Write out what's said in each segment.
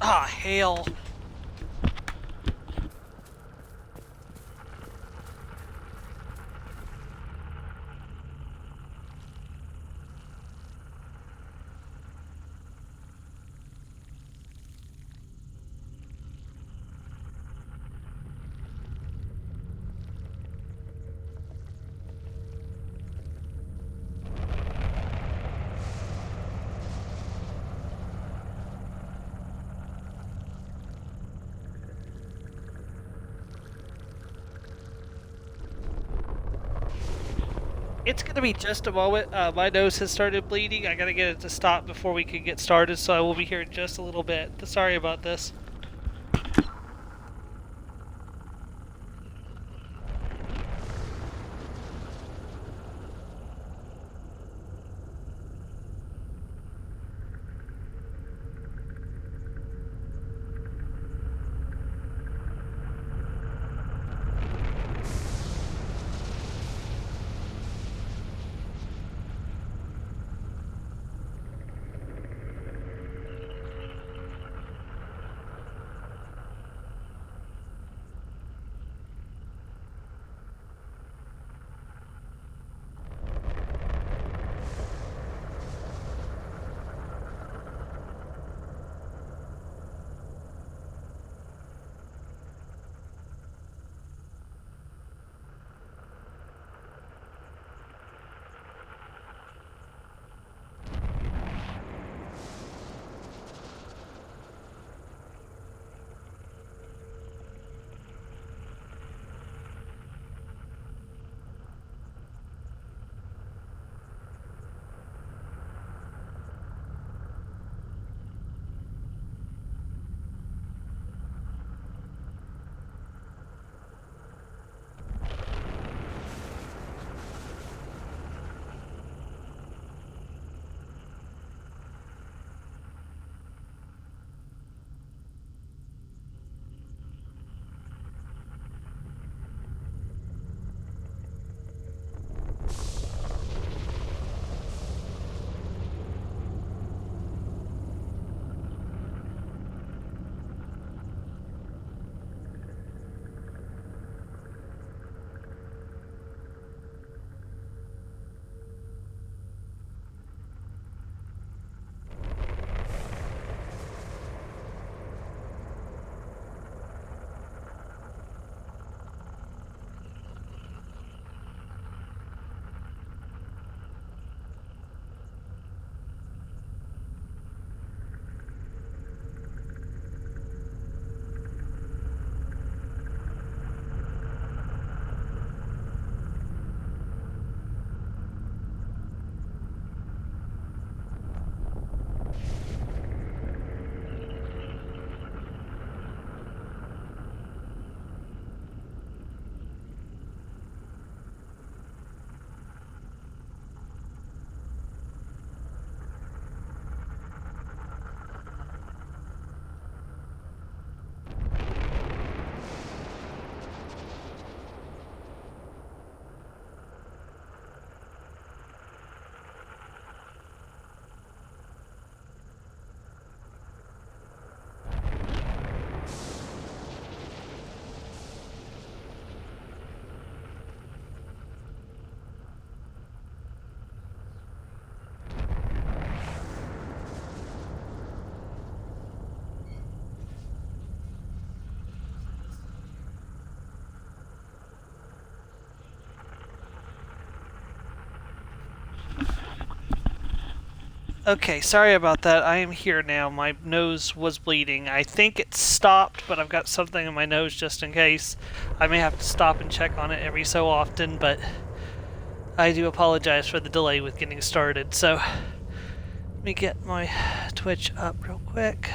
Ah, hell. It's gonna be just a moment. My nose has started bleeding. I gotta get it to stop before we can get started, so I will be here in just a little bit. Sorry about this. Okay, sorry about that. I am here now. My nose was bleeding. I think it stopped, but I've got something in my nose just in case. I may have to stop and check on it every so often, but I do apologize for the delay with getting started. So, let me get my Twitch up real quick.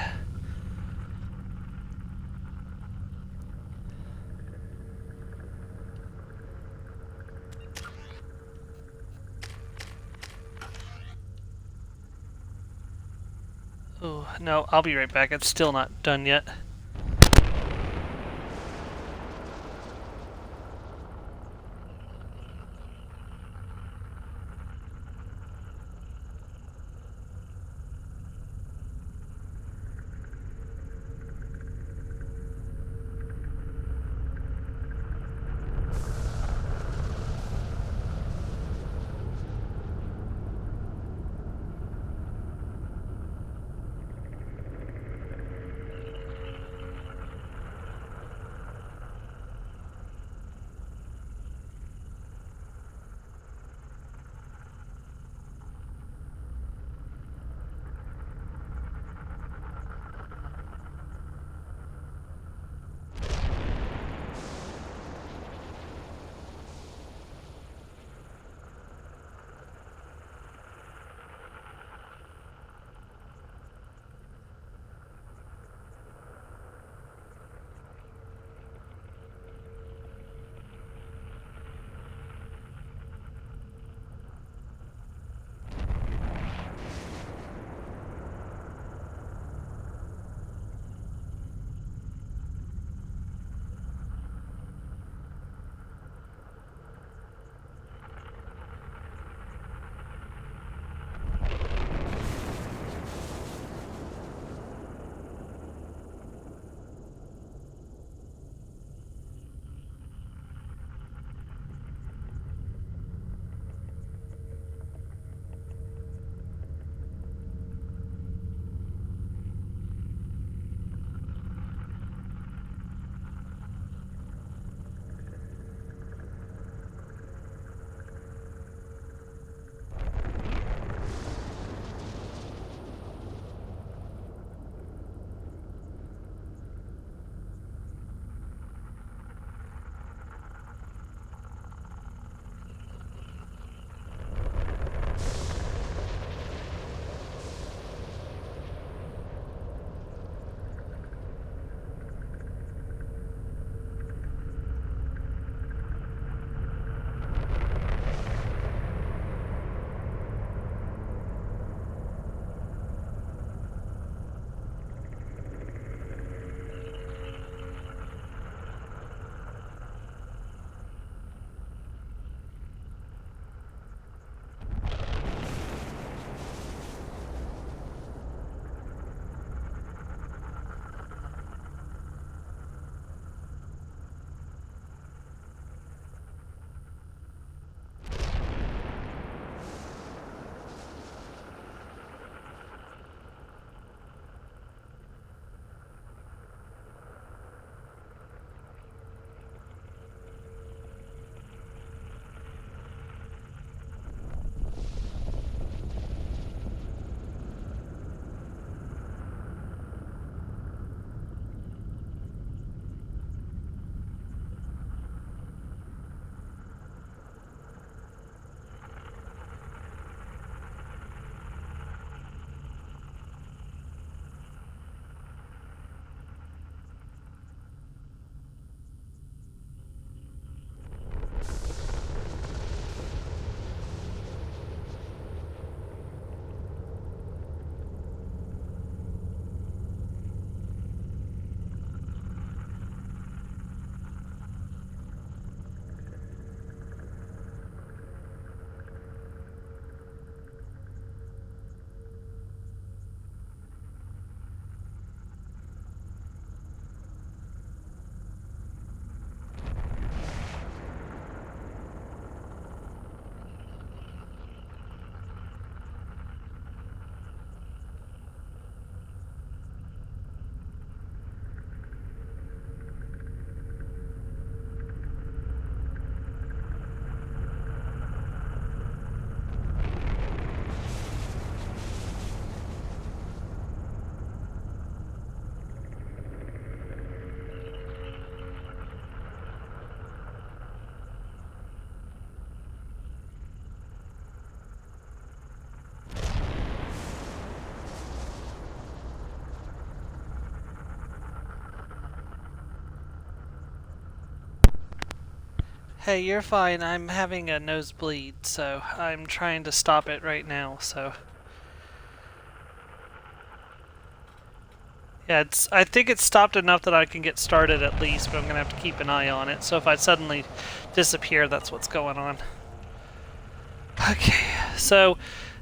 Oh, no, I'll be right back. It's still not done yet. Hey, you're fine. I'm having a nosebleed, so I'm trying to stop it right now, so... Yeah, I think it's stopped enough that I can get started at least, but I'm gonna have to keep an eye on it. So if I suddenly disappear, that's what's going on. Okay, so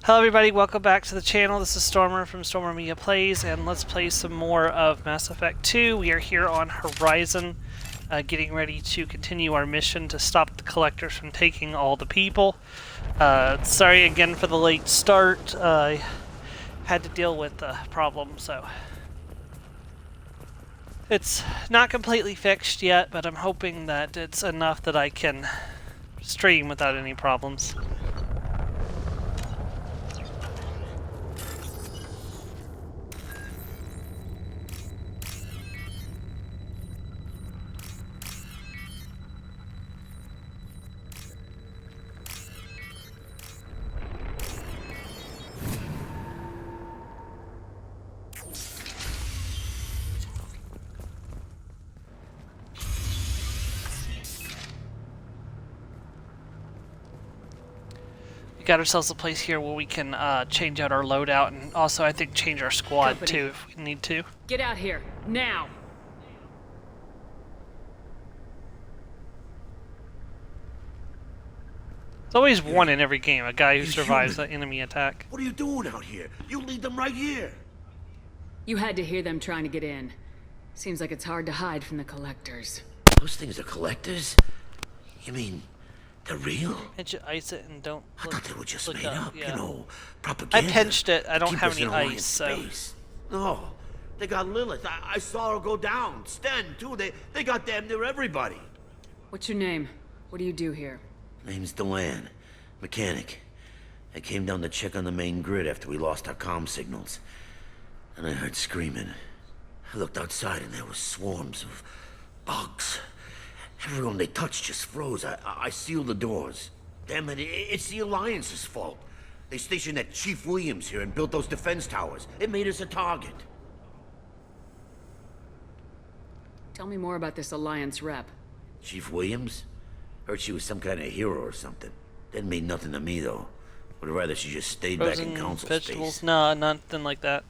hello everybody, welcome back to the channel. This is Stormer from Stormer Media Plays, and let's play some more of Mass Effect 2. We are here on Horizon, getting ready to continue our mission to stop the Collectors from taking all the people. Sorry again for the late start. I had to deal with the problem, so... It's not completely fixed yet, but I'm hoping that it's enough that I can stream without any problems. Got ourselves a place here where we can change out our loadout, and also I think change our squad too if we need to. Get out here now. There's always one in every game, a guy who survives the enemy attack. What are you doing out here? You lead them right here. You had to hear them trying to get in. Seems like it's hard to hide from the Collectors. Those things are collectors? You mean they're real? Pinch it, ice it, and don't I thought they were just made up, up, yeah. you know, propaganda. I pinched it, I don't Keep have us any in Alliance ice, so... space. No, they got Lilith. I saw her go down. Sten, too. They got damn near everybody. What's your name? What do you do here? Name's Delan, mechanic. I came down to check on the main grid after we lost our comm signals. And I heard screaming. I looked outside and there was swarms of bugs. Everyone they touched just froze. I sealed the doors. Damn it, it's the Alliance's fault. They stationed that Chief Williams here and built those defense towers. It made us a target. Tell me more about this Alliance rep. Chief Williams? Heard she was some kind of hero or something. Didn't mean nothing to me, though. Would rather she just stayed back in Council vegetables? space. No, nothing like that.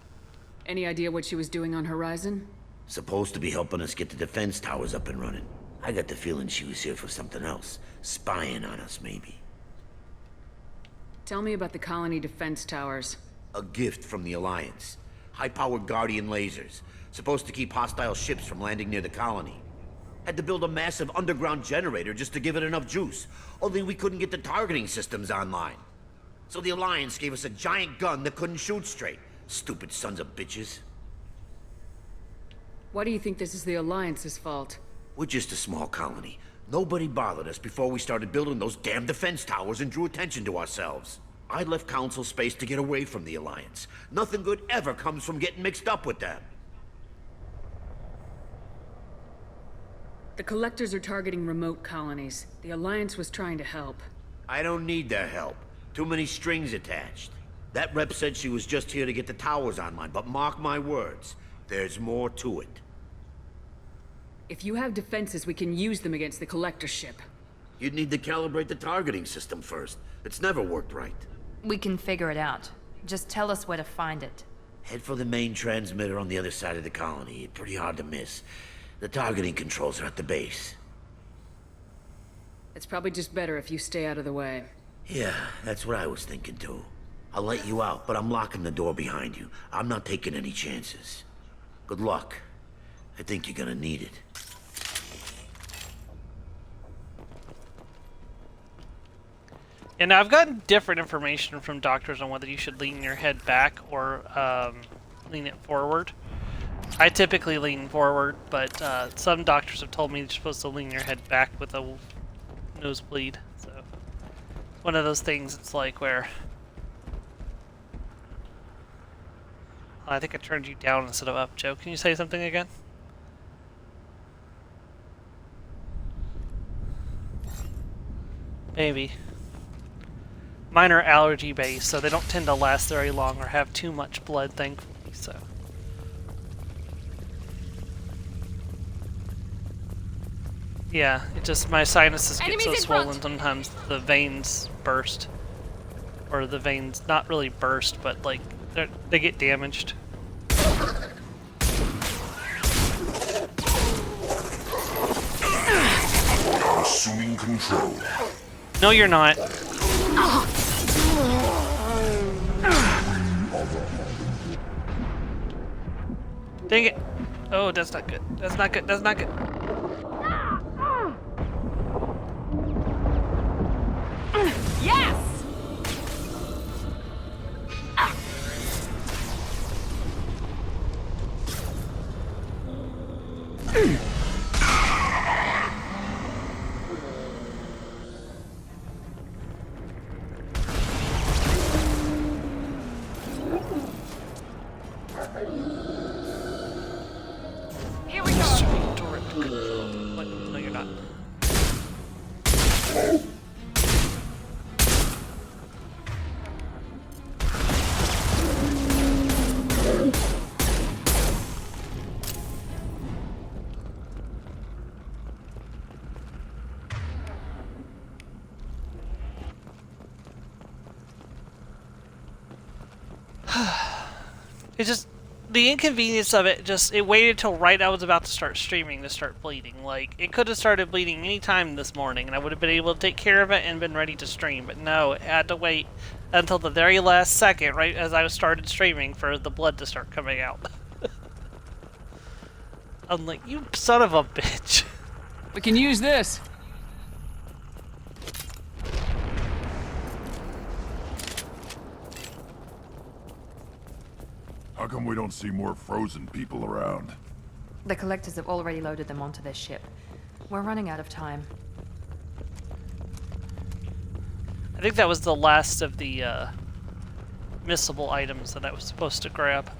Any idea what she was doing on Horizon? Supposed to be helping us get the defense towers up and running. I got the feeling she was here for something else. Spying on us, maybe. Tell me about the colony defense towers. A gift from the Alliance. High-powered Guardian lasers. Supposed to keep hostile ships from landing near the colony. Had to build a massive underground generator just to give it enough juice. Only we couldn't get the targeting systems online. So the Alliance gave us a giant gun that couldn't shoot straight. Stupid sons of bitches. Why do you think this is the Alliance's fault? We're just a small colony. Nobody bothered us before we started building those damn defense towers and drew attention to ourselves. I left Council space to get away from the Alliance. Nothing good ever comes from getting mixed up with them. The Collectors are targeting remote colonies. The Alliance was trying to help. I don't need their help. Too many strings attached. That rep said she was just here to get the towers online, but mark my words, there's more to it. If you have defenses, we can use them against the Collector ship. You'd need to calibrate the targeting system first. It's never worked right. We can figure it out. Just tell us where to find it. Head for the main transmitter on the other side of the colony. Pretty hard to miss. The targeting controls are at the base. It's probably just better if you stay out of the way. Yeah, that's what I was thinking too. I'll let you out, but I'm locking the door behind you. I'm not taking any chances. Good luck. I think you're gonna need it. And I've gotten different information from doctors on whether you should lean your head back or lean it forward. I typically lean forward, but some doctors have told me you're supposed to lean your head back with a nosebleed. So one of those things, it's like where... I think I turned you down instead of up, Joe. Can you say something again? Maybe. Mine are allergy based, so they don't tend to last very long or have too much blood, thankfully, so. Yeah, it just my sinuses get Enemies so in front. swollen sometimes the veins burst. Or the veins not really burst, but like they get damaged. Assuming control. No, you're not. Dang it. Oh, that's not good. That's not good. That's not good. Yes! Here we go. No, you're not. It's just the inconvenience of it. Just it waited till right I was about to start streaming to start bleeding. Like it could have started bleeding any time this morning, and I would have been able to take care of it and been ready to stream. But no, it had to wait until the very last second, right as I started streaming, for the blood to start coming out. I'm like, you son of a bitch. We can use this. How come we don't see more frozen people around? The collectors have already loaded them onto their ship. We're running out of time. I think that was the last of the missable items that I was supposed to grab.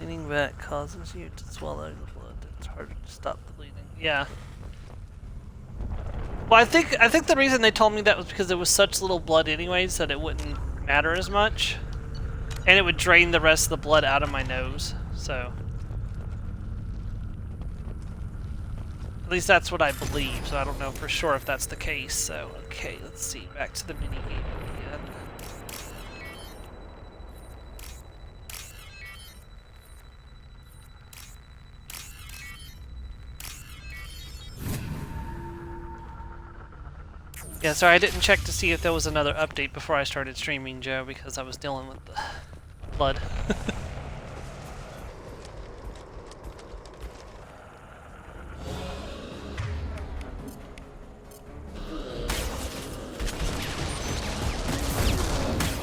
Leaning back causes you to swallow the blood. It's harder to stop the bleeding. Yeah. Well, I think the reason they told me that was because there was such little blood anyways that it wouldn't matter as much. And it would drain the rest of the blood out of my nose, so. At least that's what I believe, so I don't know for sure if that's the case, so. Okay, let's see, back to the mini game again. Yeah, sorry, I didn't check to see if there was another update before I started streaming, Joe, because I was dealing with the blood.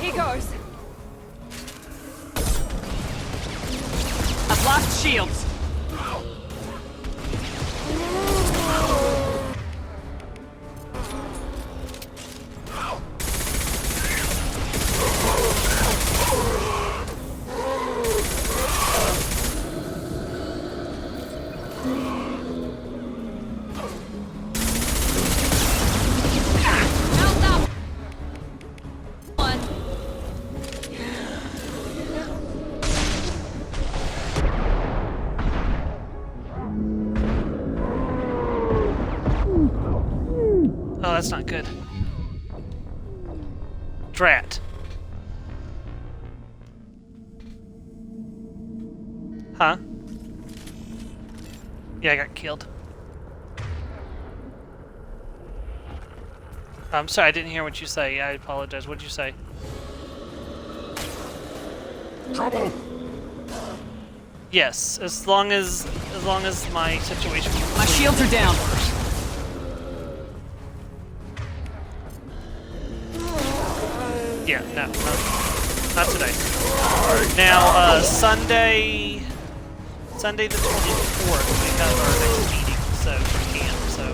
Here goes. I've lost shields. Oh, that's not good. Drat. Huh? Yeah, I got killed. I'm sorry, I didn't hear what you say. I apologize. What'd you say? Trouble! Yes, as long as my situation. My shields are down. Yeah, no, not today. Now, Sunday the 24th, we have our next meeting, so for camp, so.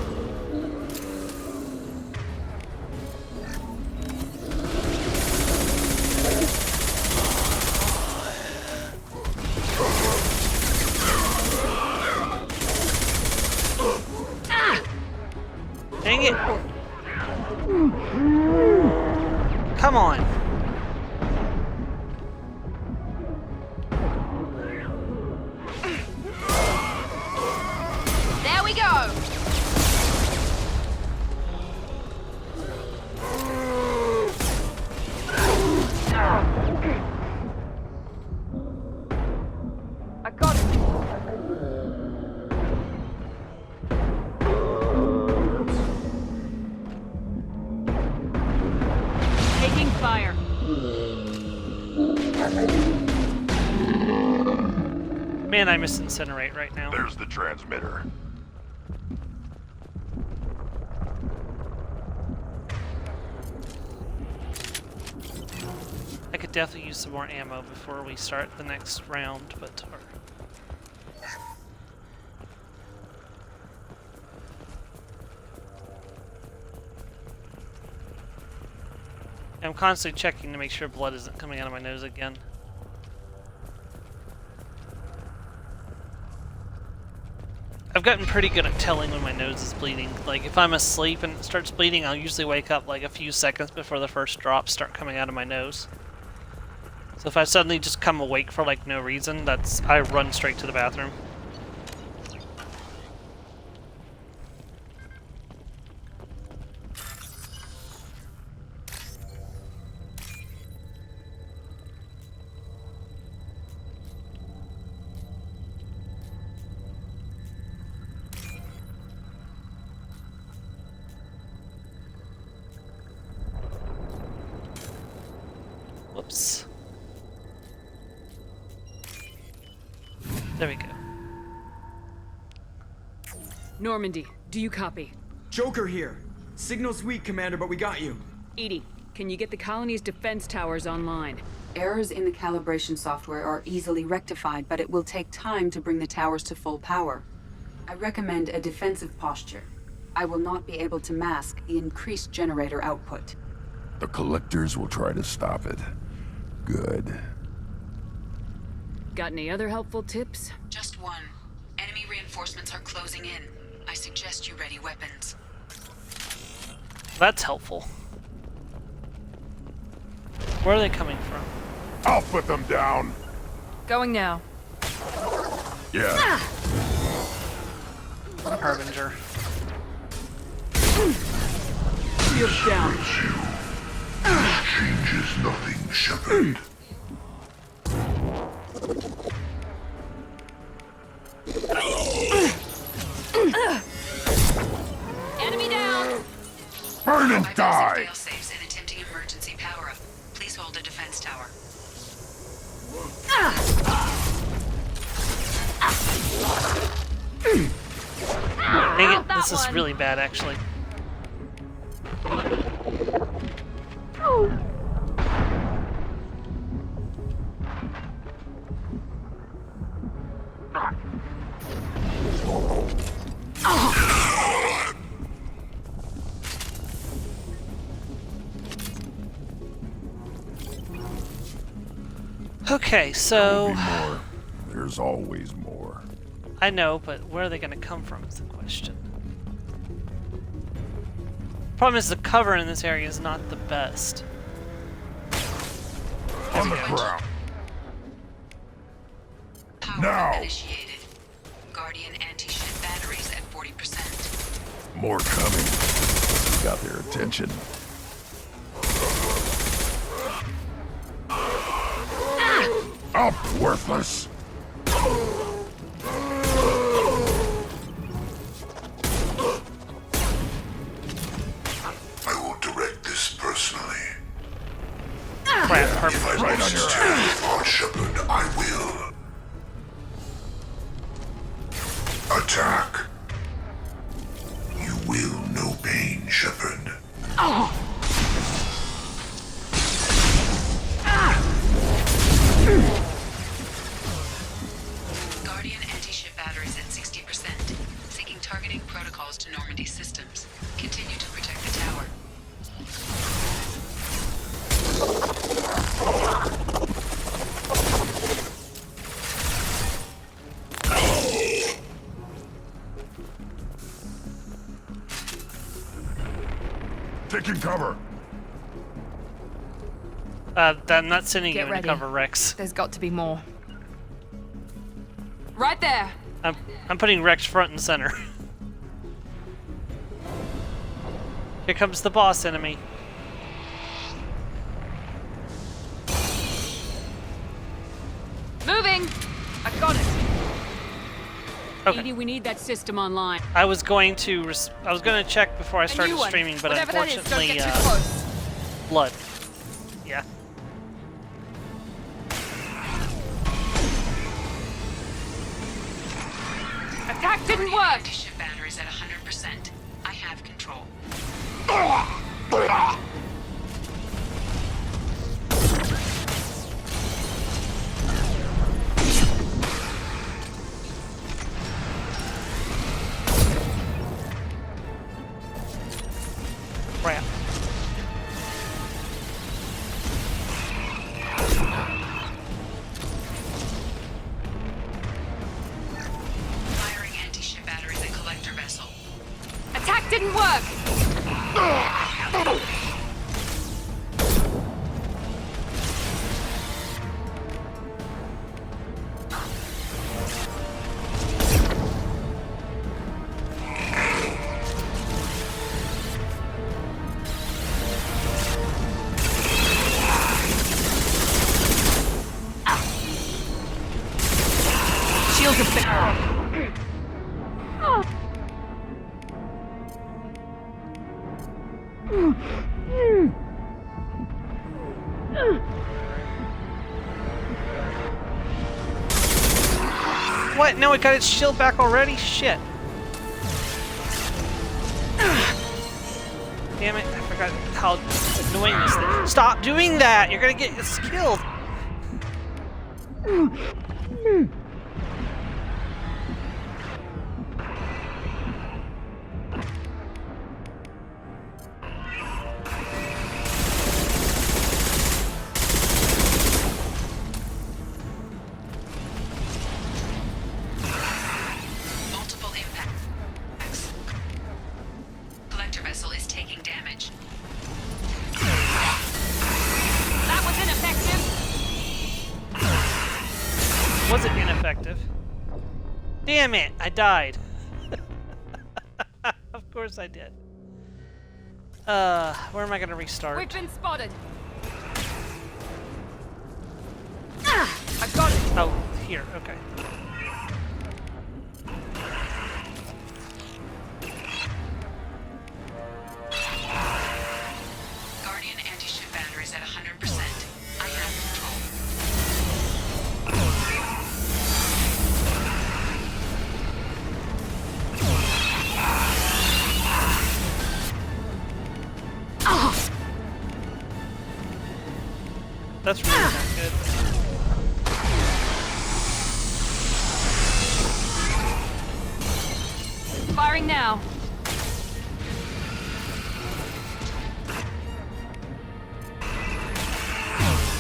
Come on. There we go! I got it. Taking fire. Man, I miss Incinerate right now. There's the transmitter. I could definitely use some more ammo before we start the next round, but... I'm constantly checking to make sure blood isn't coming out of my nose again. I've gotten pretty good at telling when my nose is bleeding. Like, if I'm asleep and it starts bleeding, I'll usually wake up like a few seconds before the first drops start coming out of my nose. So if I suddenly just come awake for like no reason, I run straight to the bathroom. Whoops. There we go. Normandy, do you copy? Joker here. Signal's weak, Commander, but we got you. Edie, can you get the colony's defense towers online? Errors in the calibration software are easily rectified, but it will take time to bring the towers to full power. I recommend a defensive posture. I will not be able to mask the increased generator output. The collectors will try to stop it. Good. Got any other helpful tips? Just one. Enemy reinforcements are closing in. I suggest you ready weapons. That's helpful. Where are they coming from? I'll put them down. Going now. Yeah. Harbinger. Shields down. This changes nothing, Shepard. Enemy down! Burn and die! Fail-safes and attempting emergency power-up. Please hold a defense tower. Dang it, this is really bad actually. Okay, so... More. There's always more. I know, but where are they going to come from is the question. Problem is the cover in this area is not the best. On the ground. Power Now. initiated. Guardian anti-ship batteries at 40%. More coming. Got their attention. Up, worthless. I will direct this personally. Crap, perfect. Right on your ass. On Shepard, I will. Attack. You will know pain, Shepard. Guardian anti-ship batteries at 60%. Seeking targeting protocols to Normandy systems. Continue to protect the tower. Taking cover. I'm not sending you Get into ready. cover, Rex. There's got to be more. Right there. I'm putting Rex front and center. Here comes the boss enemy. Moving! I got it. Okay. Edie, we need that system online. I was going to check before I A started new one. streaming, but Whatever that is, don't unfortunately, get too close. blood. Yeah. Attack didn't work! Ship batteries at 100%. I have control. Crap. Firing anti-ship batteries at collector vessel. Attack didn't work! Shields are back. What? No, it got its shield back already? Shit. Damn it, I forgot how annoying this thing. Stop doing that! You're gonna get us killed! Multiple impacts. Collector vessel is taking damage. That was ineffective! Was it ineffective? Damn it! I died. Of course I did. Where am I gonna restart? We've been spotted! I've got it! Oh, here, okay. Guardian anti-ship batteries at 100%. I have control. That's really not good. Firing now.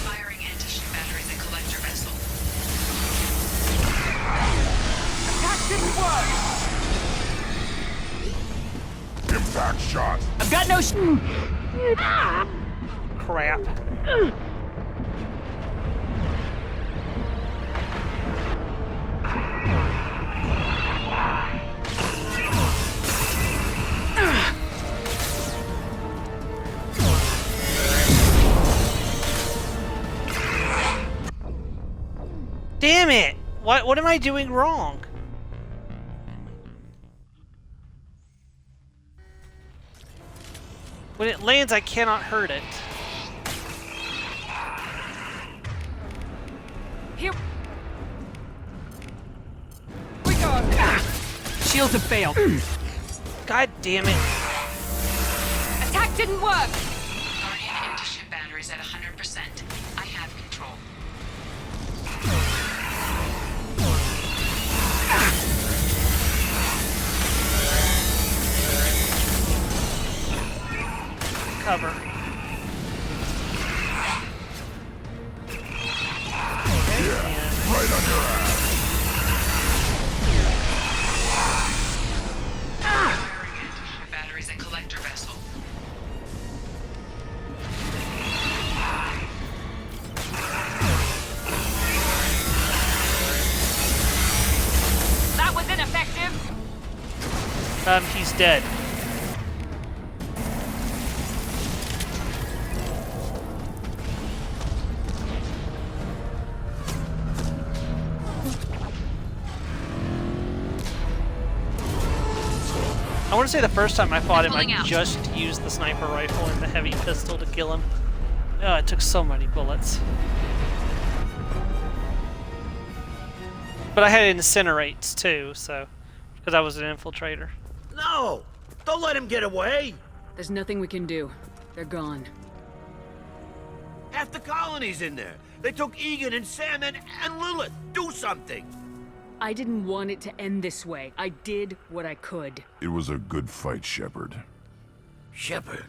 Firing anti-ship batteries at collector vessel. Attack didn't work! Impact shot. I've got no Crap. Damn it! What am I doing wrong? When it lands, I cannot hurt it. Here we go! shields have failed. God damn it. Attack didn't work! Guardian anti-ship batteries at 100%. I have control. Cover. Right on your ass. Firing anti-ship batteries at collector vessel. He's dead. I want to say the first time I fought him, I just used the sniper rifle and the heavy pistol to kill him. Oh, it took so many bullets. But I had incinerates too, so because I was an infiltrator. No! Don't let him get away! There's nothing we can do. They're gone. Half the colony's in there. They took Egan and Sam and Lilith. Do something! I didn't want it to end this way. I did what I could. It was a good fight, Shepard. Shepard?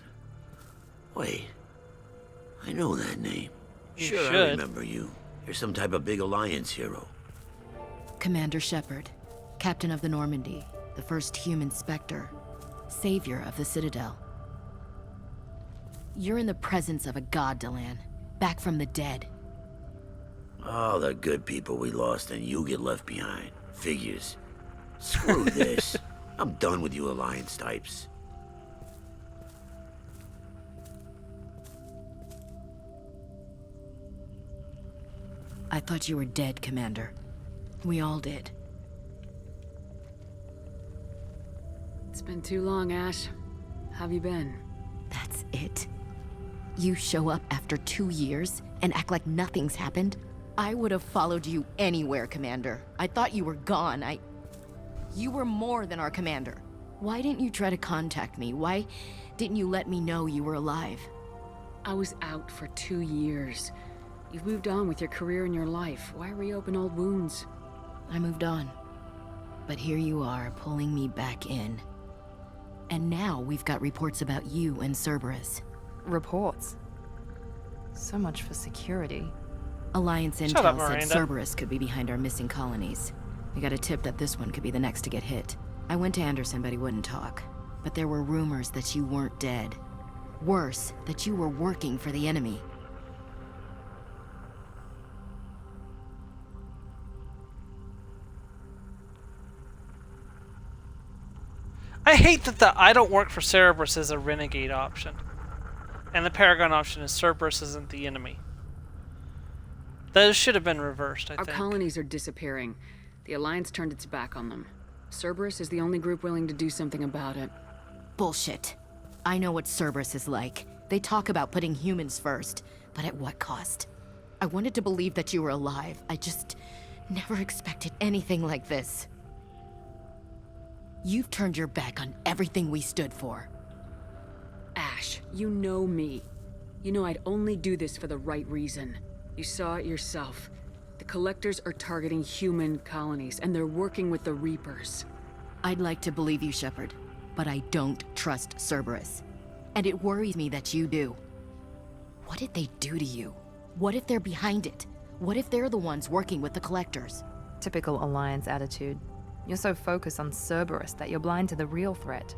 Wait. I know that name. You Sure, should. I remember you. You're some type of big Alliance hero. Commander Shepard, Captain of the Normandy, the first human Spectre, savior of the Citadel. You're in the presence of a god, Delan, back from the dead. All the good people we lost and you get left behind. Figures. Screw this. I'm done with you Alliance types. I thought you were dead, Commander. We all did. It's been too long, Ash. How have you been? That's it? You show up after 2 years and act like nothing's happened? I would have followed you anywhere, Commander. I thought you were gone. You were more than our commander. Why didn't you try to contact me? Why didn't you let me know you were alive? I was out for 2 years. You've moved on with your career and your life. Why reopen old wounds? I moved on. But here you are, pulling me back in. And now we've got reports about you and Cerberus. Reports. So much for security. Alliance Shut up, intel said Miranda. Cerberus could be behind our missing colonies. We got a tip that this one could be the next to get hit. I went to Anderson, but he wouldn't talk. But there were rumors that you weren't dead. Worse, that you were working for the enemy. I hate that the I don't work for Cerberus is a renegade option. And the Paragon option is Cerberus isn't the enemy. Those should have been reversed, I Our think. colonies are disappearing. The Alliance turned its back on them. Cerberus is the only group willing to do something about it. Bullshit. I know what Cerberus is like. They talk about putting humans first, but at what cost? I wanted to believe that you were alive. I just never expected anything like this. You've turned your back on everything we stood for. Ash, you know me. You know I'd only do this for the right reason. You saw it yourself. The Collectors are targeting human colonies, and they're working with the Reapers. I'd like to believe you, Shepard, but I don't trust Cerberus. And it worries me that you do. What did they do to you? What if they're behind it? What if they're the ones working with the Collectors? Typical Alliance attitude. You're so focused on Cerberus that you're blind to the real threat.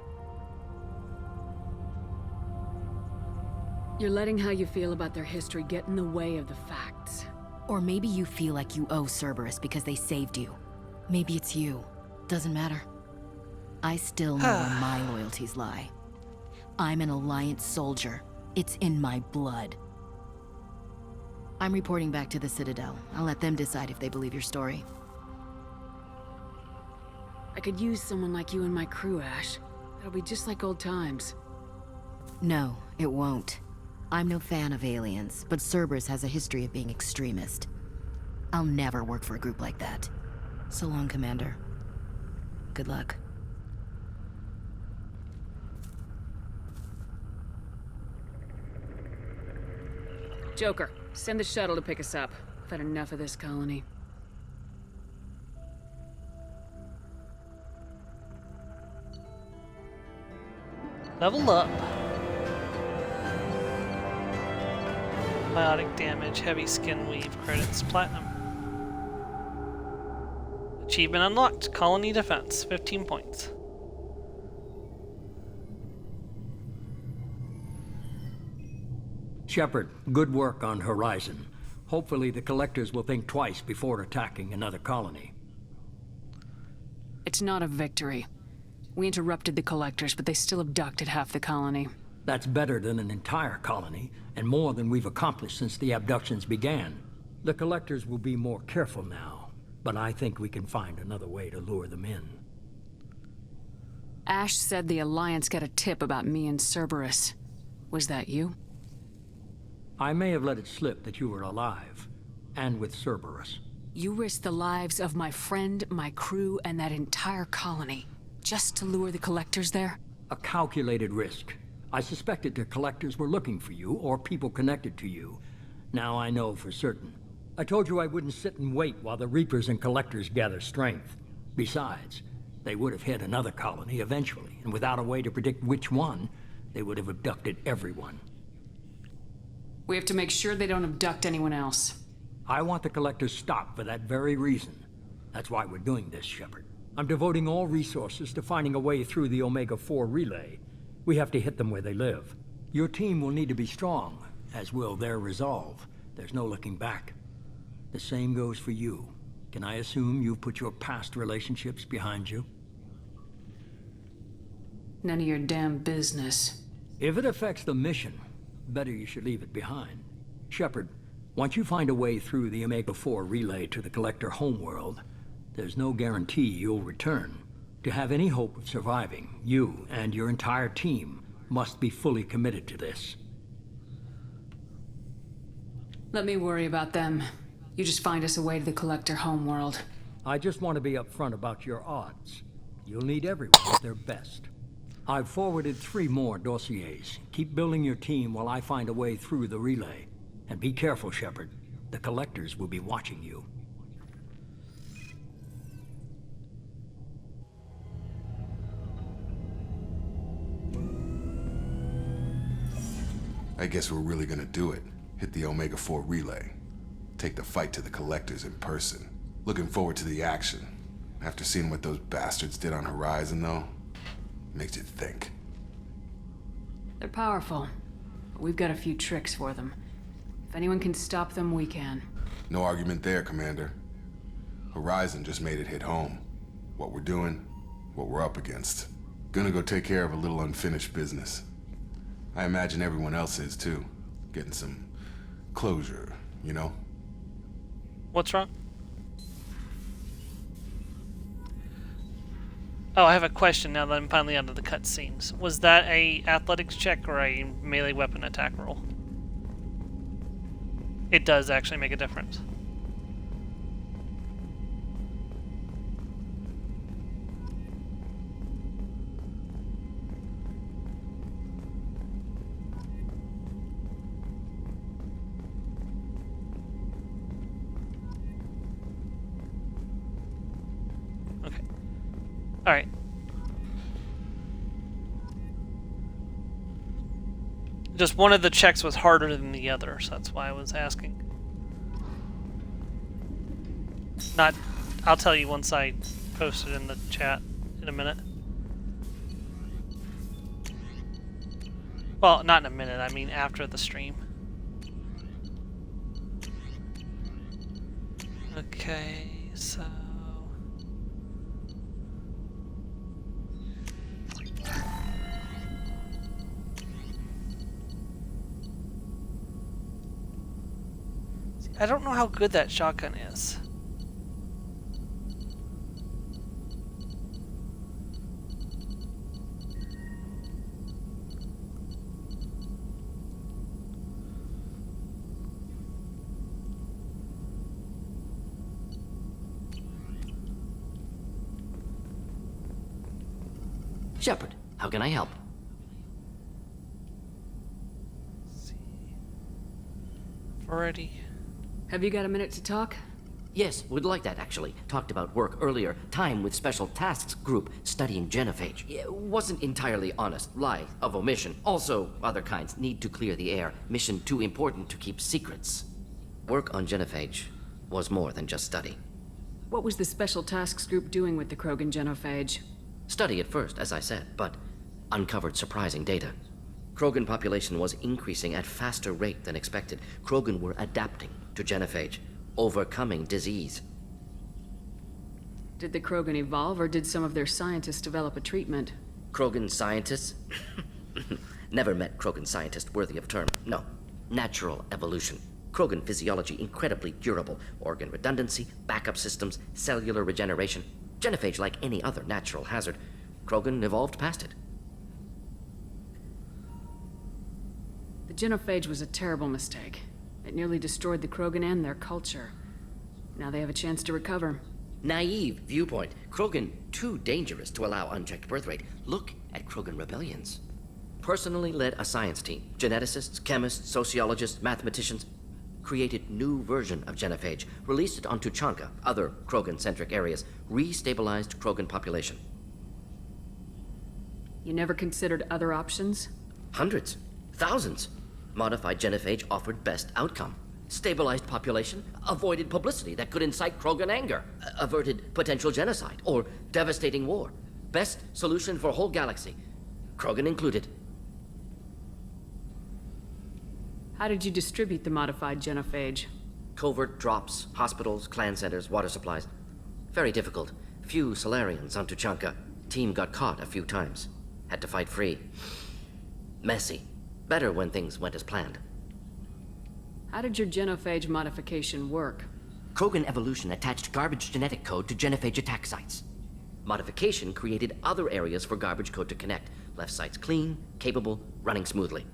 You're letting how you feel about their history get in the way of the facts. Or maybe you feel like you owe Cerberus because they saved you. Maybe it's you. Doesn't matter. I still know where my loyalties lie. I'm an Alliance soldier. It's in my blood. I'm reporting back to the Citadel. I'll let them decide if they believe your story. I could use someone like you in my crew, Ash. It'll be just like old times. No, it won't. I'm no fan of aliens, but Cerberus has a history of being extremist. I'll never work for a group like that. So long, Commander. Good luck. Joker, send the shuttle to pick us up. I've had enough of this colony. Level up. Biotic damage, heavy skin weave, credits, platinum. Achievement unlocked, colony defense, 15 points. Shepard, good work on Horizon. Hopefully the Collectors will think twice before attacking another colony. It's not a victory. We interrupted the collectors, but they still abducted half the colony. That's better than an entire colony, and more than we've accomplished since the abductions began. The collectors will be more careful now, but I think we can find another way to lure them in. Ash said the Alliance got a tip about me and Cerberus. Was that you? I may have let it slip that you were alive, and with Cerberus. You risked the lives of my friend, my crew, and that entire colony, just to lure the collectors there? A calculated risk. I suspected the collectors were looking for you, or people connected to you. Now I know for certain. I told you I wouldn't sit and wait while the Reapers and collectors gather strength. Besides, they would have hit another colony eventually, and without a way to predict which one, they would have abducted everyone. We have to make sure they don't abduct anyone else. I want the collectors stopped for that very reason. That's why we're doing this, Shepard. I'm devoting all resources to finding a way through the Omega-4 relay. We have to hit them where they live. Your team will need to be strong, as will their resolve. There's no looking back. The same goes for you. Can I assume you've put your past relationships behind you? None of your damn business. If it affects the mission, better you should leave it behind. Shepard, once you find a way through the Omega-4 relay to the Collector homeworld, there's no guarantee you'll return. To have any hope of surviving, you and your entire team must be fully committed to this. Let me worry about them. You just find us a way to the Collector homeworld. I just want to be upfront about your odds. You'll need everyone at their best. I've forwarded 3 more dossiers. Keep building your team while I find a way through the relay. And be careful, Shepard. The Collectors will be watching you. I guess we're really gonna do it. Hit the Omega-4 relay. Take the fight to the Collectors in person. Looking forward to the action. After seeing what those bastards did on Horizon, though, makes you think. They're powerful, but we've got a few tricks for them. If anyone can stop them, we can. No argument there, Commander. Horizon just made it hit home. What we're doing, what we're up against. Gonna go take care of a little unfinished business. I imagine everyone else is, too. Getting some closure, you know? What's wrong? Oh, I have a question now that I'm finally out of the cutscenes. Was that a athletics check or a melee weapon attack roll? It does actually make a difference. Okay. Alright. Just one of the checks was harder than the other, so that's why I was asking. Not, I'll tell you once I post it in the chat in a minute. Well, not in a minute, I mean after the stream. Okay, so... I don't know how good that shotgun is. Shepard, how can I help? Let's see. Already. Have you got a minute to talk? Yes, would like that actually. Talked about work earlier. Time with Special Tasks Group studying genophage. Wasn't entirely honest. Lie of omission. Also, other kinds need to clear the air. Mission too important to keep secrets. Work on genophage was more than just study. What was the Special Tasks Group doing with the Krogan genophage? Study at first, as I said, but uncovered surprising data. Krogan population was increasing at faster rate than expected. Krogan were adapting to genophage, overcoming disease. Did the Krogan evolve, or did some of their scientists develop a treatment? Krogan scientists? Never met Krogan scientist worthy of term. No. Natural evolution. Krogan physiology incredibly durable. Organ redundancy, backup systems, cellular regeneration. Genophage like any other natural hazard. Krogan evolved past it. The genophage was a terrible mistake. It nearly destroyed the Krogan and their culture. Now they have a chance to recover. Naive viewpoint. Krogan too dangerous to allow unchecked birth rate. Look at Krogan rebellions. Personally led a science team. Geneticists, chemists, sociologists, mathematicians. Created new version of genophage. Released it on Tuchanka, other Krogan-centric areas. Restabilized Krogan population. You never considered other options? Hundreds. Thousands. Modified genophage offered best outcome. Stabilized population, avoided publicity that could incite Krogan anger, averted potential genocide or devastating war. Best solution for whole galaxy, Krogan included. How did you distribute the modified genophage? Covert drops, hospitals, clan centers, water supplies. Very difficult. Few Solarians on Tuchanka. Team got caught a few times. Had to fight free. Messy. Better when things went as planned. How did your genophage modification work? Krogan evolution attached garbage genetic code to genophage attack sites. Modification created other areas for garbage code to connect. Left sites clean, capable, running smoothly.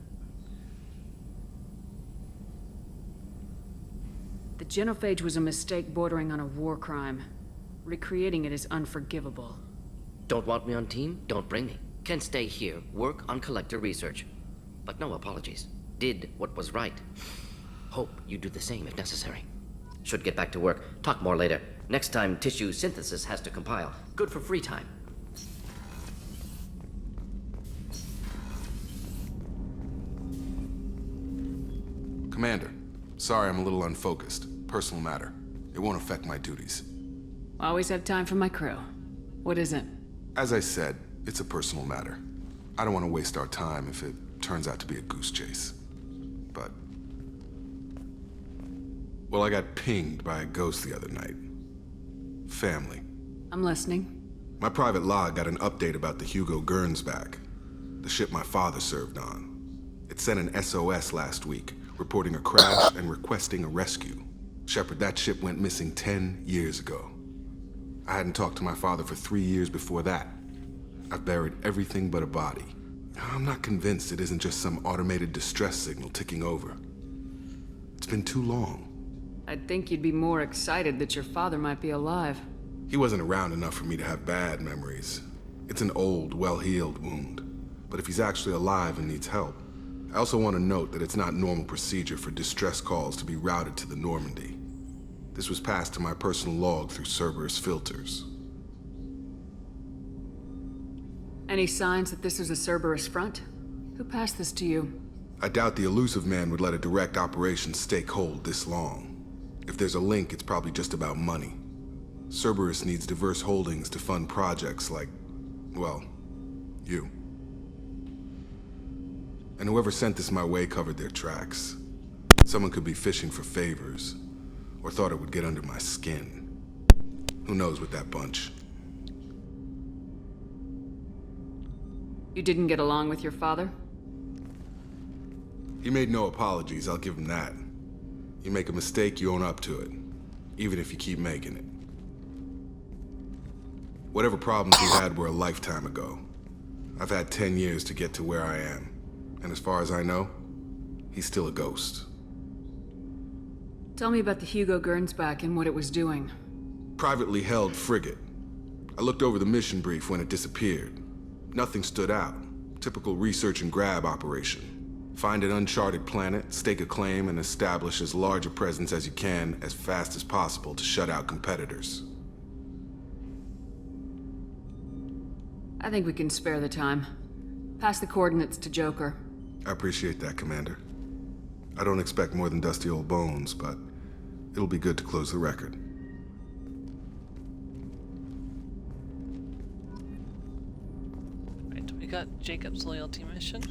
The genophage was a mistake bordering on a war crime. Recreating it is unforgivable. Don't want me on team? Don't bring me. Can stay here, work on collector research. But no apologies. Did what was right. Hope you do the same if necessary. Should get back to work. Talk more later. Next time, tissue synthesis has to compile. Good for free time. Commander, sorry I'm a little unfocused. Personal matter. It won't affect my duties. Always have time for my crew. What is it? As I said, it's a personal matter. I don't want to waste our time if it turns out to be a goose chase. But... well, I got pinged by a ghost the other night. Family. I'm listening. My private log got an update about the Hugo Gernsback, the ship my father served on. It sent an SOS last week, reporting a crash and requesting a rescue. Shepard, that ship went missing 10 years ago. I hadn't talked to my father for 3 years before that. I've buried everything but a body. I'm not convinced it isn't just some automated distress signal ticking over. It's been too long. I'd think you'd be more excited that your father might be alive. He wasn't around enough for me to have bad memories. It's an old, well-healed wound. But if he's actually alive and needs help, I also want to note that it's not normal procedure for distress calls to be routed to the Normandy. This was passed to my personal log through Cerberus filters. Any signs that this is a Cerberus front? Who passed this to you? I doubt the elusive man would let a direct operation stake hold this long. If there's a link, it's probably just about money. Cerberus needs diverse holdings to fund projects like, well, you. And whoever sent this my way covered their tracks. Someone could be fishing for favors, or thought it would get under my skin. Who knows with that bunch? You didn't get along with your father? He made no apologies, I'll give him that. You make a mistake, you own up to it. Even if you keep making it. Whatever problems we had were a lifetime ago. I've had 10 years to get to where I am. And as far as I know, he's still a ghost. Tell me about the Hugo Gernsback and what it was doing. Privately held frigate. I looked over the mission brief when it disappeared. Nothing stood out. Typical research and grab operation. Find an uncharted planet, stake a claim, and establish as large a presence as you can as fast as possible to shut out competitors. I think we can spare the time. Pass the coordinates to Joker. I appreciate that, Commander. I don't expect more than dusty old bones, but it'll be good to close the record. Right, we got Jacob's loyalty mission.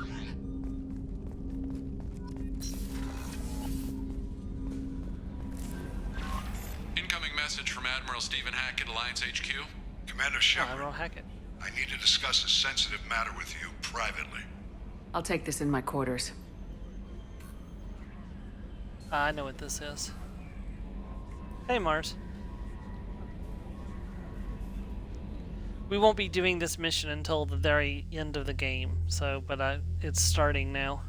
Incoming message from Admiral Stephen Hackett, Alliance HQ. Commander Oh, Shepard, Admiral Hackett. I need to discuss a sensitive matter with you privately. I'll take this in my quarters. I know what this is. Hey, Mars. We won't be doing this mission until the very end of the game, so, but it's starting now.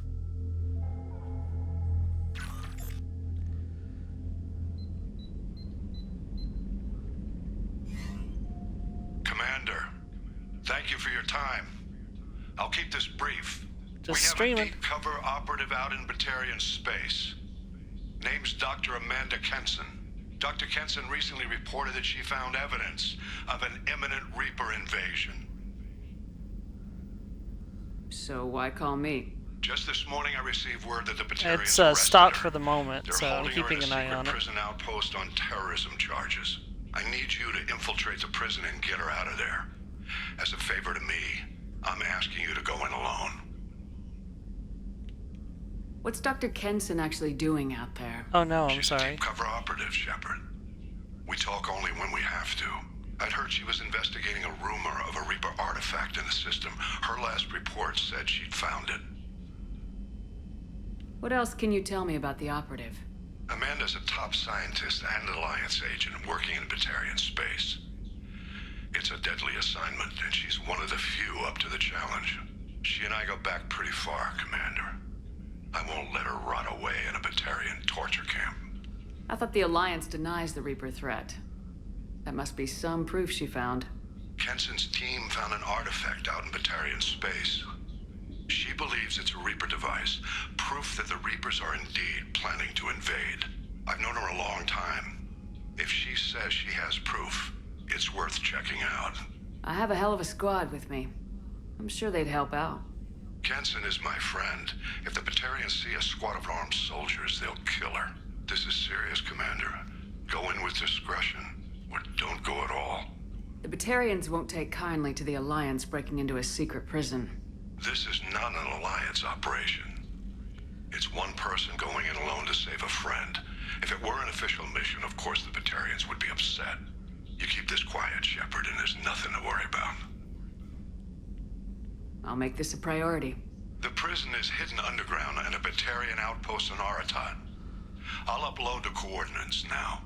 Commander, thank you for your time. I'll keep this brief. Just we have streaming. a deep cover operative out in Batarian space. Name's Dr. Amanda Kenson. Dr. Kenson recently reported that she found evidence of an imminent Reaper invasion. So why call me? Just this morning I received word that the Batarians It's arrested stopped her. for the moment, They're so I'm holding her keeping in an a eye secret on it. prison outpost on terrorism charges. I need you to infiltrate the prison and get her out of there. As a favor to me, I'm asking you to go in alone. What's Dr. Kenson actually doing out there? Oh no, I'm She's a sorry. deep cover operative, Shepard. We talk only when we have to. I'd heard she was investigating a rumor of a Reaper artifact in the system. Her last report said she'd found it. What else can you tell me about the operative? Amanda's a top scientist and Alliance agent working in Batarian space. It's a deadly assignment, and she's one of the few up to the challenge. She and I go back pretty far, Commander. I won't let her rot away in a Batarian torture camp. I thought the Alliance denies the Reaper threat. That must be some proof she found. Kenson's team found an artifact out in Batarian space. She believes it's a Reaper device, proof that the Reapers are indeed planning to invade. I've known her a long time. If she says she has proof, it's worth checking out. I have a hell of a squad with me. I'm sure they'd help out. Kenson is my friend. If the Batarians see a squad of armed soldiers, they'll kill her. This is serious, Commander. Go in with discretion, or don't go at all. The Batarians won't take kindly to the Alliance breaking into a secret prison. This is not an Alliance operation. It's one person going in alone to save a friend. If it were an official mission, of course the Batarians would be upset. You keep this quiet, Shepard, and there's nothing to worry about. I'll make this a priority. The prison is hidden underground in a Batarian outpost on Aratat. I'll upload the coordinates now.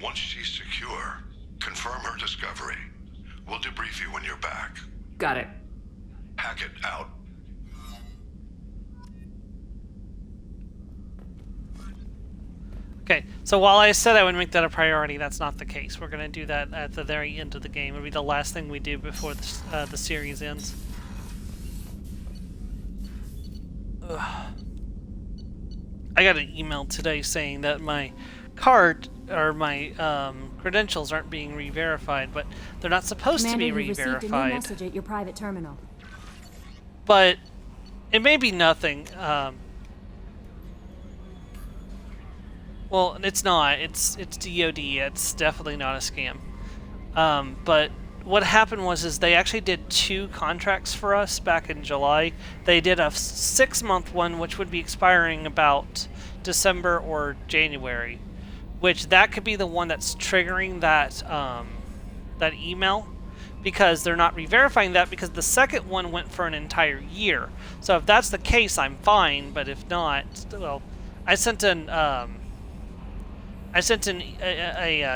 Once she's secure, confirm her discovery. We'll debrief you when you're back. Got it. Hackett out. Okay, so while I said I would make that a priority, that's not the case. We're going to do that at the very end of the game. It'll be the last thing we do before the series ends. Ugh. I got an email today saying that my card or my credentials aren't being re-verified, but they're not supposed to be re-verified. Received a new message at your private terminal. But it may be nothing. Well, it's not. It's DoD. It's definitely not a scam. But what happened was they actually did 2 contracts for us back in July. They did a 6-month one, which would be expiring about December or January, which that could be the one that's triggering that that email, because they're not re-verifying that because the second one went for an entire year. So if that's the case, I'm fine. But if not, well, I sent a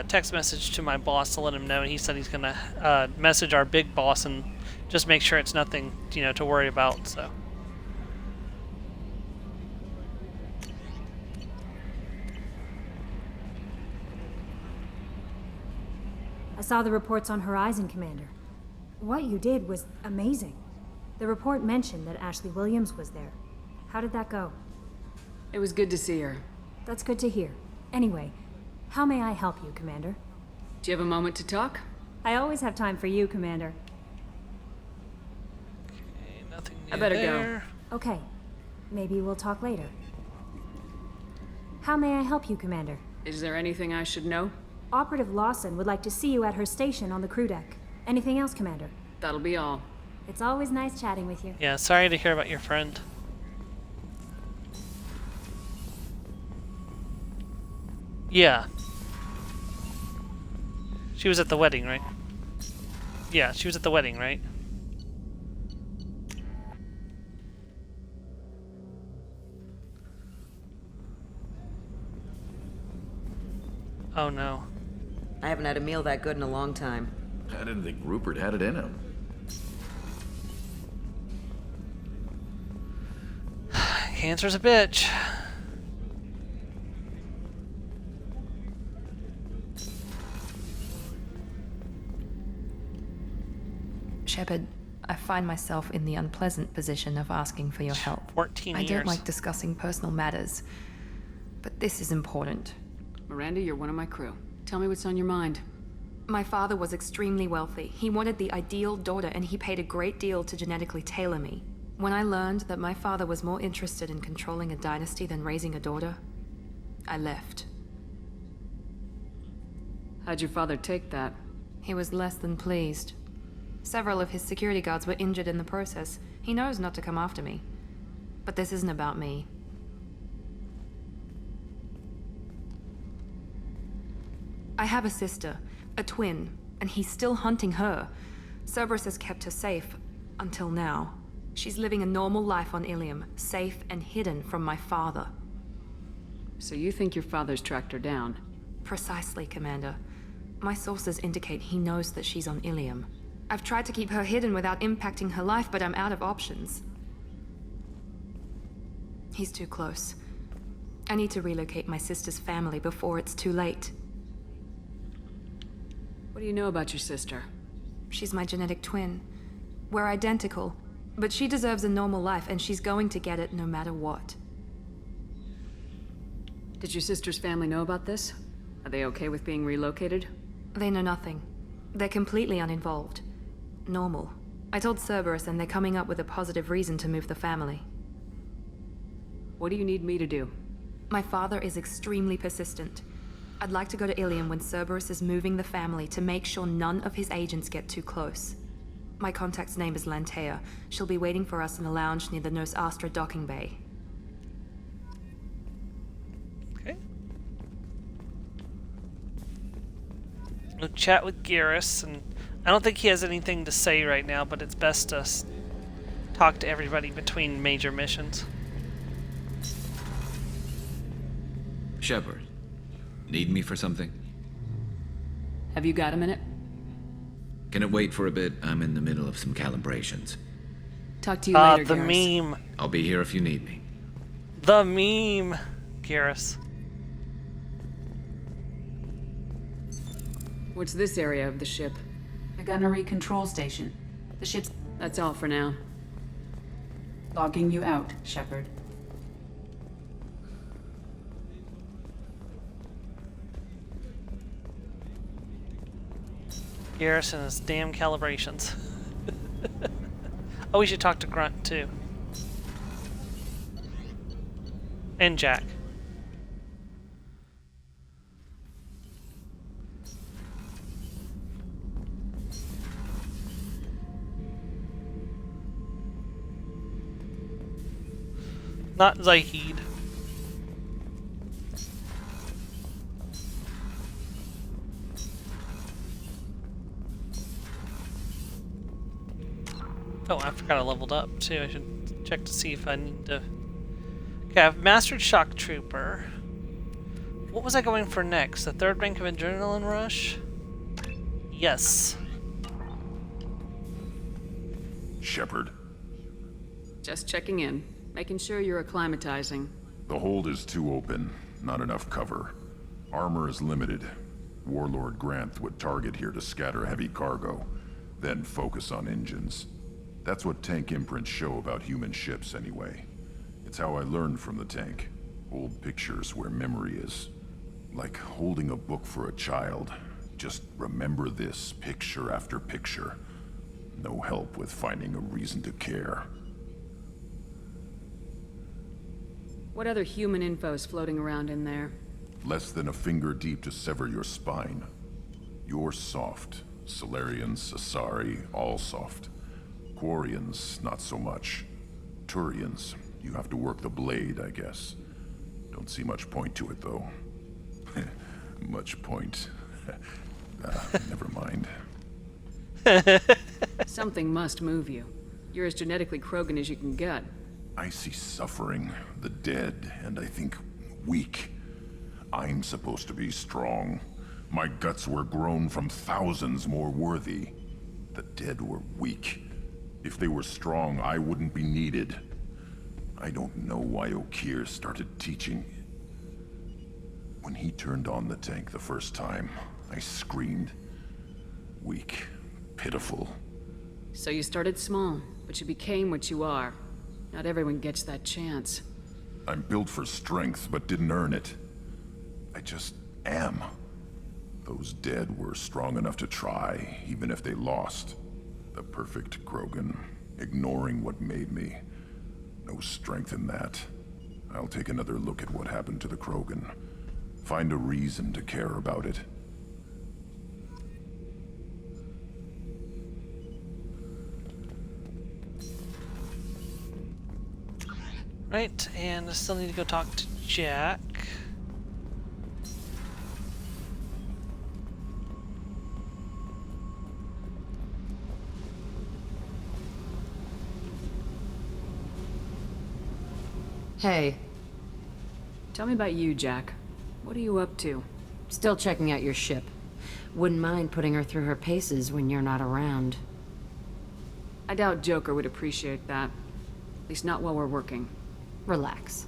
text message to my boss to let him know, and he said he's gonna message our big boss and just make sure it's nothing, to worry about. So. I saw the reports on Horizon, Commander. What you did was amazing. The report mentioned that Ashley Williams was there. How did that go? It was good to see her. That's good to hear. Anyway, how may I help you, Commander? Do you have a moment to talk? I always have time for you, Commander. Okay, nothing new I better there. go. Okay. Maybe we'll talk later. How may I help you, Commander? Is there anything I should know? Operative Lawson would like to see you at her station on the crew deck. Anything else, Commander? That'll be all. It's always nice chatting with you. Yeah, sorry to hear about your friend. Yeah. She was at the wedding, right? Yeah, she was at the wedding, right? Oh no. I haven't had a meal that good in a long time. I didn't think Rupert had it in him. Cancer's a bitch. Shepard, I find myself in the unpleasant position of asking for your help. 14 I years. don't like discussing personal matters, but this is important. Miranda, you're one of my crew. Tell me what's on your mind. My father was extremely wealthy. He wanted the ideal daughter, and he paid a great deal to genetically tailor me. When I learned that my father was more interested in controlling a dynasty than raising a daughter, I left. How'd your father take that? He was less than pleased. Several of his security guards were injured in the process. He knows not to come after me. But this isn't about me. I have a sister, a twin, and he's still hunting her. Cerberus has kept her safe, until now. She's living a normal life on Ilium, safe and hidden from my father. So you think your father's tracked her down? Precisely, Commander. My sources indicate he knows that she's on Ilium. I've tried to keep her hidden without impacting her life, but I'm out of options. He's too close. I need to relocate my sister's family before it's too late. What do you know about your sister? She's my genetic twin. We're identical, but she deserves a normal life, and she's going to get it no matter what. Did your sister's family know about this? Are they okay with being relocated? They know nothing. They're completely uninvolved. Normal. I told Cerberus, and they're coming up with a positive reason to move the family. What do you need me to do? My father is extremely persistent. I'd like to go to Ilium when Cerberus is moving the family to make sure none of his agents get too close. My contact's name is Lantea. She'll be waiting for us in a lounge near the Nos Astra docking bay. Okay. We'll chat with Garrus, and I don't think he has anything to say right now, but it's best to talk to everybody between major missions. Shepard, need me for something? Have you got a minute? Can it wait for a bit? I'm in the middle of some calibrations. Talk to you later, The Garrus. meme. I'll be here if you need me. The meme, Garrus. What's this area of the ship? The gunnery control station. The ship's That's all for now. logging you out, Shepard. Garrus and his damn calibrations. Oh, we should talk to Grunt, too. And Jack. Not Zahid. Oh, I forgot I leveled up too. I should check to see if I need to. Okay, I've mastered Shock Trooper. What was I going for next? The third rank of Adrenaline Rush? Yes. Shepard, Just checking in. Making sure you're acclimatizing. the hold is too open. Not enough cover. Armor is limited. Warlord Granth would target here to scatter heavy cargo, then focus on engines. That's what tank imprints show about human ships, anyway. It's how I learned from the tank. Old pictures where memory is. Like holding a book for a child. Just remember this, picture after picture. No help with finding a reason to care. What other human info is floating around in there? Less than a finger deep to sever your spine. You're soft. Solarians, Asari, all soft. Quarians, not so much. Turians, you have to work the blade, I guess. Don't see much point to it, though. Much point. Never mind. Something must move you. You're as genetically Krogan as you can get. I see suffering, the dead, and I think weak. I'm supposed to be strong. My guts were grown from thousands more worthy. The dead were weak. If they were strong, I wouldn't be needed. I don't know why Okeer started teaching. When he turned on the tank the first time, I screamed. Weak, pitiful. So you started small, but you became what you are. Not everyone gets that chance. I'm built for strength, but didn't earn it. I just am. Those dead were strong enough to try, even if they lost. The perfect Krogan, ignoring what made me. No strength in that. I'll take another look at what happened to the Krogan. Find a reason to care about it. Right, and I still need to go talk to Jack. Hey. Tell me about you, Jack. What are you up to? Still checking out your ship. Wouldn't mind putting her through her paces when you're not around. I doubt Joker would appreciate that. At least not while we're working. Relax.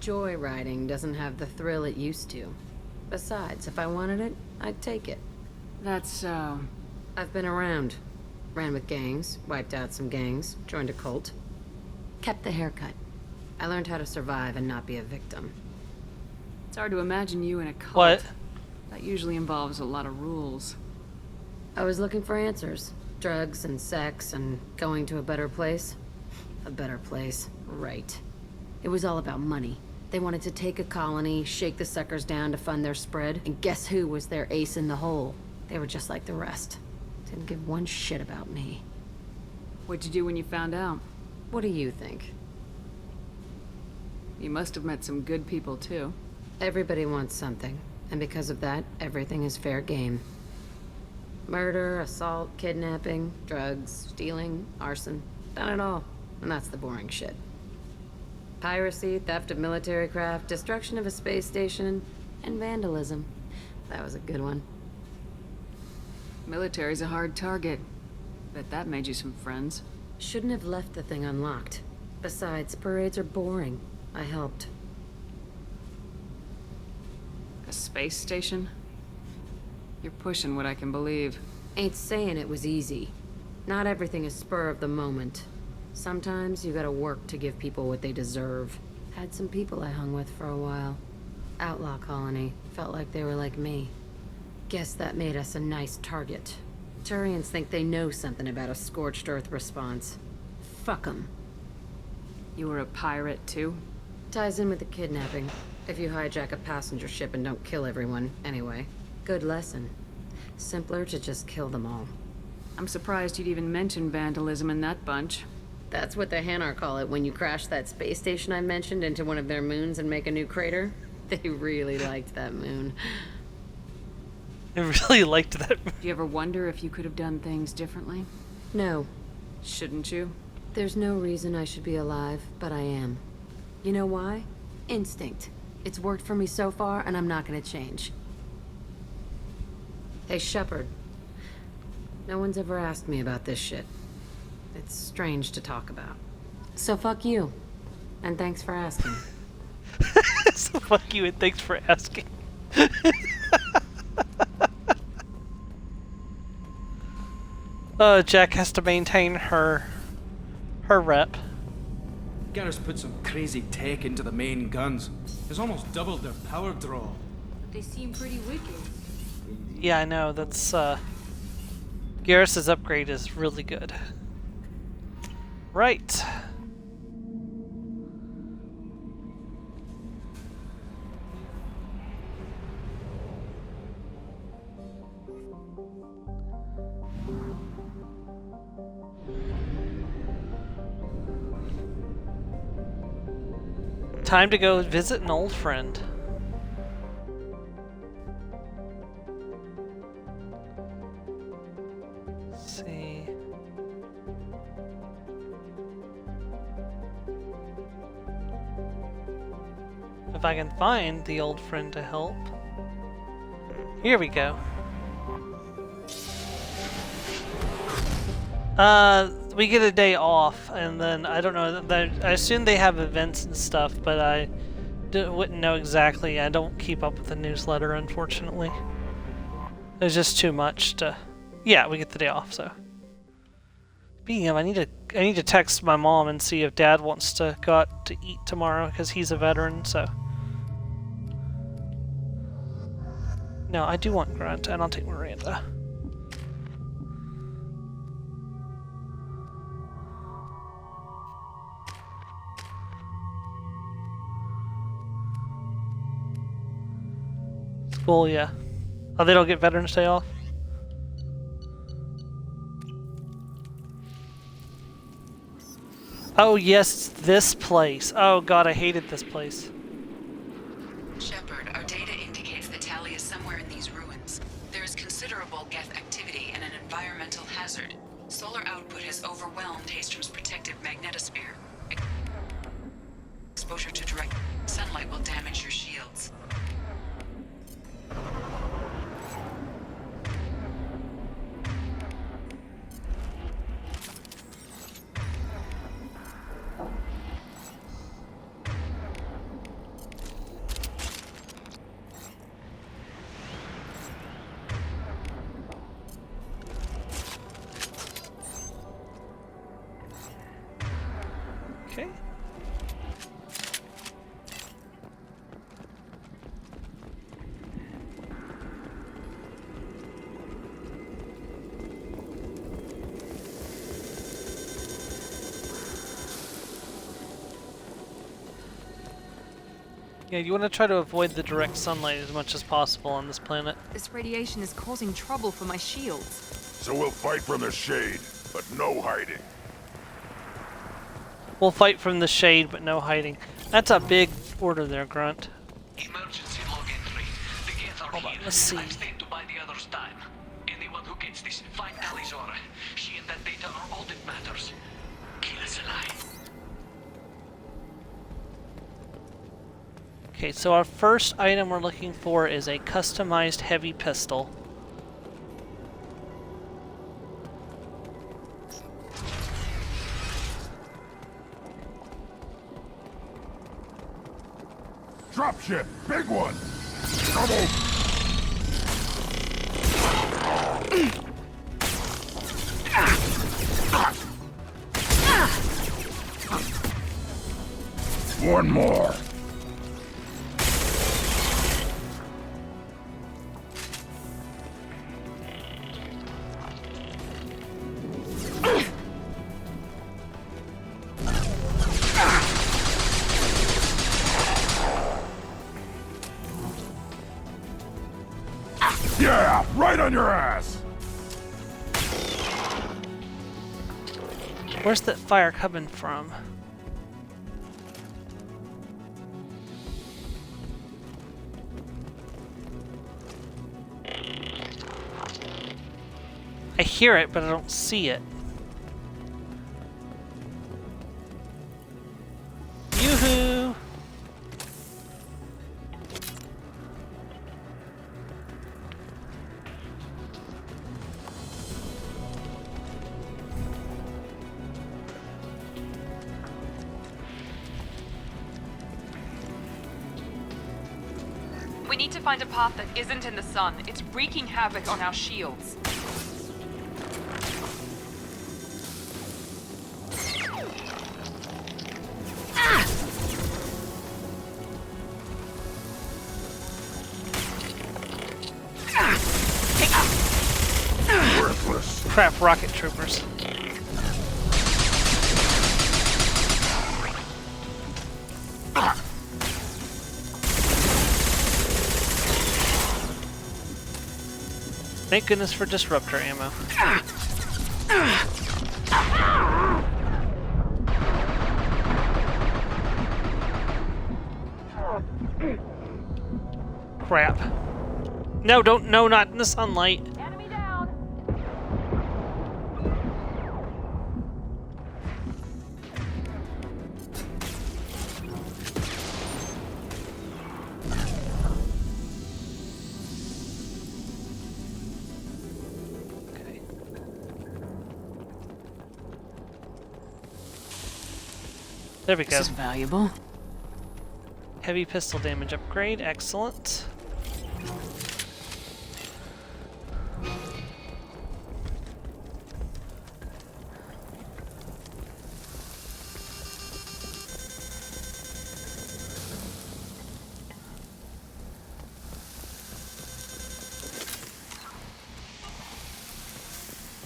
Joyriding doesn't have the thrill it used to. Besides, if I wanted it, I'd take it. That's so... I've been around. Ran with gangs, wiped out some gangs, joined a cult. Kept the haircut. I learned how to survive and not be a victim. It's hard to imagine you in a cult. What? That usually involves a lot of rules. I was looking for answers. Drugs and sex and going to a better place. A better place, right. It was all about money. They wanted to take a colony, shake the suckers down to fund their spread, and guess who was their ace in the hole? They were just like the rest. Didn't give one shit about me. What'd you do when you found out? What do you think? You must have met some good people, too. Everybody wants something, and because of that, everything is fair game. Murder, assault, kidnapping, drugs, stealing, arson. Done it all. And that's the boring shit. Piracy, theft of military craft, destruction of a space station, and vandalism. That was a good one. Military's a hard target. Bet that made you some friends. Shouldn't have left the thing unlocked. Besides, parades are boring. I helped. A space station? You're pushing what I can believe. Ain't saying it was easy. Not everything is spur of the moment. Sometimes you gotta work to give people what they deserve. Had some people I hung with for a while. Outlaw colony. Felt like they were like me. Guess that made us a nice target. Turians think they know something about a scorched earth response. Fuck 'em. You were a pirate, too? Ties in with the kidnapping. If you hijack a passenger ship and don't kill everyone, anyway. Good lesson. Simpler to just kill them all. I'm surprised you'd even mention vandalism in that bunch. That's what the Hanar call it when you crash that space station I mentioned into one of their moons and make a new crater. They really liked that moon. I really liked that. Do you ever wonder if you could have done things differently? No. Shouldn't you? There's no reason I should be alive, but I am. You know why? Instinct. It's worked for me so far, and I'm not gonna change. Hey, Shepard. No one's ever asked me about this shit. It's strange to talk about. So fuck you. And thanks for asking. So fuck you and thanks for asking. Jack has to maintain her rep. Garrus put some crazy tech into the main guns. It's almost doubled their power draw. They seem pretty wicked. Yeah, I know. That's Garrus's upgrade is really good. Right. Time to go visit an old friend. If I can find the old friend to help. Here we go. We get a day off, and then I don't know. I assume they have events and stuff, but I wouldn't know exactly. I don't keep up with the newsletter, unfortunately. There's just too much to. Yeah, we get the day off. So, speaking of, I need to text my mom and see if Dad wants to go out to eat tomorrow because he's a veteran. So, no, I do want Grunt, and I'll take Miranda. School, yeah. Oh, they don't get Veterans Day off? Oh, yes, this place. Oh, God, I hated this place. Shepard, our data indicates the tally is somewhere in these ruins. There is considerable Geth activity and an environmental hazard. Solar output has overwhelmed Hastrom's protective magnetosphere. Exposure to direct sunlight will damage your shields. Okay. Yeah, you want to try to avoid the direct sunlight as much as possible on this planet. This radiation is causing trouble for my shields. So we'll fight from the shade, but no hiding. We'll fight from the shade, but no hiding. That's a big order there, Grunt. Emergency log entry. The Geth are Hold on, here. let's see. I've stayed to buy the others time. Anyone who gets this, find Alizora. She and that data are all that matters. Kill us alive. Okay, so our first item we're looking for is a customized heavy pistol. Dropship, big one. Double. One more. Yeah, right on your ass. Where's that fire coming from? I hear it, but I don't see it. Yoo-hoo! We need to find a path that isn't in the sun. It's wreaking havoc on our shields. Worthless. Crap, rocket troopers. Thank goodness for disruptor ammo. Crap. No, don't, no, not in the sunlight. Enemy down. There we go. This is valuable. Heavy pistol damage upgrade, excellent.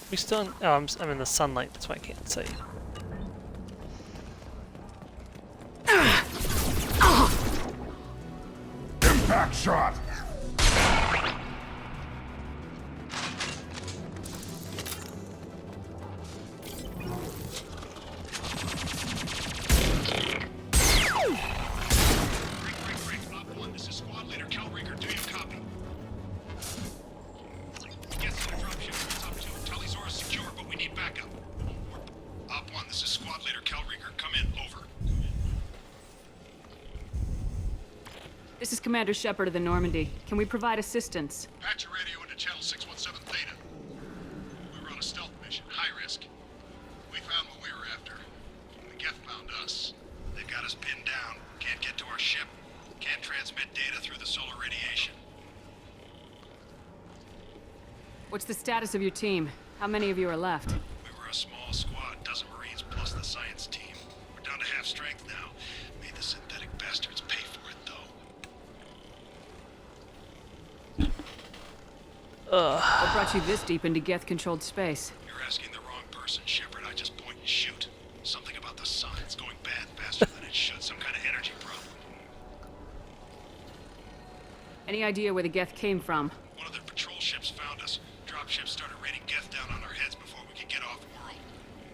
We still in, oh, I'm in the sunlight, that's why I can't see. Impact shot! This is Squad Leader Calringer. Do you copy? Yes, the dropship is up 2. Tali'Zorah is secure, but we need backup. Op 1, this is Squad Leader Calringer. Come in. Over. This is Commander Shepard of the Normandy. Can we provide assistance? Patch your radio into Channel 617 Theta. We were on a stealth mission, high risk. We found what we were after. The Geth found us. They've got us pinned down. Can't get to our ship. Can't transmit data through the solar radiation. What's the status of your team? How many of you are left? We were a small squad, dozen Marines plus the science team. We're down to half strength now. Made the synthetic bastards pay for it, though. What brought you this deep into Geth-controlled space? You're asking the wrong person, Shepard. I just point and shoot. Something about the sun. It's going bad faster than it should. Some kind of energy problem. Any idea where the Geth came from? One of their patrol ships found us. Dropships started raining Geth down on our heads before we could get off-world.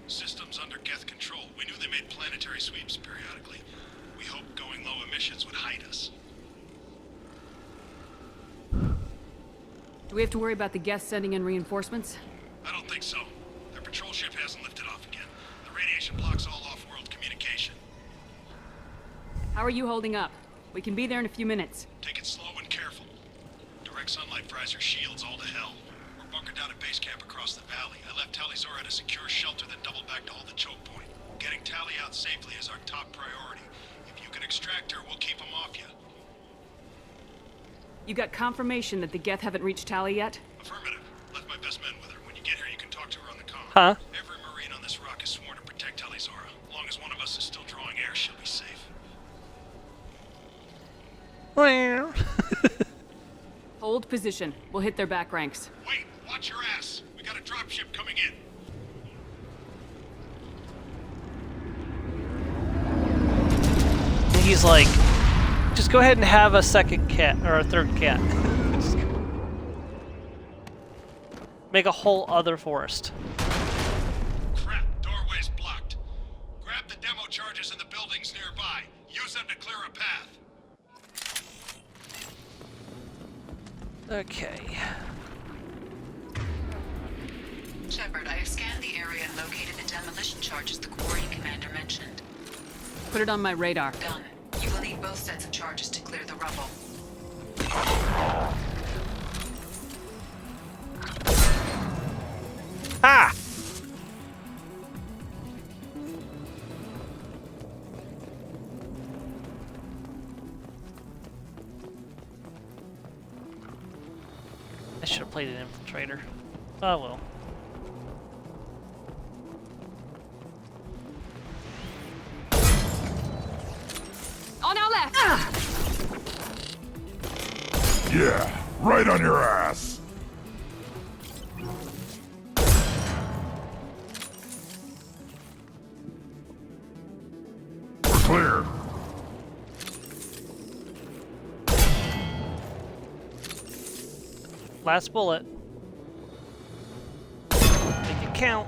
Systems under Geth control. We knew they made planetary sweeps periodically. We hoped going low emissions would hide us. Do we have to worry about the Geth sending in reinforcements? I don't think so. Their patrol ship hasn't lifted off again. The radiation blocks all off-world communication. How are you holding up? We can be there in a few minutes. Take it slow and careful. Direct sunlight fries our shields all to hell. We're bunkered down at base camp across the valley. I left Tali'Zorah at a secure shelter, then doubled back to hold the choke point. Getting Tali out safely is our top priority. If you can extract her, we'll keep them off you. You got confirmation that the Geth haven't reached Tali yet? Affirmative. Left my best men with her. When you get here, you can talk to her on the comm. Huh? Every Marine on this rock is sworn to protect Tali'Zorah. As long as one of us is still drawing air, she'll be safe. Hold position. We'll hit their back ranks. Wait, watch your ass. We got a dropship coming in. He's like, just go ahead and have a second cat, or a third cat. Make a whole other forest. Crap, doorway's blocked. Grab the demo charges in the buildings nearby. Use them to clear a path. Okay. Shepard, I have scanned the area and located the demolition charges the quarry commander mentioned. Put it on my radar. Done. You will need both sets of charges to clear the rubble. Ah! I should have played an infiltrator. Oh well. On our left! Yeah, right on your ass. We're clear. Last bullet. Make it count.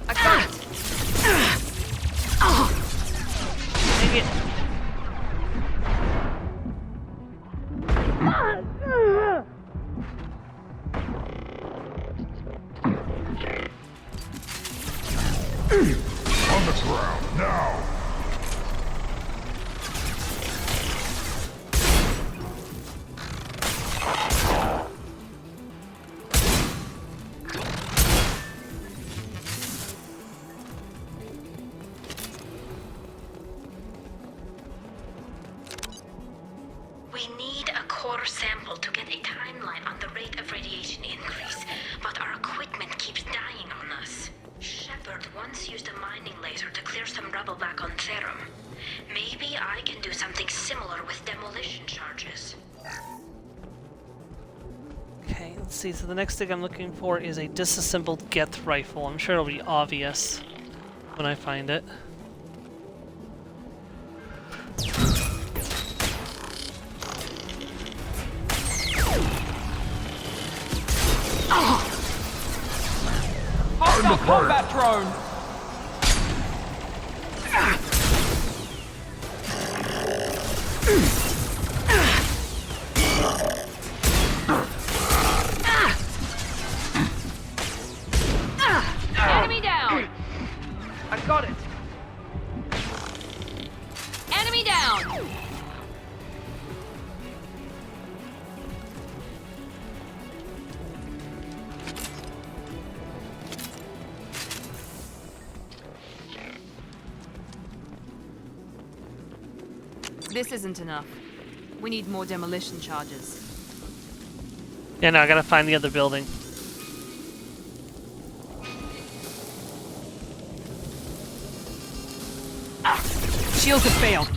I got it! Take it. On the ground, now! core sample to get a timeline on the rate of radiation increase, but our equipment keeps dying on us. Shepard once used a mining laser to clear some rubble back on Therum. Maybe I can do something similar with demolition charges. Okay, let's see. So the next thing I'm looking for is a disassembled Geth rifle. I'm sure it'll be obvious when I find it. Hostile combat drone! Enemy down! I got it! Enemy down! This isn't enough. We need more demolition charges. Yeah, no, I gotta find the other building. Shields have failed.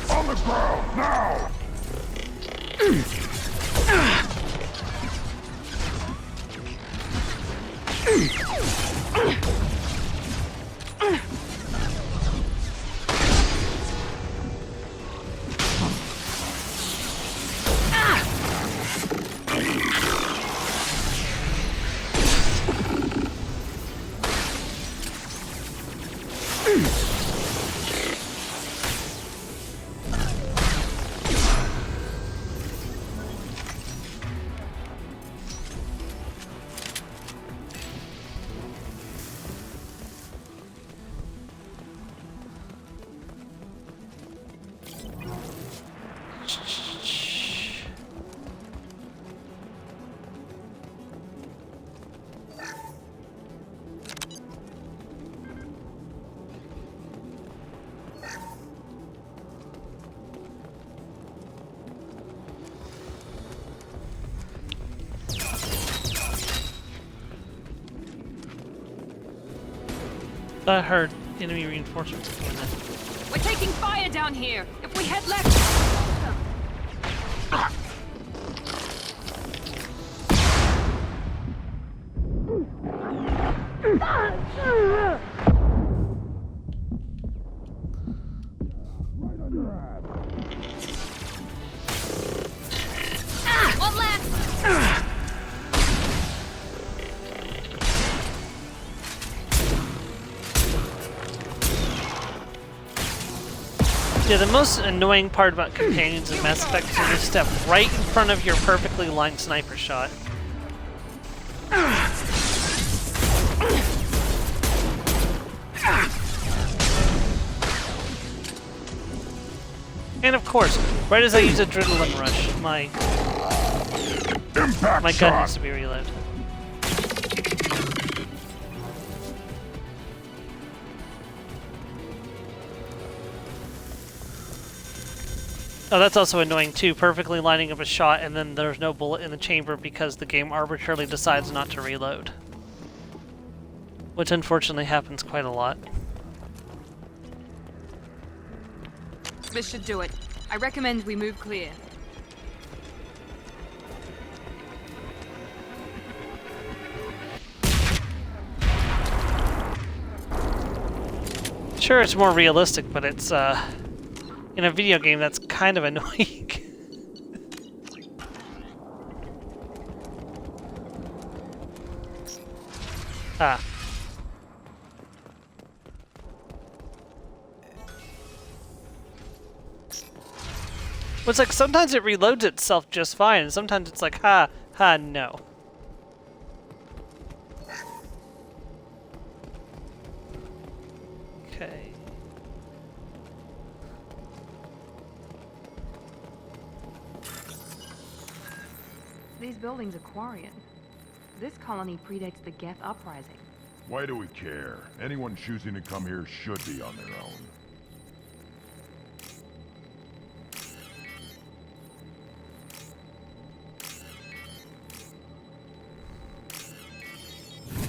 On the ground, now! I heard enemy reinforcements coming in. We're taking fire down here! If we head left... One left! Yeah, the most annoying part about companions in Mass Effect is they step right in front of your perfectly lined sniper shot. And of course, right as I use Adrenaline Rush, my gun needs to be reloaded. Oh, that's also annoying too, perfectly lining up a shot and then there's no bullet in the chamber because the game arbitrarily decides not to reload. Which unfortunately happens quite a lot. This should do it. I recommend we move clear. Sure, it's more realistic, but it's, in a video game, that's kind of annoying. Ah. Well, it's like sometimes it reloads itself just fine, and sometimes it's like, ha, no. Okay. These buildings are Quarian. This colony predates the Geth uprising. Why do we care? Anyone choosing to come here should be on their own.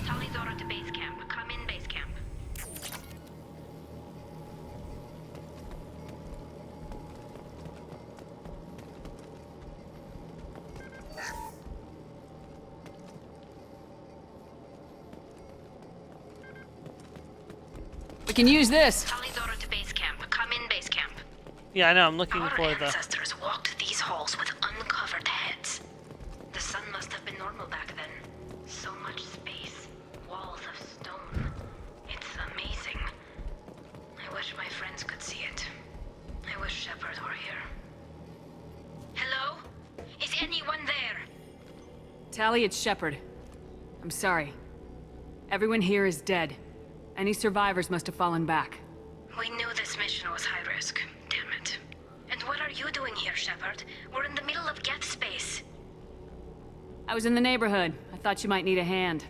Tali's order to base camp. Come in base camp. We can use this. Tali's order to base camp. Come in base camp. Yeah, I know. I'm looking Our for the. ancestors walked these halls with uncovered heads. The sun must have been normal back then. So much space, walls of stone. It's amazing. I wish my friends could see it. I wish Shepard were here. Hello? Is anyone there? Tali, it's Shepard. I'm sorry. Everyone here is dead. Any survivors must have fallen back. We knew this mission was high risk. Damn it. And what are you doing here, Shepard? We're in the middle of Geth space. I was in the neighborhood. I thought you might need a hand.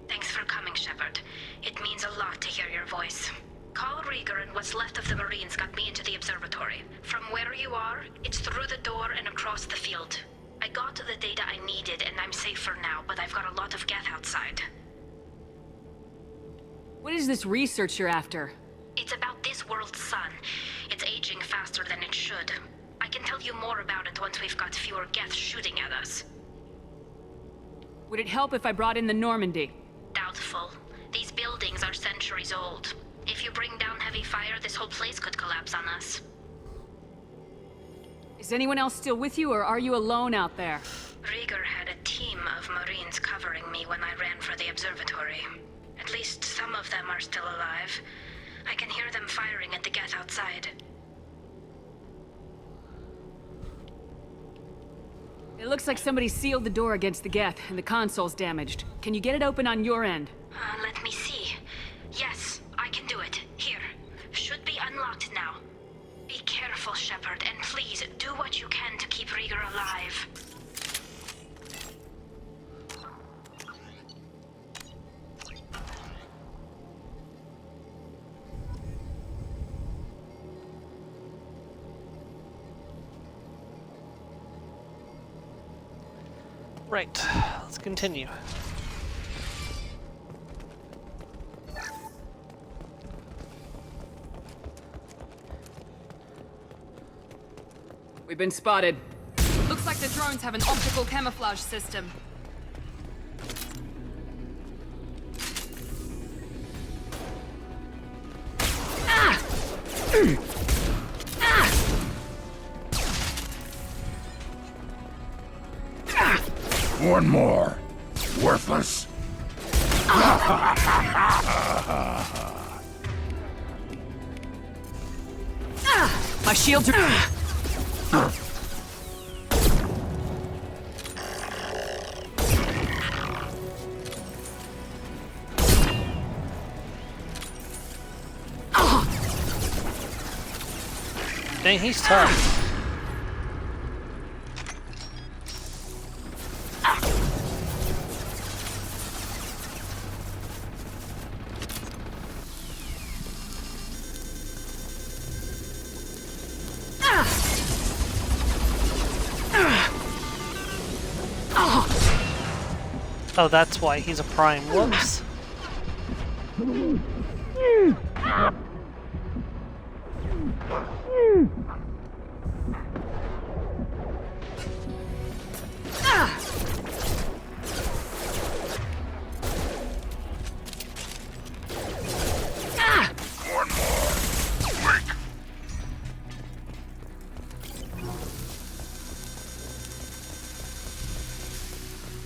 Thanks for coming, Shepard. It means a lot to hear your voice. Carl Rieger and what's left of the Marines got me into the observatory. From where you are, it's through the door and across the field. I got the data I needed and I'm safe for now, but I've got a lot of Geth outside. What is this research you're after? It's about this world's sun. It's aging faster than it should. I can tell you more about it once we've got fewer Geth shooting at us. Would it help if I brought in the Normandy? Doubtful. These buildings are centuries old. If you bring down heavy fire, this whole place could collapse on us. Is anyone else still with you, or are you alone out there? Rieger had a team of Marines covering me when I ran for the observatory. At least some of them are still alive. I can hear them firing at the Geth outside. It looks like somebody sealed the door against the Geth, and the console's damaged. Can you get it open on your end? Let me see. Yes, I can do it. Here. Should be unlocked now. Be careful, Shepard, and please do what you can to keep Rieger alive. Right, let's continue. We've been spotted. Looks like the drones have an optical camouflage system. One more. Worthless. My shields are... Dang, he's tough. Oh, that's why he's a prime. Whoops.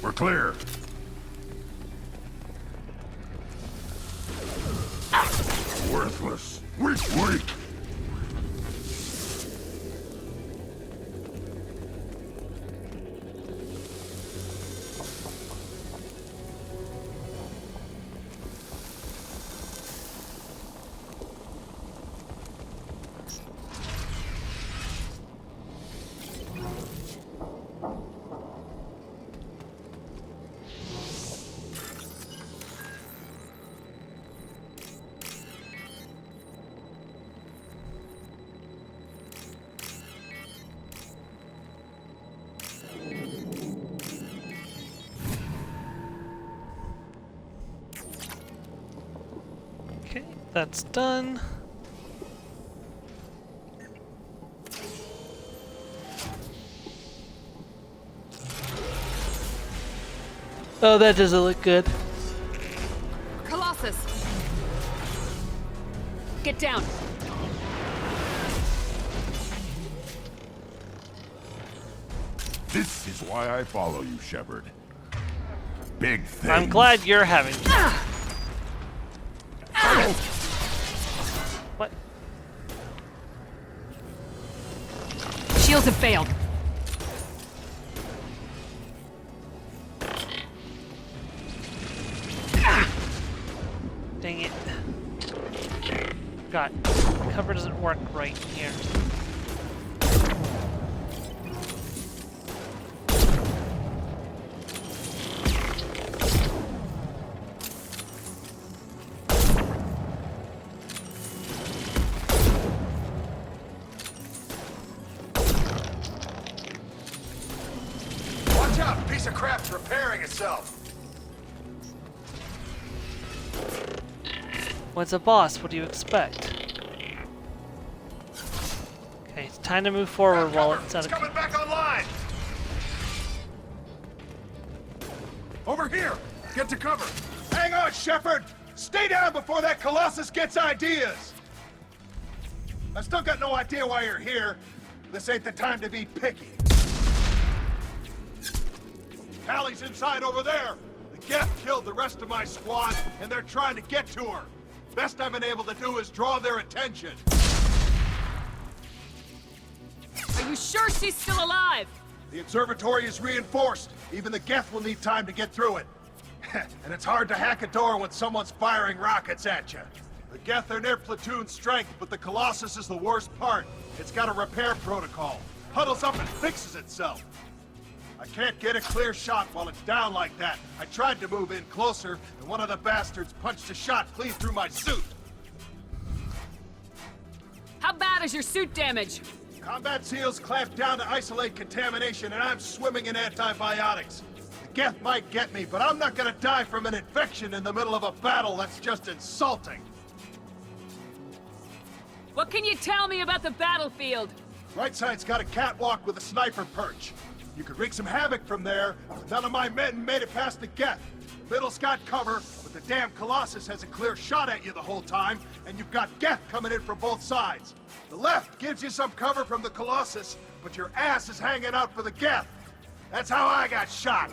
We're clear. Worthless. Weak. That's done. Oh, that doesn't look good. Colossus! Get down! This is why I follow you, Shepard. Big things. I'm glad you're having fun. What? Shields have failed. Dang it. God, cover doesn't work right here. Watch out! Piece of crap's repairing itself. What's a boss? What do you expect? Okay, it's time to move forward while it's out of. Coming back online. Over here. Get to cover. Hang on, Shepard. Stay down before that Colossus gets ideas. I still got no idea why you're here. This ain't the time to be picky. Tally's inside over there. The Geth killed the rest of my squad, and they're trying to get to her. Best I've been able to do is draw their attention. Are you sure she's still alive? The observatory is reinforced. Even the Geth will need time to get through it. And it's hard to hack a door when someone's firing rockets at you. The Geth are near platoon strength, but the Colossus is the worst part. It's got a repair protocol. Huddles up and fixes itself. I can't get a clear shot while it's down like that. I tried to move in closer, and one of the bastards punched a shot clean through my suit. How bad is your suit damage? Combat SEALs clamped down to isolate contamination, and I'm swimming in antibiotics. The Geth might get me, but I'm not gonna die from an infection in the middle of a battle. That's just insulting. What can you tell me about the battlefield? Right side's got a catwalk with a sniper perch. You could wreak some havoc from there, but none of my men made it past the Geth. The middle's got cover, but the damn Colossus has a clear shot at you the whole time, and you've got Geth coming in from both sides. The left gives you some cover from the Colossus, but your ass is hanging out for the Geth. That's how I got shot.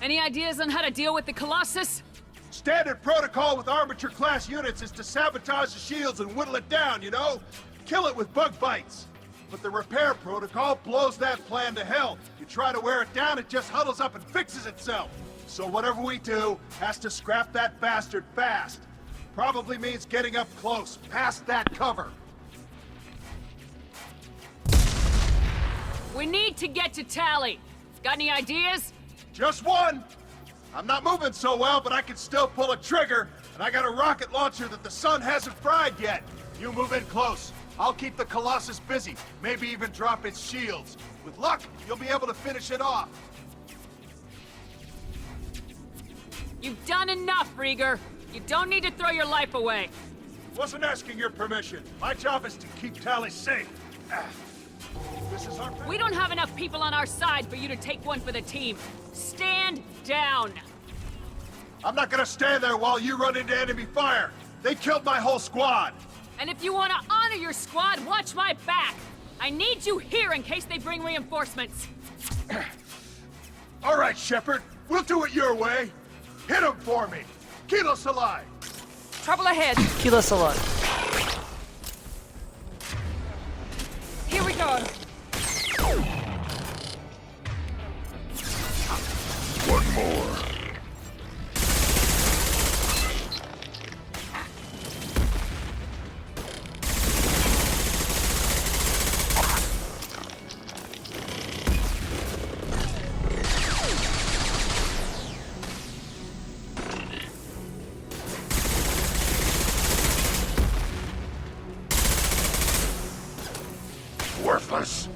Any ideas on how to deal with the Colossus? Standard protocol with armature-class units is to sabotage the shields and whittle it down, you know? Kill it with bug bites. But the repair protocol blows that plan to hell. You try to wear it down, it just huddles up and fixes itself. So whatever we do has to scrap that bastard fast. Probably means getting up close, past that cover. We need to get to Tally. Got any ideas? Just one. I'm not moving so well, but I can still pull a trigger, and I got a rocket launcher that the sun hasn't fried yet. You move in close. I'll keep the Colossus busy, maybe even drop its shields. With luck, you'll be able to finish it off. You've done enough, Rieger. You don't need to throw your life away. Wasn't asking your permission. My job is to keep Tally safe. This is our... We don't have enough people on our side for you to take one for the team. Stand down. I'm not gonna stand there while you run into enemy fire. They killed my whole squad. And if you want to honor your squad, watch my back. I need you here in case they bring reinforcements. All right, Shepard. We'll do it your way. Hit them for me. Kilo Salai. Trouble ahead. Kilo Salai. Here we go. One more. Worthless.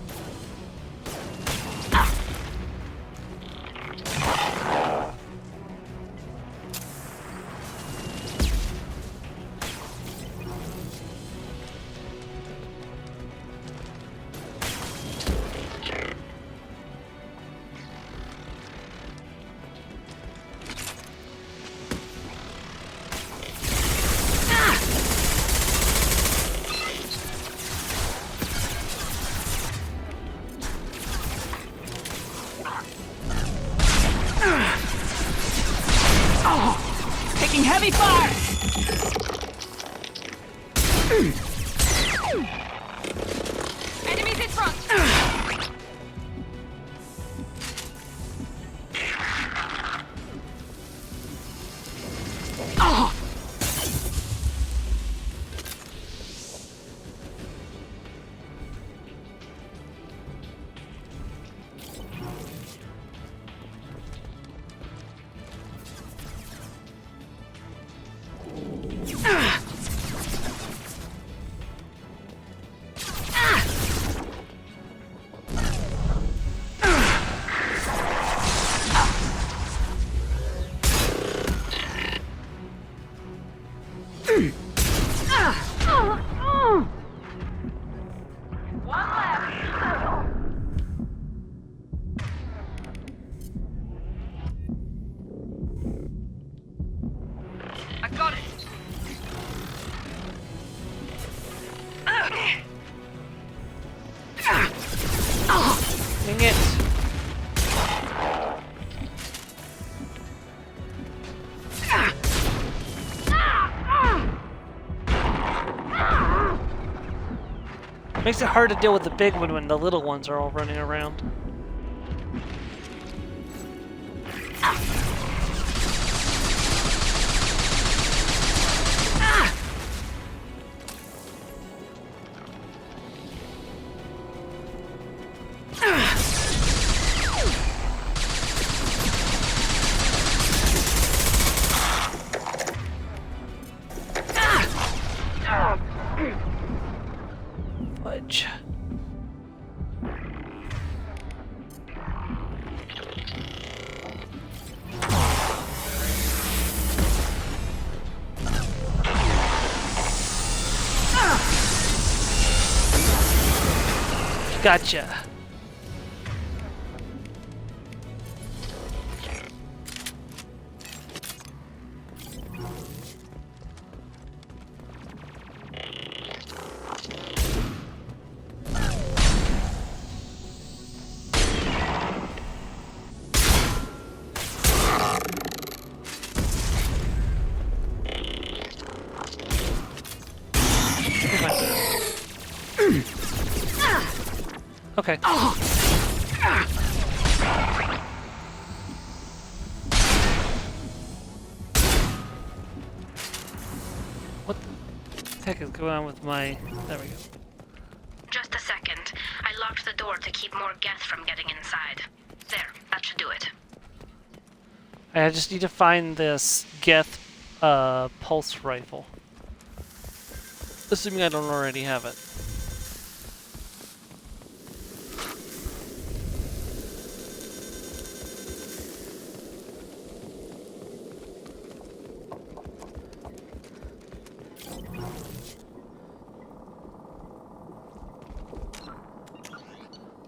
Enemies in front! I got it! Dang it. Makes it hard to deal with the big one when the little ones are all running around. Fudge. Gotcha. Okay. What the heck is going on with my... There we go. Just a second. I locked the door to keep more Geth from getting inside. There, that should do it. I just need to find this Geth pulse rifle. Assuming I don't already have it.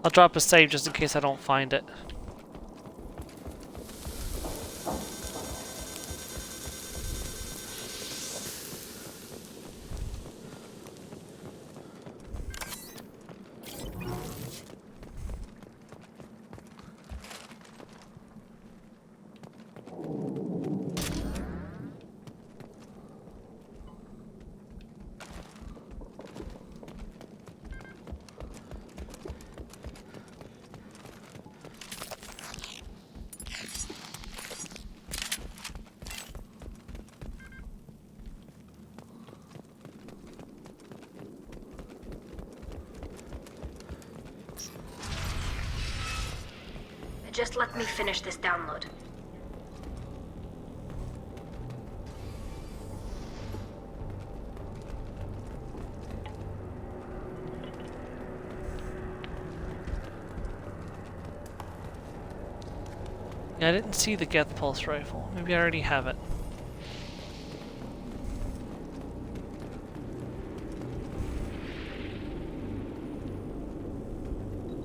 I'll drop a save just in case I don't find it. Just let me finish this download. Yeah, I didn't see the Geth pulse rifle. Maybe I already have it.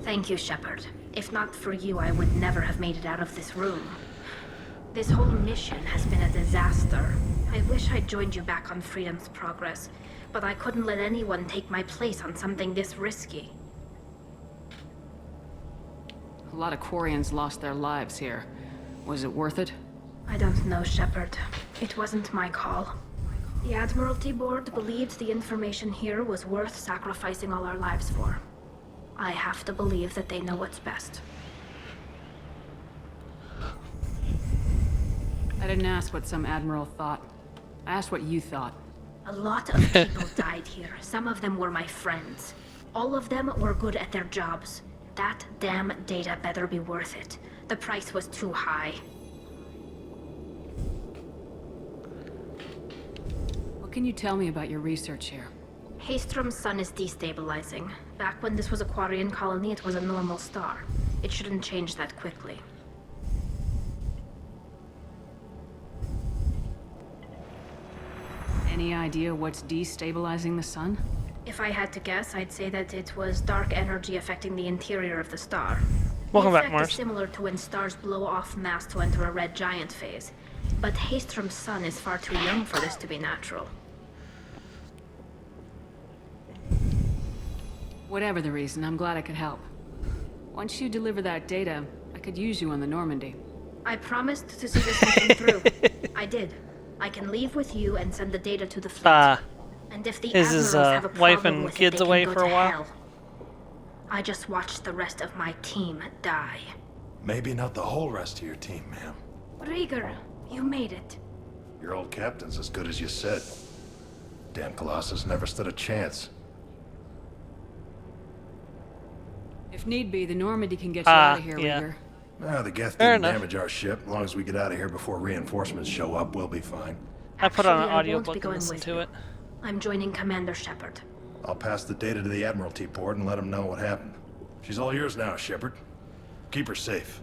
Thank you, Shepard. If not for you, I would never have made it out of this room. This whole mission has been a disaster. I wish I'd joined you back on Freedom's Progress, but I couldn't let anyone take my place on something this risky. A lot of Quarians lost their lives here. Was it worth it? I don't know, Shepard. It wasn't my call. The Admiralty Board believed the information here was worth sacrificing all our lives for. I have to believe that they know what's best. I didn't ask what some admiral thought. I asked what you thought. A lot of people died here. Some of them were my friends. All of them were good at their jobs. That damn data better be worth it. The price was too high. What can you tell me about your research here? Haystrom's sun is destabilizing. Back when this was a Quarian colony, it was a normal star. It shouldn't change that quickly. Any idea what's destabilizing the sun? If I had to guess, I'd say that it was dark energy affecting the interior of the star. Welcome the back, effect Mars. is similar to when stars blow off mass to enter a red giant phase. But Haystrom's sun is far too young for this to be natural. Whatever the reason, I'm glad I could help. Once you deliver that data, I could use you on the Normandy. I promised to see this mission through. I did. I can leave with you and send the data to the fleet. And if the is admirals his have a problem wife and with kids it, they away can for go a to while? hell. I just watched the rest of my team die. Maybe not the whole rest of your team, ma'am. Rieger, you made it. Your old captain's as good as you said. Damn Colossus never stood a chance. If need be, the Normandy can get you out of here, Rieger. The Geth Fair didn't enough. damage our ship. As long as we get out of here before reinforcements show up, we'll be fine. I put on an Actually, I won't be audiobook and going listened with to you. it. I'm joining Commander Shepard. I'll pass the data to the Admiralty Board and let them know what happened. She's all yours now, Shepard. Keep her safe.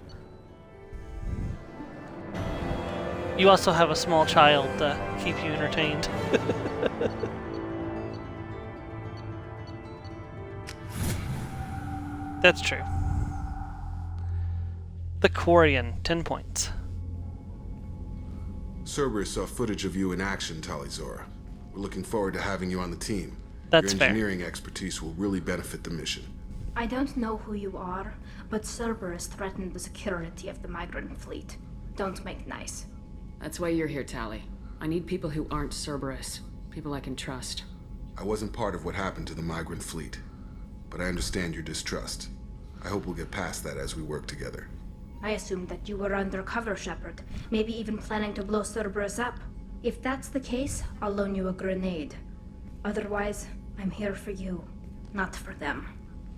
You also have a small child to keep you entertained. That's true. The Quarian, 10 points. Cerberus saw footage of you in action, Talizora. We're looking forward to having you on the team. That's Your fair. engineering expertise will really benefit the mission. I don't know who you are, but Cerberus threatened the security of the migrant fleet. Don't make nice. That's why you're here, Tally. I need people who aren't Cerberus. People I can trust. I wasn't part of what happened to the migrant fleet, but I understand your distrust. I hope we'll get past that as we work together. I assumed that you were undercover, Shepard. Maybe even planning to blow Cerberus up. If that's the case, I'll loan you a grenade. Otherwise, I'm here for you, not for them.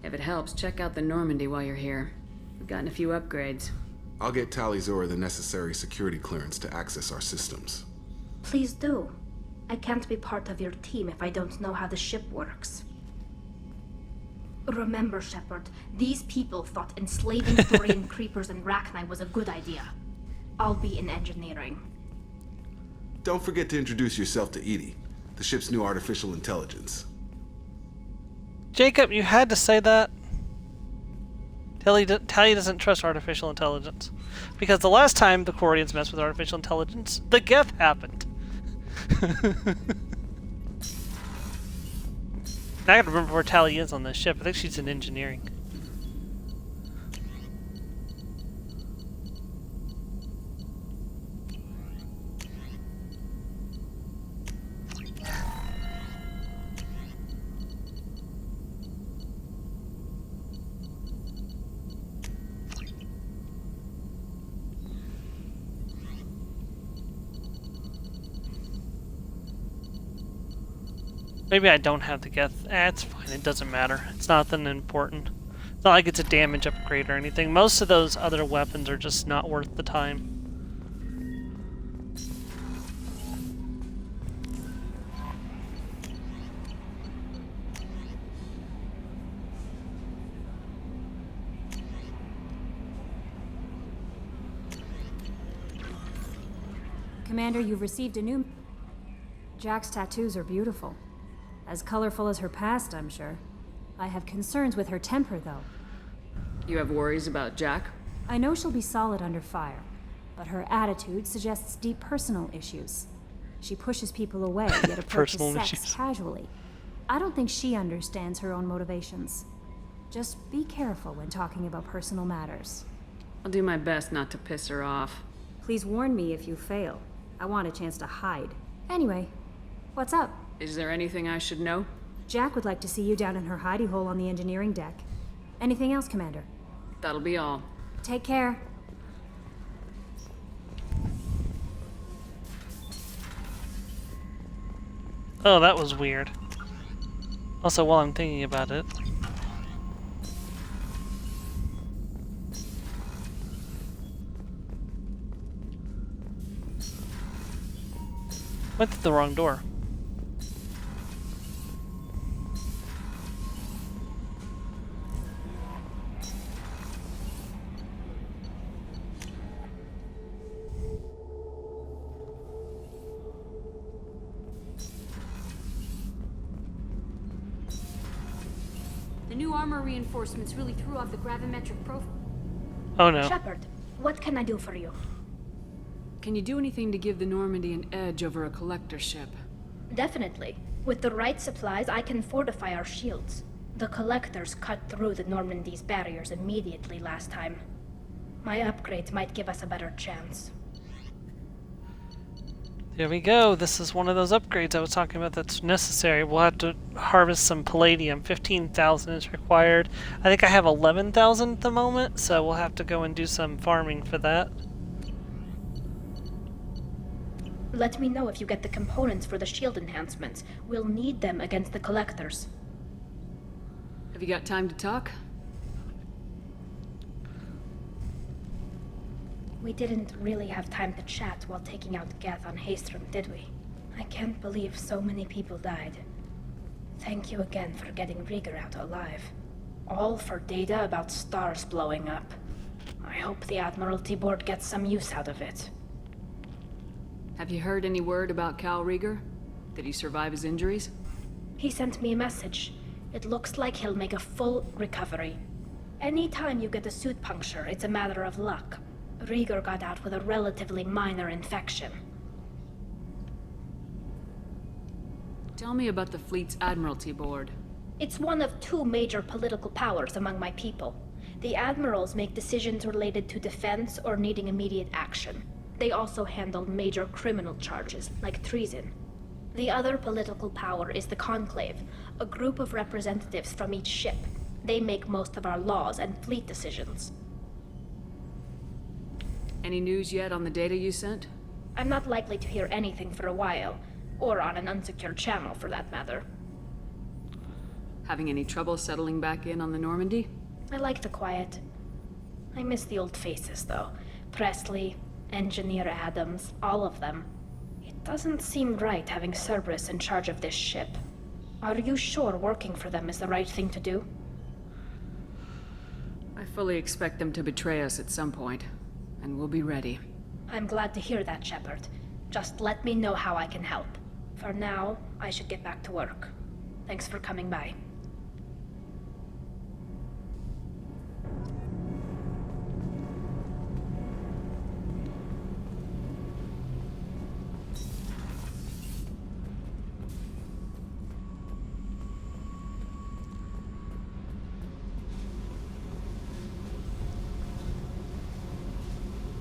If it helps, check out the Normandy while you're here. We've gotten a few upgrades. I'll get Talizora the necessary security clearance to access our systems. Please do. I can't be part of your team if I don't know how the ship works. Remember, Shepard, these people thought enslaving Thorian creepers and Rachni was a good idea. I'll be in engineering. Don't forget to introduce yourself to Edie, the ship's new artificial intelligence. Jacob, you had to say that. Tally doesn't trust artificial intelligence. Because the last time the Quarians messed with artificial intelligence, the Geth happened. Now I gotta remember where Tally is on this ship. I think she's in engineering. Maybe I don't have the Geth. It's fine. It doesn't matter. It's nothing important. It's not like it's a damage upgrade or anything. Most of those other weapons are just not worth the time. Commander, you've received a new... Jack's tattoos are beautiful. As colorful as her past, I'm sure. I have concerns with her temper, though. You have worries about Jack? I know she'll be solid under fire, but her attitude suggests deep personal issues. She pushes people away, yet approaches Personal sex issues. casually. I don't think she understands her own motivations. Just be careful when talking about personal matters. I'll do my best not to piss her off. Please warn me if you fail. I want a chance to hide. Anyway, What's up? Is there anything I should know? Jack would like to see you down in her hidey hole on the engineering deck. Anything else, Commander? That'll be all. Take care. Oh, that was weird. Also, while I'm thinking about it... went through the wrong door. The new armor reinforcements really threw off the gravimetric profile. Oh no. Shepard, what can I do for you? Can you do anything to give the Normandy an edge over a collector ship? Definitely. With the right supplies, I can fortify our shields. The collectors cut through the Normandy's barriers immediately last time. My upgrades might give us a better chance. There we go. This is one of those upgrades I was talking about that's necessary. We'll have to harvest some palladium. 15,000 is required. I think I have 11,000 at the moment, so we'll have to go and do some farming for that. Let me know if you get the components for the shield enhancements. We'll need them against the collectors. Have you got time to talk? We didn't really have time to chat while taking out Geth on Haestrom, did we? I can't believe so many people died. Thank you again for getting Rieger out alive. All for data about stars blowing up. I hope the Admiralty Board gets some use out of it. Have you heard any word about Cal Rieger? Did he survive his injuries? He sent me a message. It looks like he'll make a full recovery. Anytime you get a suit puncture, it's a matter of luck. Rieger got out with a relatively minor infection. Tell me about the fleet's Admiralty Board. It's one of two major political powers among my people. The admirals make decisions related to defense or needing immediate action. They also handle major criminal charges, like treason. The other political power is the Conclave, a group of representatives from each ship. They make most of our laws and fleet decisions. Any news yet on the data you sent? I'm not likely to hear anything for a while, or on an unsecured channel for that matter. Having any trouble settling back in on the Normandy? I like the quiet. I miss the old faces, though. Presley, Engineer Adams, all of them. It doesn't seem right having Cerberus in charge of this ship. Are you sure working for them is the right thing to do? I fully expect them to betray us at some point, and we'll be ready. I'm glad to hear that, Shepard. Just let me know how I can help. For now, I should get back to work. Thanks for coming by.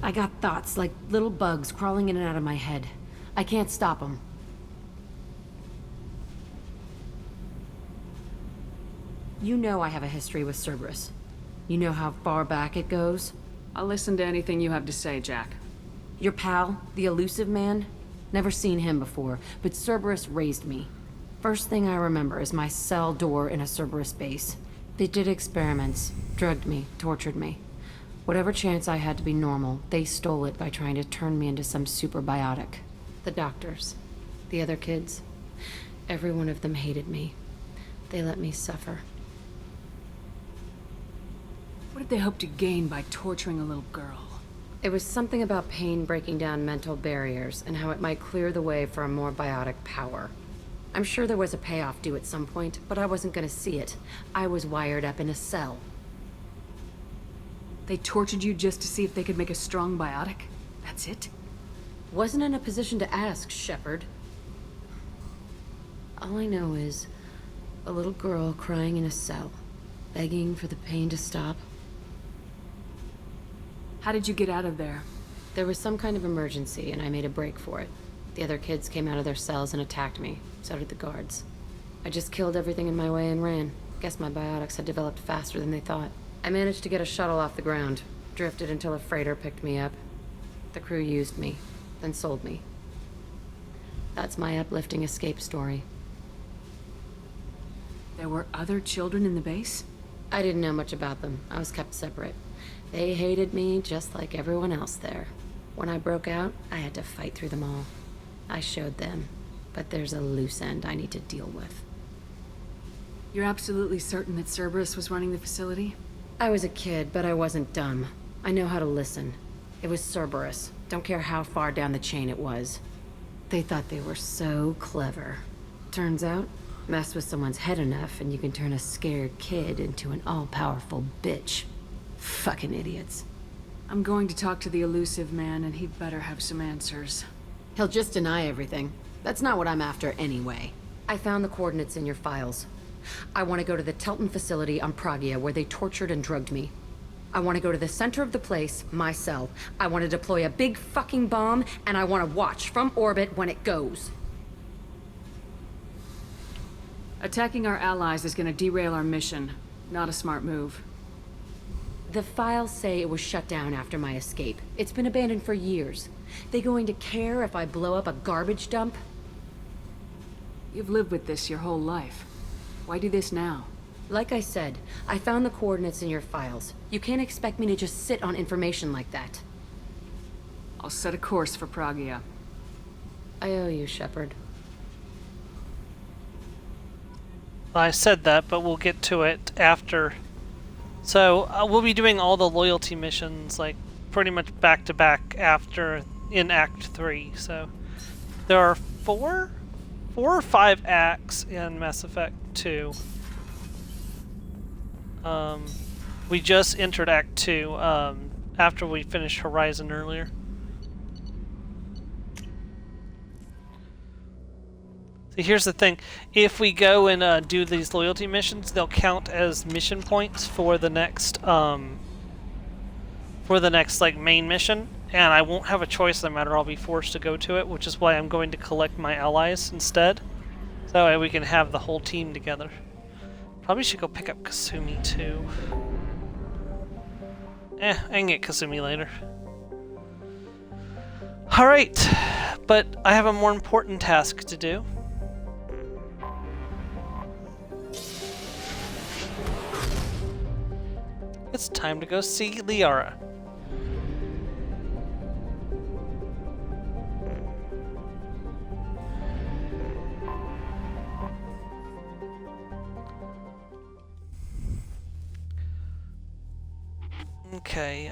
I got thoughts like little bugs crawling in and out of my head. I can't stop them. You know I have a history with Cerberus. You know how far back it goes? I'll listen to anything you have to say, Jack. Your pal, the elusive man? Never seen him before, but Cerberus raised me. First thing I remember is my cell door in a Cerberus base. They did experiments, drugged me, tortured me. Whatever chance I had to be normal, they stole it by trying to turn me into some superbiotic. The doctors, the other kids, every one of them hated me. They let me suffer. What did they hope to gain by torturing a little girl? It was something about pain breaking down mental barriers and how it might clear the way for a more biotic power. I'm sure there was a payoff due at some point, but I wasn't gonna see it. I was wired up in a cell. They tortured you just to see if they could make a strong biotic? That's it? Wasn't in a position to ask, Shepard. All I know is a little girl crying in a cell, begging for the pain to stop. How did you get out of there? There was some kind of emergency, and I made a break for it. The other kids came out of their cells and attacked me. So did the guards. I just killed everything in my way and ran. Guess my biotics had developed faster than they thought. I managed to get a shuttle off the ground. Drifted until a freighter picked me up. The crew used me, then sold me. That's my uplifting escape story. There were other children in the base? I didn't know much about them. I was kept separate. They hated me just like everyone else there. When I broke out, I had to fight through them all. I showed them, but there's a loose end I need to deal with. You're absolutely certain that Cerberus was running the facility? I was a kid, but I wasn't dumb. I know how to listen. It was Cerberus. Don't care how far down the chain it was. They thought they were so clever. Turns out, mess with someone's head enough and you can turn a scared kid into an all-powerful bitch. Fucking idiots. I'm going to talk to the elusive man, and he'd better have some answers. He'll just deny everything. That's not what I'm after anyway. I found the coordinates in your files. I want to go to the Telton facility on Pragia where they tortured and drugged me. I want to go to the center of the place, my cell. I want to deploy a big fucking bomb, and I want to watch from orbit when it goes. Attacking our allies is going to derail our mission. Not a smart move. The files say it was shut down after my escape. It's been abandoned for years. They going to care if I blow up a garbage dump? You've lived with this your whole life. Why do this now? Like I said, I found the coordinates in your files. You can't expect me to just sit on information like that. I'll set a course for Pragia. I owe you, Shepard. I said that, but we'll get to it after. So we'll be doing all the loyalty missions, like pretty much back to back after in Act 3. So there are four or five acts in Mass Effect 2. We just entered Act 2 after we finished Horizon earlier. So here's the thing: if we go and do these loyalty missions, they'll count as mission points for the next like main mission, and I won't have a choice no matter. I'll be forced to go to it, which is why I'm going to collect my allies instead, so that way we can have the whole team together. Probably should go pick up Kasumi too. I can get Kasumi later. Alright, but I have a more important task to do. It's time to go see Liara. Okay,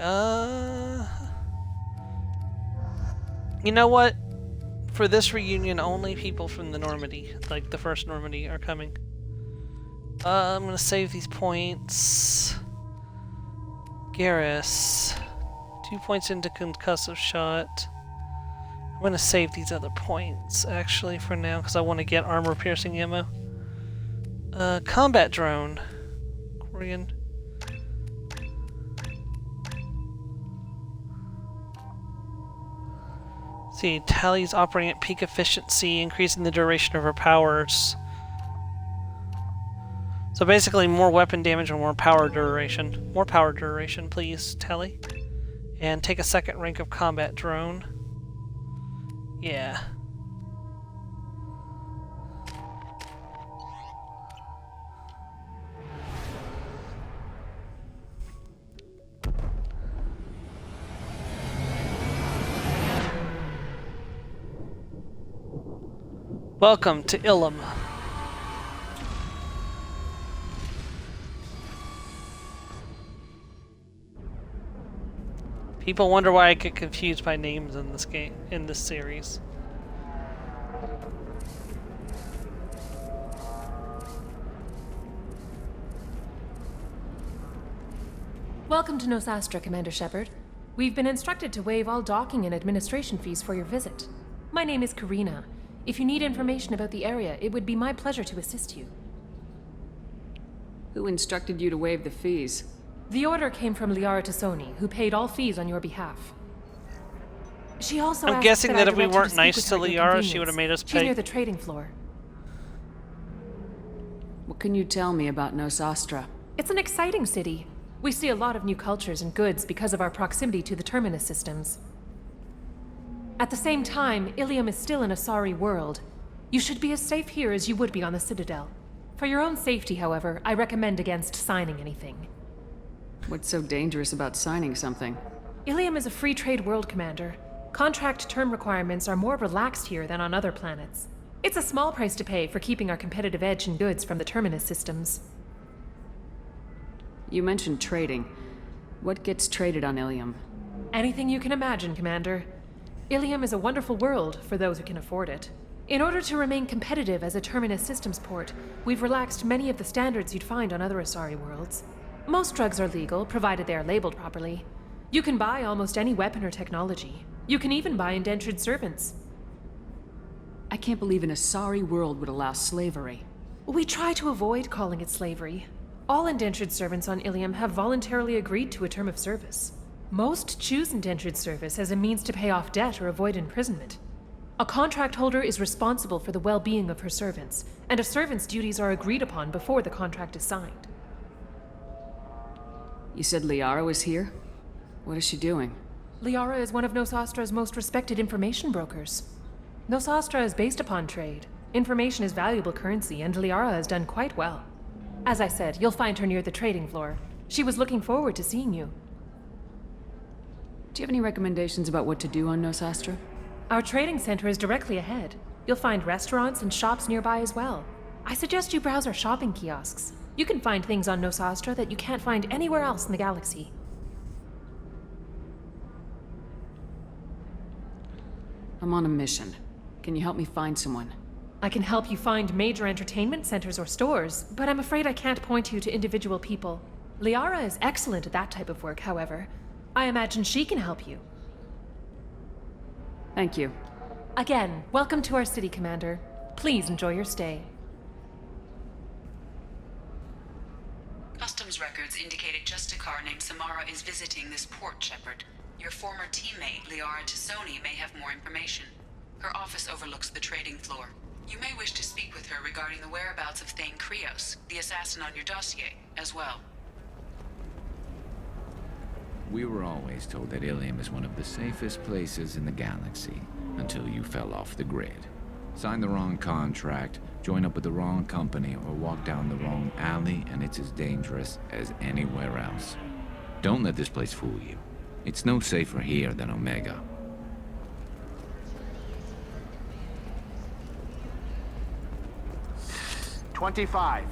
you know what? For this reunion, only people from the Normandy, like the first Normandy, are coming. I'm gonna save these points. Garrus. 2 points into concussive shot. I'm gonna save these other points, actually, for now, because I want to get armor-piercing ammo. Combat drone. Korean. See, Tally's operating at peak efficiency, increasing the duration of her powers. So basically, more weapon damage and more power duration. More power duration, please, Tally. And take a second rank of combat drone. Yeah. Welcome to Ilum. People wonder why I get confused by names in this game, in this series. Welcome to Nosastra, Commander Shepard. We've been instructed to waive all docking and administration fees for your visit. My name is Karina. If you need information about the area, it would be my pleasure to assist you. Who instructed you to waive the fees? The order came from Liara Tassoni, who paid all fees on your behalf. She also I'm asked guessing that that I if we direct you weren't speak nice with to her at your Liara, she convenience. would have made us She's pay. near the trading floor. What can you tell me about Nosastra? It's an exciting city. We see a lot of new cultures and goods because of our proximity to the Terminus systems. At the same time, Ilium is still an Asari world. You should be as safe here as you would be on the Citadel. For your own safety, however, I recommend against signing anything. What's so dangerous about signing something? Ilium is a free trade world, Commander. Contract term requirements are more relaxed here than on other planets. It's a small price to pay for keeping our competitive edge in goods from the Terminus systems. You mentioned trading. What gets traded on Ilium? Anything you can imagine, Commander. Ilium is a wonderful world for those who can afford it. In order to remain competitive as a Terminus systems port, we've relaxed many of the standards you'd find on other Asari worlds. Most drugs are legal, provided they are labeled properly. You can buy almost any weapon or technology. You can even buy indentured servants. I can't believe an Asari world would allow slavery. We try to avoid calling it slavery. All indentured servants on Ilium have voluntarily agreed to a term of service. Most choose indentured service as a means to pay off debt or avoid imprisonment. A contract holder is responsible for the well-being of her servants, and a servant's duties are agreed upon before the contract is signed. You said Liara was here? What is she doing? Liara is one of Nosastra's most respected information brokers. Nosastra is based upon trade. Information is valuable currency, and Liara has done quite well. As I said, you'll find her near the trading floor. She was looking forward to seeing you. Do you have any recommendations about what to do on Nosastra? Our trading center is directly ahead. You'll find restaurants and shops nearby as well. I suggest you browse our shopping kiosks. You can find things on Nosastra that you can't find anywhere else in the galaxy. I'm on a mission. Can you help me find someone? I can help you find major entertainment centers or stores, but I'm afraid I can't point you to individual people. Liara is excellent at that type of work, however. I imagine she can help you. Thank you. Again, welcome to our city, Commander. Please enjoy your stay. Customs records indicated just a car named Samara is visiting this port, Shepard. Your former teammate, Liara Tassoni, may have more information. Her office overlooks the trading floor. You may wish to speak with her regarding the whereabouts of Thane Krios, the assassin on your dossier, as well. We were always told that Ilium is one of the safest places in the galaxy, until you fell off the grid. Sign the wrong contract, join up with the wrong company, or walk down the wrong alley, and it's as dangerous as anywhere else. Don't let this place fool you. It's no safer here than Omega. "25.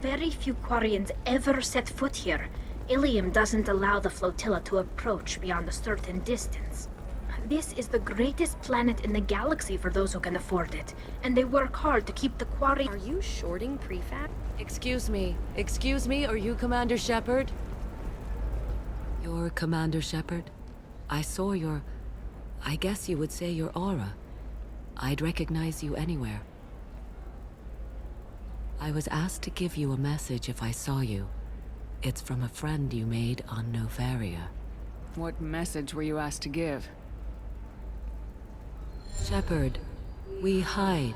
Very few Quarians ever set foot here. Ilium doesn't allow the flotilla to approach beyond a certain distance. This is the greatest planet in the galaxy for those who can afford it, and they work hard to keep the Quari— Are you shorting prefab? Excuse me, are you Commander Shepard? You're Commander Shepard? I saw I guess you would say your aura. I'd recognize you anywhere. I was asked to give you a message if I saw you. It's from a friend you made on Novaria. What message were you asked to give? Shepard, we hide.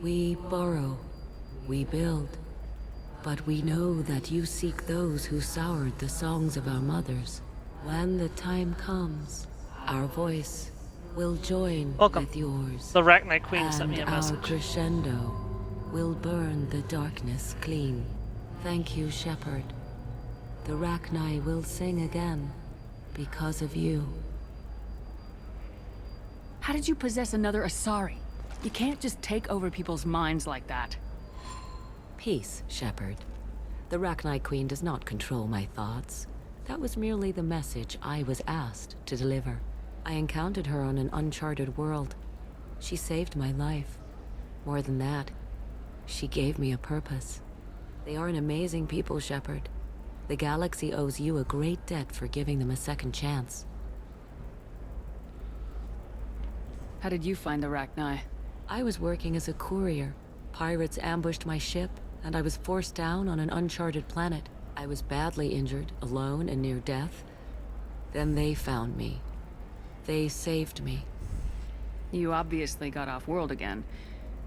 We borrow. We build. But we know that you seek those who soured the songs of our mothers. When the time comes, our voice will join with yours. The Arachnite Queen sent me a And message. our crescendo will burn the darkness clean. Thank you, Shepard. The Rachni will sing again because of you. How did you possess another Asari? You can't just take over people's minds like that. Peace, Shepard. The Rachni Queen does not control my thoughts. That was merely the message I was asked to deliver. I encountered her on an uncharted world. She saved my life. More than that, she gave me a purpose. They are an amazing people, Shepard. The galaxy owes you a great debt for giving them a second chance. How did you find the Rachni? I was working as a courier. Pirates ambushed my ship, and I was forced down on an uncharted planet. I was badly injured, alone and near death. Then they found me. They saved me. You obviously got off-world again.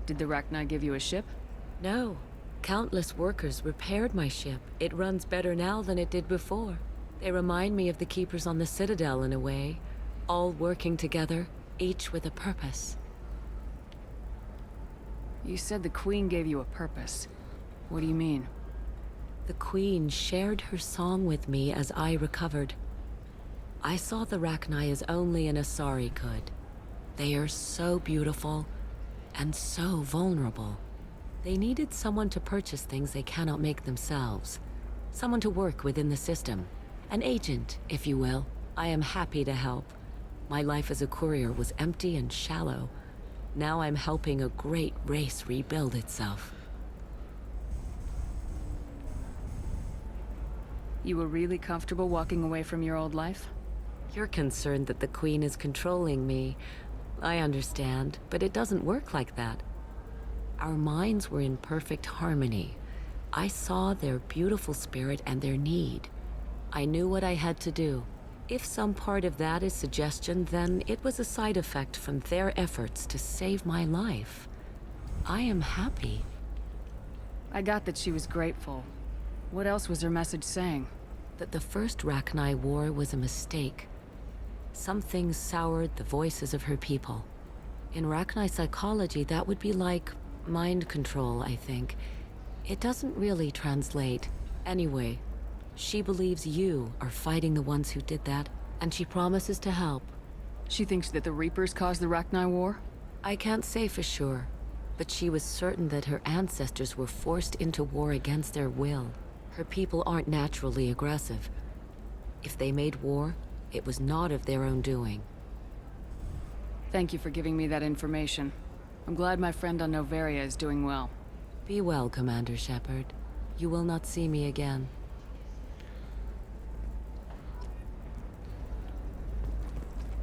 Did the Rachni give you a ship? No. Countless workers repaired my ship. It runs better now than it did before. They remind me of the Keepers on the Citadel in a way. All working together, each with a purpose. You said the Queen gave you a purpose. What do you mean? The Queen shared her song with me as I recovered. I saw the Rachni as only an Asari could. They are so beautiful and so vulnerable. They needed someone to purchase things they cannot make themselves. Someone to work within the system. An agent, if you will. I am happy to help. My life as a courier was empty and shallow. Now I'm helping a great race rebuild itself. You were really comfortable walking away from your old life? You're concerned that the Queen is controlling me. I understand, but it doesn't work like that. Our minds were in perfect harmony. I saw their beautiful spirit and their need. I knew what I had to do. If some part of that is suggestion, then it was a side effect from their efforts to save my life. I am happy. I got that she was grateful. What else was her message saying? That the first Rachni War was a mistake. Some things soured the voices of her people. In Rachni psychology, that would be like mind control, I think. It doesn't really translate. Anyway, she believes you are fighting the ones who did that, and she promises to help. She thinks that the Reapers caused the Rachni War? I can't say for sure, but she was certain that her ancestors were forced into war against their will. Her people aren't naturally aggressive. If they made war, it was not of their own doing. Thank you for giving me that information. I'm glad my friend on Noveria is doing well. Be well, Commander Shepard. You will not see me again.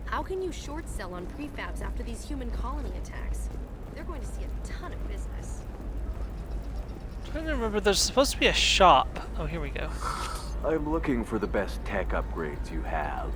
How can you short sell on prefabs after these human colony attacks? They're going to see a ton of business. I'm trying to remember, there's supposed to be a shop. Oh, here we go. I'm looking for the best tech upgrades you have.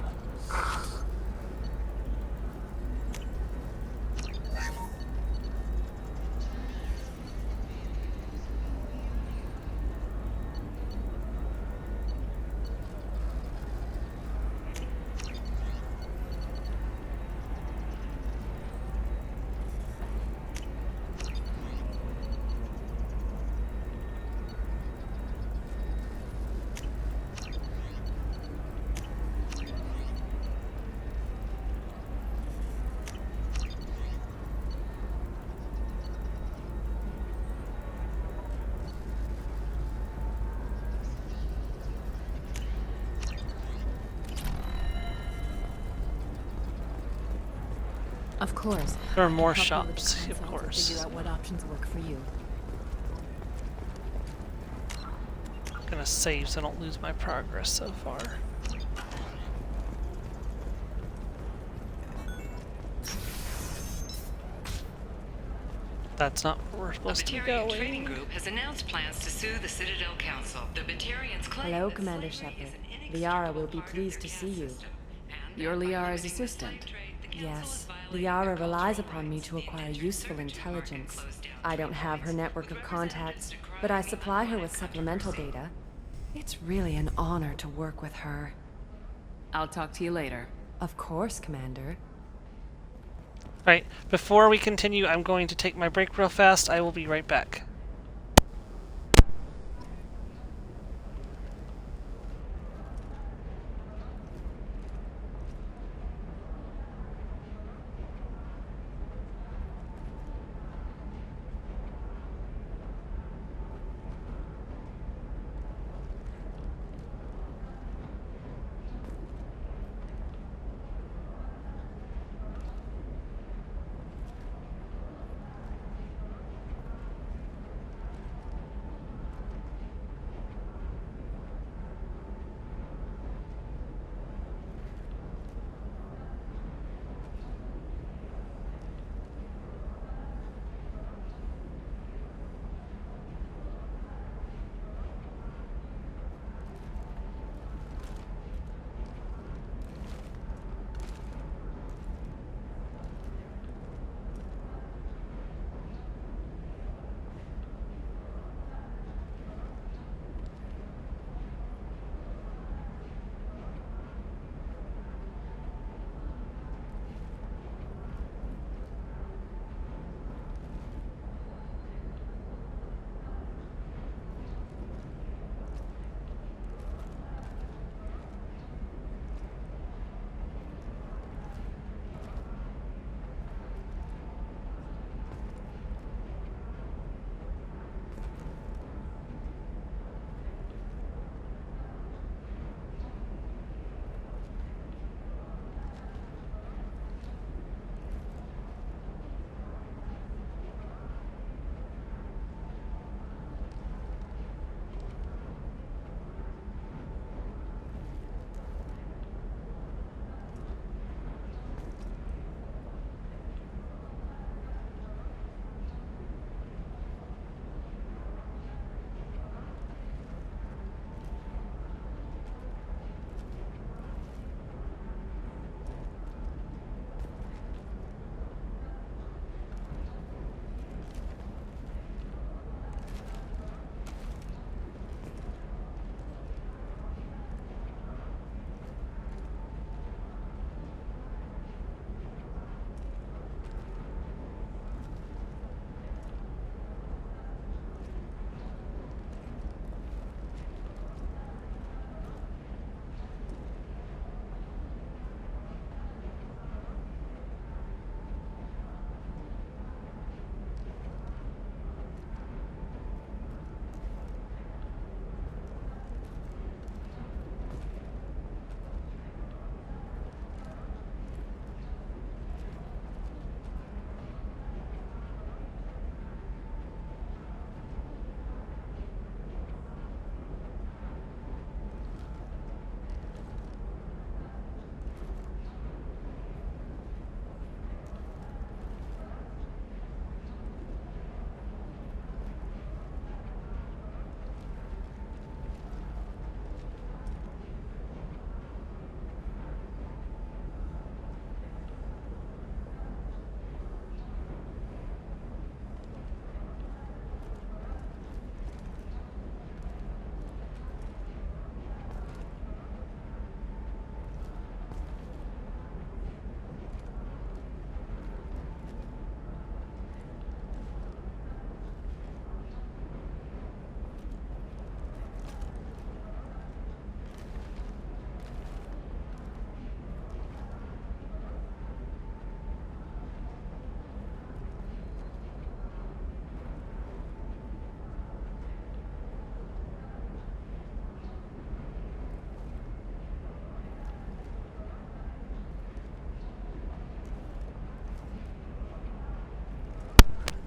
Of course. There are more I'll help you with shops, the of concept and course. Figure out what options work for you. I'm gonna save so I don't lose my progress so far. That's not where we're supposed to be Batarian Training going. Group has announced plans to sue the Citadel Council. The Batarians claim Hello, that Commander Shepard. Liara will be pleased to see you. You're Liara's assistant. Yes, Liara relies upon me to acquire useful intelligence. I don't have her network of contacts, but I supply her with supplemental data. It's really an honor to work with her. I'll talk to you later. Of course, Commander. Right, before we continue, I'm going to take my break real fast. I will be right back.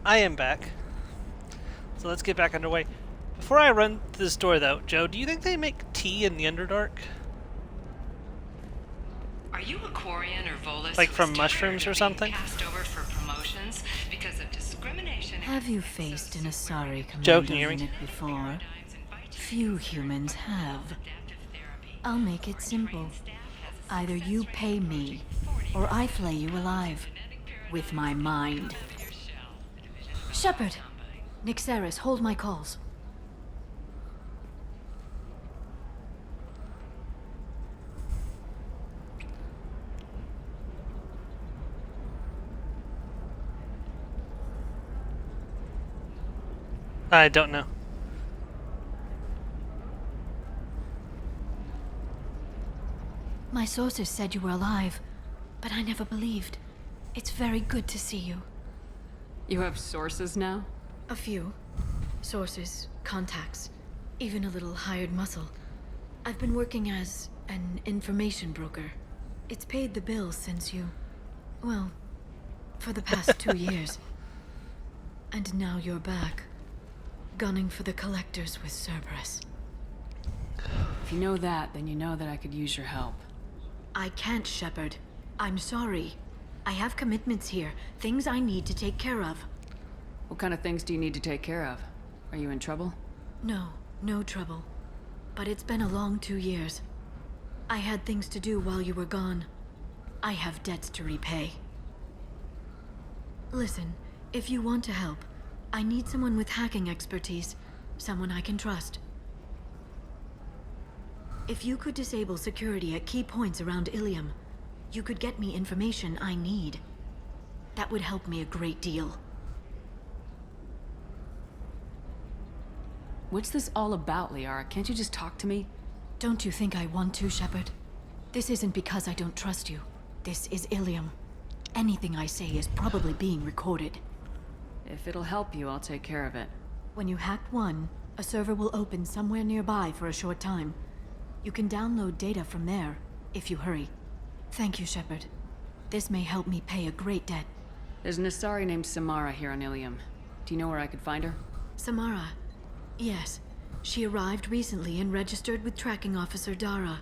I am back. So let's get back underway. Before I run this door, though, Joe, do you think they make tea in the Underdark? Are you a Quarian or Volus? Like from mushrooms or something? Cast over for promotions because of discrimination. Have you faced an Asari Joe, commando can you hear me? unit before? Few humans have. I'll make it simple. Either you pay me, or I flay you alive. With my mind. Shepard! Nixeris, hold my calls. I don't know. My sources said you were alive, but I never believed. It's very good to see you. You have sources now? A few. Sources, contacts, even a little hired muscle. I've been working as an information broker. It's paid the bills since you... well, for the past 2 years. And now you're back. Gunning for the collectors with Cerberus. If you know that, then you know that I could use your help. I can't, Shepard. I'm sorry. I have commitments here, things I need to take care of. What kind of things do you need to take care of? Are you in trouble? No, no trouble. But it's been a long 2 years. I had things to do while you were gone. I have debts to repay. Listen, if you want to help, I need someone with hacking expertise. Someone I can trust. If you could disable security at key points around Ilium, you could get me information I need. That would help me a great deal. What's this all about, Liara? Can't you just talk to me? Don't you think I want to, Shepard? This isn't because I don't trust you. This is Ilium. Anything I say is probably being recorded. If it'll help you, I'll take care of it. When you hack one, a server will open somewhere nearby for a short time. You can download data from there, if you hurry. Thank you, Shepard. This may help me pay a great debt. There's an Asari named Samara here on Ilium. Do you know where I could find her? Samara? Yes. She arrived recently and registered with Tracking Officer Dara.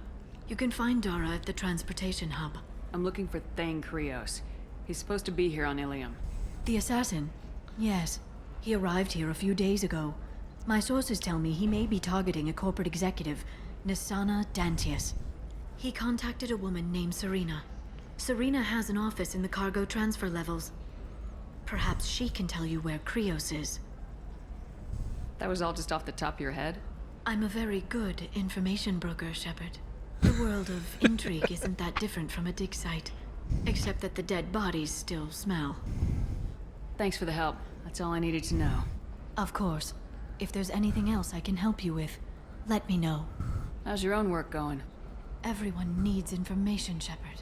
You can find Dara at the transportation hub. I'm looking for Thane Krios. He's supposed to be here on Ilium. The assassin? Yes. He arrived here a few days ago. My sources tell me he may be targeting a corporate executive, Nisana Dantius. He contacted a woman named Serena. Serena has an office in the cargo transfer levels. Perhaps she can tell you where Krios is. That was all just off the top of your head? I'm a very good information broker, Shepard. The world of intrigue isn't that different from a dig site. Except that the dead bodies still smell. Thanks for the help. That's all I needed to know. Of course. If there's anything else I can help you with, let me know. How's your own work going? Everyone needs information, Shepard.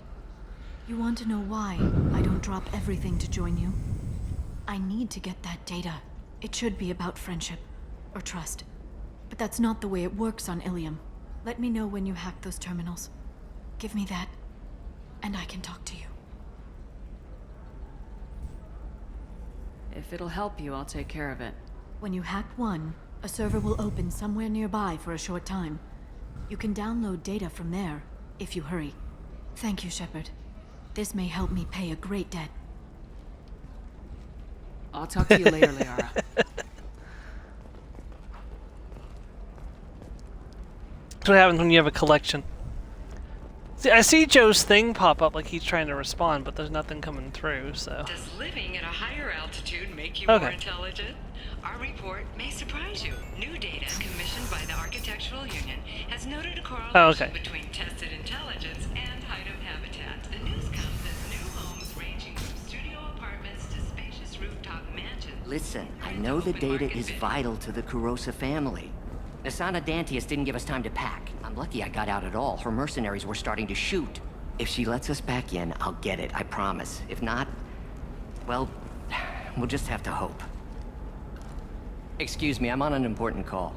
You want to know why I don't drop everything to join you? I need to get that data. It should be about friendship. Or trust. But that's not the way it works on Ilium. Let me know when you hack those terminals. Give me that, and I can talk to you. If it'll help you, I'll take care of it. When you hack one, a server will open somewhere nearby for a short time. You can download data from there, if you hurry. Thank you, Shepard. This may help me pay a great debt. I'll talk to you later, Liara. That's what happens when you have a collection. See, I see Joe's thing pop up like he's trying to respond, but there's nothing coming through, so... Does living at a higher altitude make you Okay. more intelligent? Our report may surprise you. New data commissioned by the Architectural Union has noted a correlation between tested intelligence and height of habitat. The news comes as new homes ranging from studio apartments to spacious rooftop mansions. Listen, I know the data is vital to the Kurosa family. Nisana Dantius didn't give us time to pack. I'm lucky I got out at all. Her mercenaries were starting to shoot. If she lets us back in, I'll get it, I promise. If not, well, we'll just have to hope. Excuse me, I'm on an important call.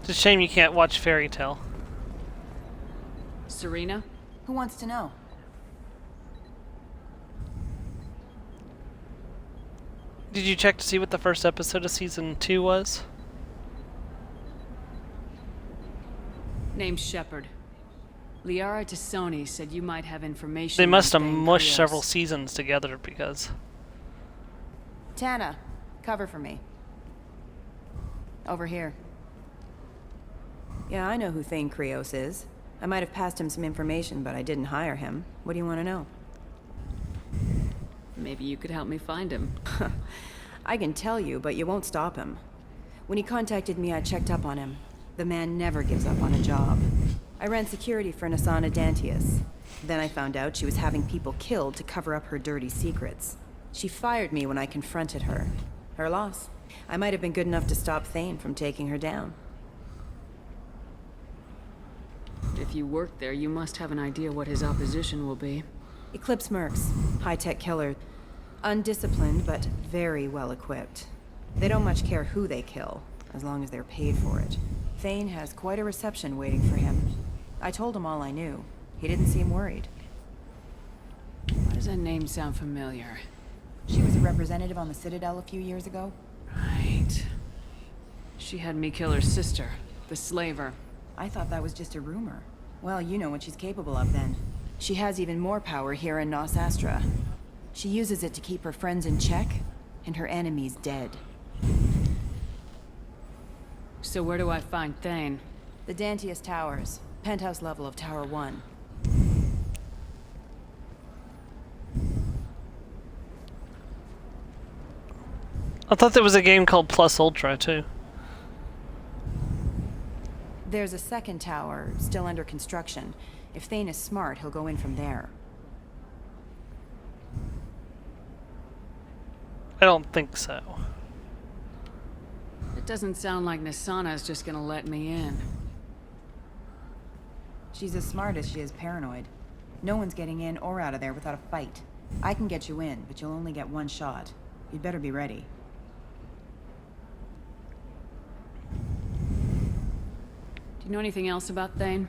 It's a shame you can't watch Fairy Tale. Serena? Who wants to know? Did you check to see what the first episode of season 2 was? Name's Shepard. Liara Tassoni said you might have information. They must have on Thane mushed Krios. several seasons together because... Tana, cover for me. Over here. Yeah, I know who Thane Krios is. I might have passed him some information, but I didn't hire him. What do you want to know? Maybe you could help me find him. I can tell you, but you won't stop him. When he contacted me, I checked up on him. The man never gives up on a job. I ran security for Nasana Dantius. Then I found out she was having people killed to cover up her dirty secrets. She fired me when I confronted her. Her loss. I might have been good enough to stop Thane from taking her down. If you work there, you must have an idea what his opposition will be. Eclipse mercs. High-tech killer. Undisciplined, but very well equipped. They don't much care who they kill, as long as they're paid for it. Thane has quite a reception waiting for him. I told him all I knew. He didn't seem worried. Why does that name sound familiar? She was a representative on the Citadel a few years ago. Right. She had me kill her sister, the slaver. I thought that was just a rumor. Well, you know what she's capable of then. She has even more power here in Nos Astra. She uses it to keep her friends in check, and her enemies dead. So where do I find Thane? The Dantius Towers. Penthouse level of Tower 1. I thought there was a game called Plus Ultra, too. There's a second tower, still under construction. If Thane is smart, he'll go in from there. I don't think so. It doesn't sound like Nasana's just gonna let me in. She's as smart as she is paranoid. No one's getting in or out of there without a fight. I can get you in, but you'll only get one shot. You'd better be ready. Do you know anything else about Thane?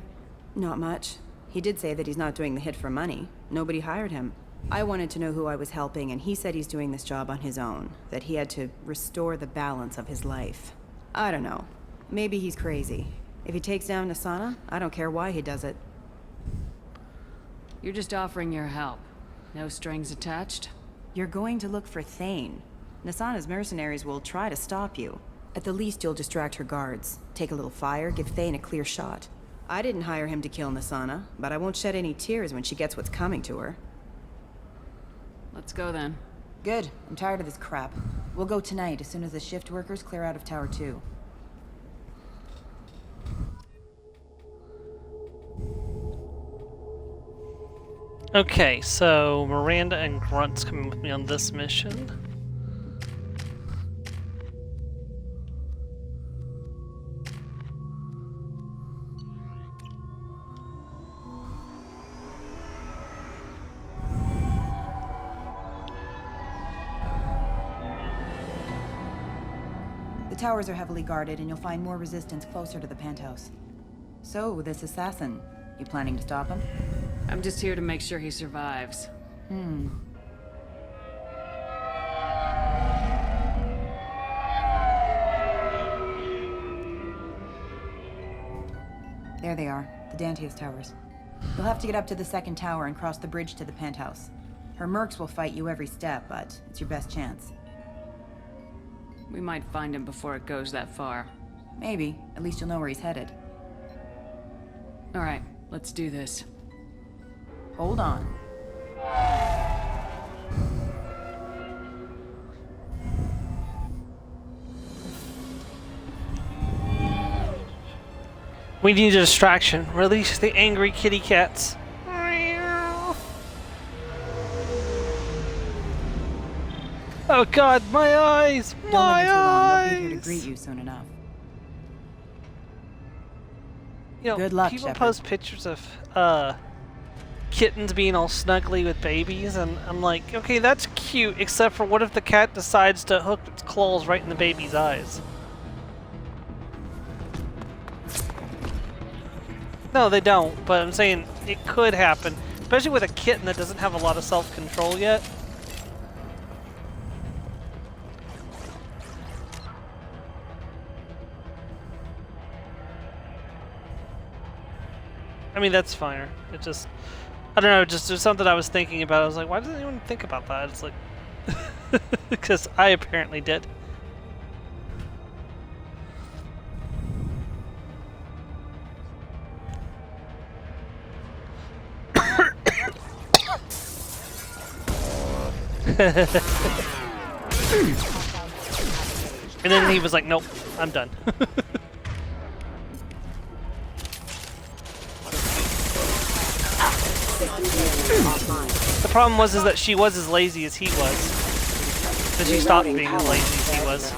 Not much. He did say that he's not doing the hit for money. Nobody hired him. I wanted to know who I was helping, and he said he's doing this job on his own. That he had to restore the balance of his life. I don't know. Maybe he's crazy. If he takes down Nasana, I don't care why he does it. You're just offering your help. No strings attached? You're going to look for Thane. Nasana's mercenaries will try to stop you. At the least, you'll distract her guards. Take a little fire, give Thane a clear shot. I didn't hire him to kill Nasana, but I won't shed any tears when she gets what's coming to her. Let's go then. Good. I'm tired of this crap. We'll go tonight, as soon as the shift workers clear out of Tower 2. Okay, so Miranda and Grunt's coming with me on this mission. The towers are heavily guarded, and you'll find more resistance closer to the penthouse. So, this assassin, you planning to stop him? I'm just here to make sure he survives. There they are, the Dantius Towers. You'll have to get up to the second tower and cross the bridge to the penthouse. Her mercs will fight you every step, but it's your best chance. We might find him before it goes that far. Maybe. At least you'll know where he's headed. All right, let's do this. Hold on. We need a distraction. Release the angry kitty cats. Oh god, my eyes! Don't My live too long. They'll be eyes! here to greet you soon enough. You know, Good luck, people Shepard. post pictures of kittens being all snuggly with babies, and I'm like, okay, that's cute, except for what if the cat decides to hook its claws right in the baby's eyes? No, they don't, but I'm saying it could happen, especially with a kitten that doesn't have a lot of self-control yet. I mean, that's fine. It just, I don't know, just there's something I was thinking about. I was like, why doesn't anyone think about that? It's like, because I apparently did. And then he was like, nope, I'm done. The problem was is that she was as lazy as he was. That she stopped being as lazy as he was.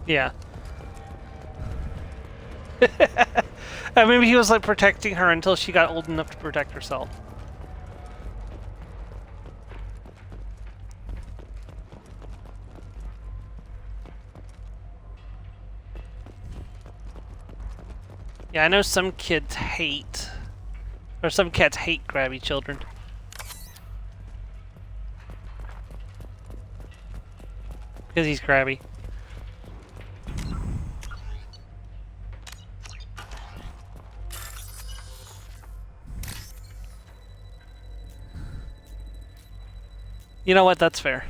Yeah. Maybe he was like protecting her until she got old enough to protect herself. Yeah, I know some kids hate, or some cats hate grabby children. Because he's grabby. You know what? That's fair.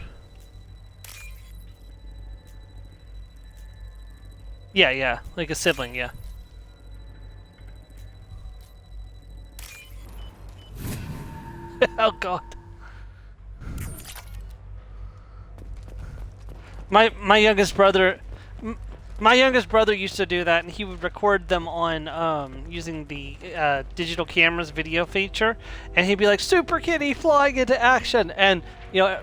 Yeah, yeah. Like a sibling, yeah. Oh god. My youngest brother used to do that, and he would record them on using the digital camera's video feature, and he'd be like, "Super Kitty flying into action," and you know,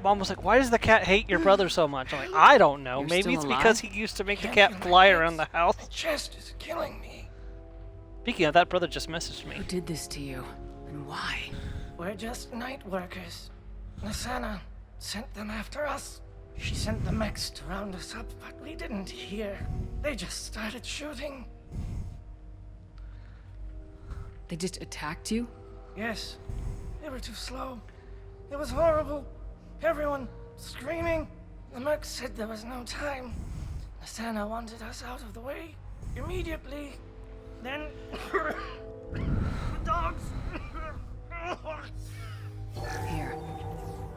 Mom was like, "Why does the cat hate your brother so much?" I'm like, "I don't know. You're Maybe still it's because alive? he used to make the cat fly around the house." My chest is killing me. Speaking of that, brother just messaged me. Who did this to you, and why? We're just night workers. Nasana sent them after us. She sent the mechs to round us up, but we didn't hear. They just started shooting. They just attacked you? Yes. They were too slow. It was horrible. Everyone screaming. The mechs said there was no time. Nasana wanted us out of the way immediately. Then the dogs. Here.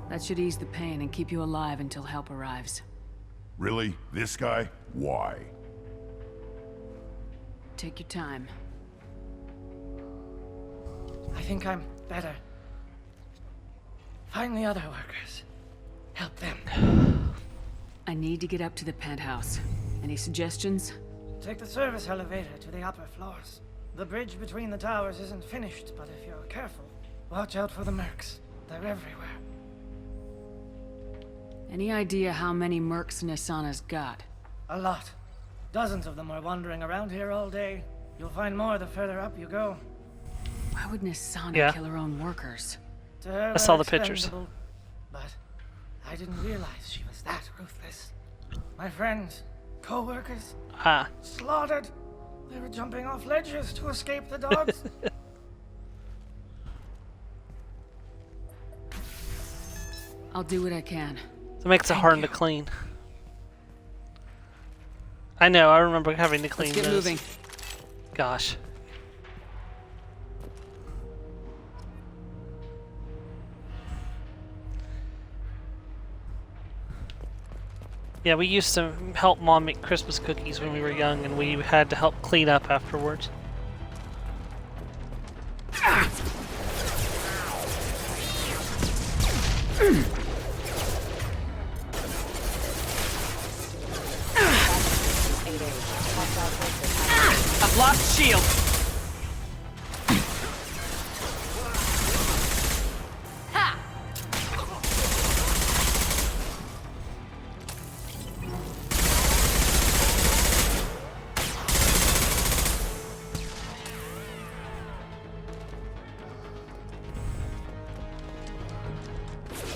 That should ease the pain and keep you alive until help arrives. Really? This guy? Why? Take your time. I think I'm better. Find the other workers. Help them. I need to get up to the penthouse. Any suggestions? Take the service elevator to the upper floors. The bridge between the towers isn't finished, but if you're careful, watch out for the mercs. They're everywhere. Any idea how many mercs Nasana's got? A lot. Dozens of them are wandering around here all day. You'll find more the further up you go. Why would Nasana kill her own workers? To her, I saw they're the pictures. expendable, but I didn't realize she was that ruthless. My friends, co-workers, slaughtered. They were jumping off ledges to escape the dogs. I'll do what I can. It makes it hard to clean. I know, I remember having to clean Let's get those. moving. Gosh. Yeah, we used to help Mom make Christmas cookies when we were young, and we had to help clean up afterwards. I've lost shield.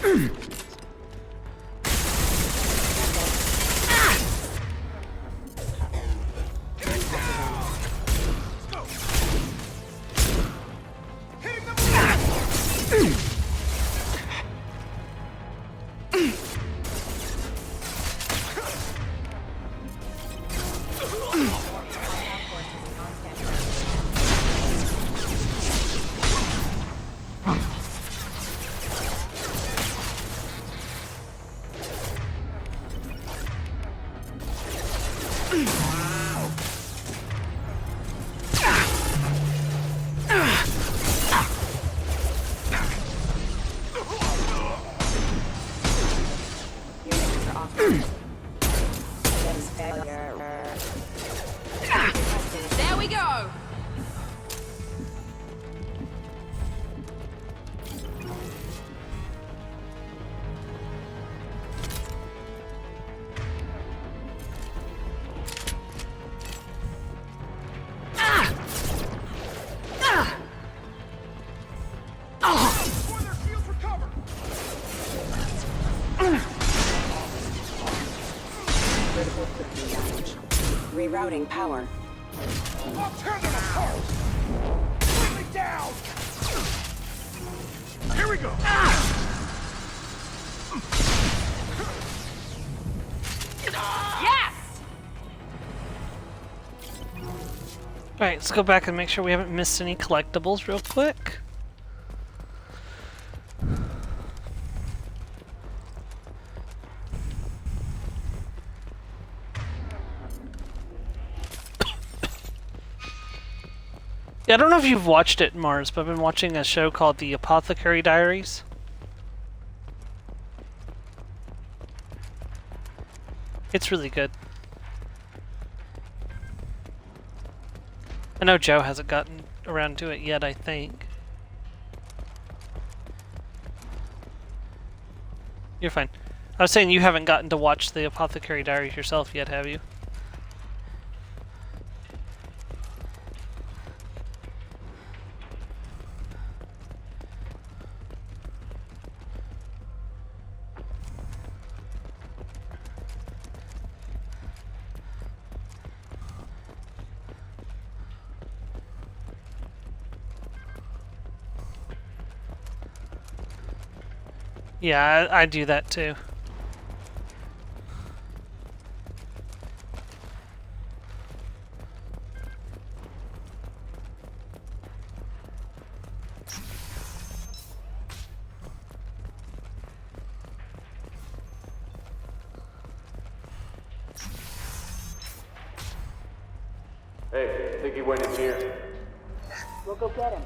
There we go! Rerouting power. I'll tear them apart! Bring me down! Here we go! Yes! Alright, let's go back and make sure we haven't missed any collectibles real quick. Yeah, I don't know if you've watched it, Mars, but I've been watching a show called The Apothecary Diaries. It's really good. I know Joe hasn't gotten around to it yet, I think. You're fine. I was saying you haven't gotten to watch The Apothecary Diaries yourself yet, have you? Yeah, I do that too. Hey, I think he went in here. We'll go get him.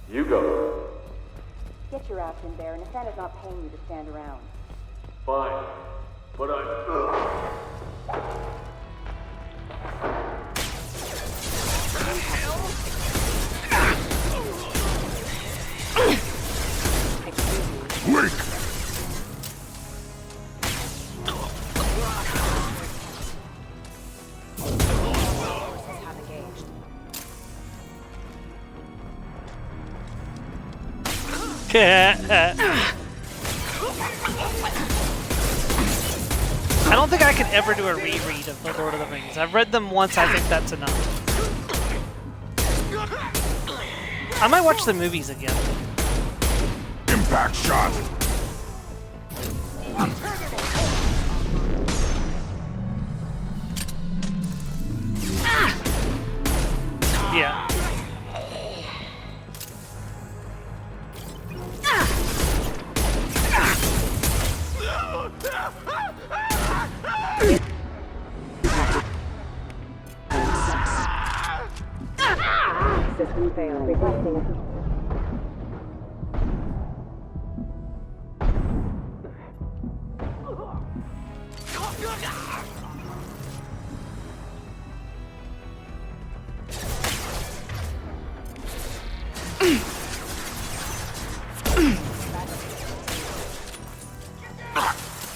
You go. Get your ass in there, and Nathana's not paying you to stand around. Fine. But Quick! I don't think I could ever do a reread of The Lord of the Rings. I've read them once, I think that's enough. I might watch the movies again. Impact shot! Yeah. System failed. Requesting.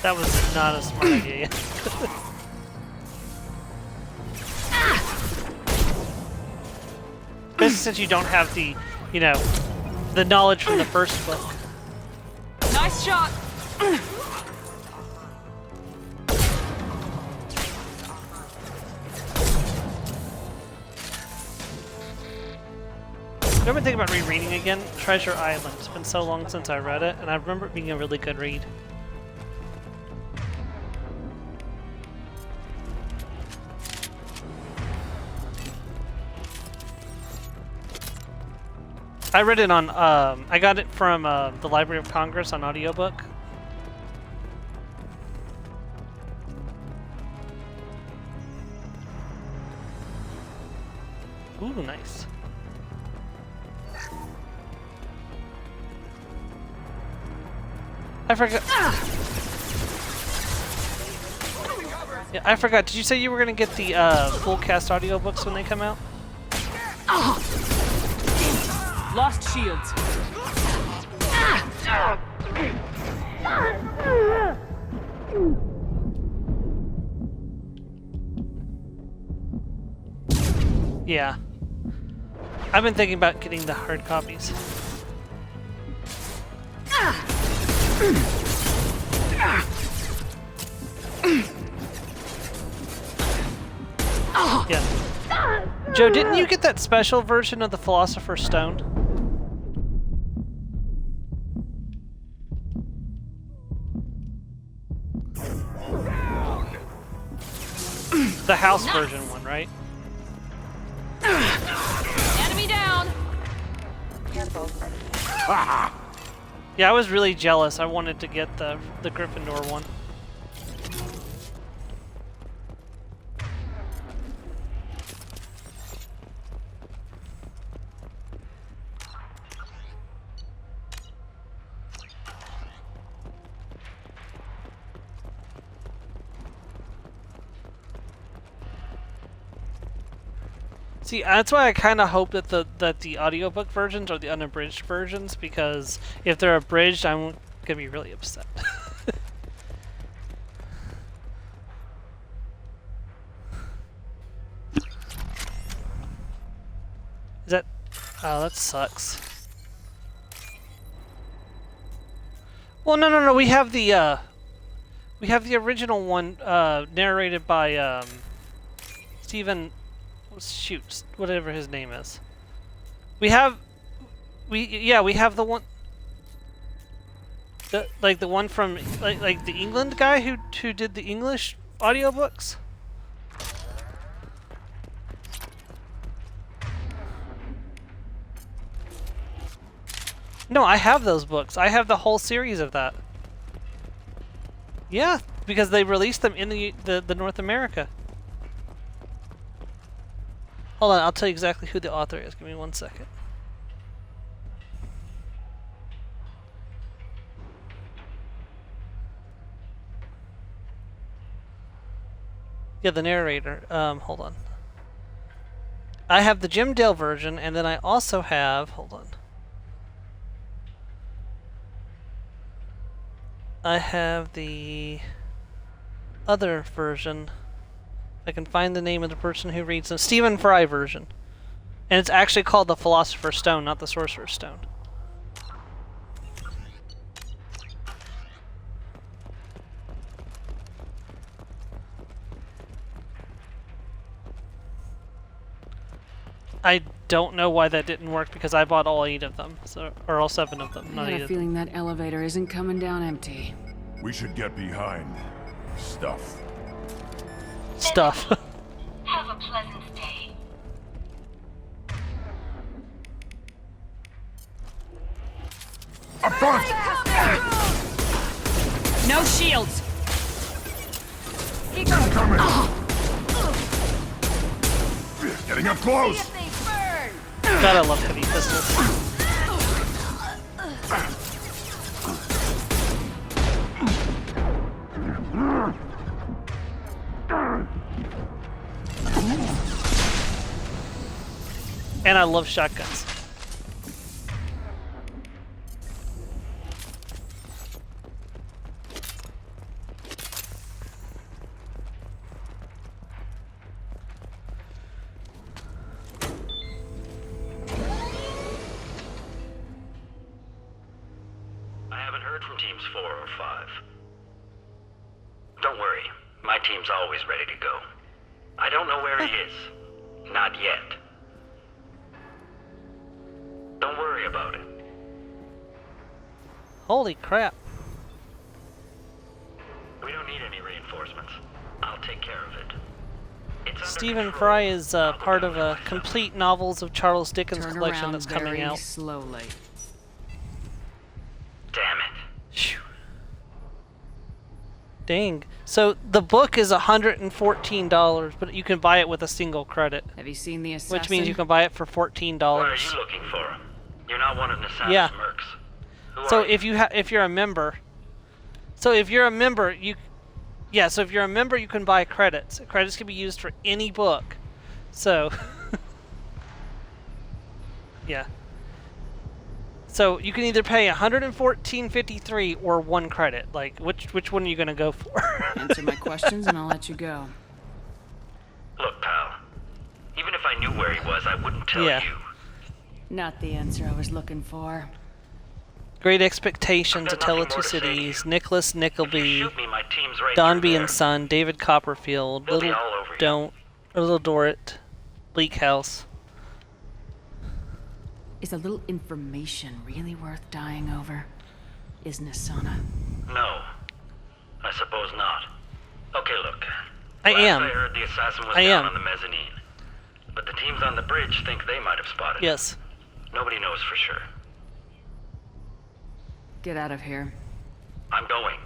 That was not a smart idea. Especially since you don't have the, you know, the knowledge from the first book. Nice Nice shot! I've been thinking about rereading again Treasure Island. It's been so long since I read it, and I remember it being a really good read. I read it on, I got it from the Library of Congress on audiobook. Ooh, nice. I forgot. Yeah, I forgot. Did you say you were gonna get the full cast audiobooks when they come out? Lost shields. Yeah. I've been thinking about getting the hard copies. Yeah. Joe, didn't you get that special version of the Philosopher's Stone? The house version one, right? Enemy down. Yeah, I was really jealous. I wanted to get the Gryffindor one. See, that's why I kind of hope that the audiobook versions are the unabridged versions, because if they're abridged, I'm gonna be really upset. Is that? Oh, that sucks. Well, no. We have the original one narrated by Stephen. Shoot, whatever his name is. We have the one, the one from like the England guy who did the English audiobooks. No, I have those books. I have the whole series of that. Yeah, because they released them in the North America. Hold on, I'll tell you exactly who the author is. Give me 1 second. Yeah, the narrator. Hold on. I have the Jim Dale version, and then I also have... Hold on. I have the other version. I can find the name of the person who reads the Stephen Fry version. And it's actually called the Philosopher's Stone, not the Sorcerer's Stone. I don't know why that didn't work, because I bought all 8 of them, so, or all 7 of them. I got a feeling that elevator isn't coming down empty. We should get behind stuff. Stuff. Have a pleasant day. Up front! No shields. Incoming! Getting up close! God, I love heavy pistols. And I love shotguns. I haven't heard heard from teams 4 or 5. Don't worry, my team's always ready to go. I don't know where he is. Not yet. Don't worry about it. Holy crap. We don't need any reinforcements. I'll take care of it. Stephen Fry is part of a complete novels of Charles Dickens Turn collection around that's coming very out. slowly. Damn it. Phew. Dang. So the book is $114, but you can buy it with a single credit. Have you seen the assassin? Which means you can buy it for $14. Why are you looking for him? You're not one of Nasana's Yeah. mercs. Who So are you? if you're a member, so if you're a member, you can buy credits. Credits can be used for any book. So yeah. So you can either pay $114.53 or 1 credit. Like which one are you gonna go for? Answer my questions and I'll let you go. Look, pal. Even if I knew where he was, I wouldn't tell Yeah. you. Not the answer I was looking for. Great Expectations, A Tale of Two Cities, Nicholas Nickleby, Dombey and Son, David Copperfield, Little Dorrit, Bleak House. Is a little information really worth dying over? Is Nasana? No. I suppose not. Okay, look. I am. I heard the assassin was I down am. on the mezzanine. But the teams on the bridge think they might have spotted him. Yes. Nobody knows for sure. Get out of here. I'm going.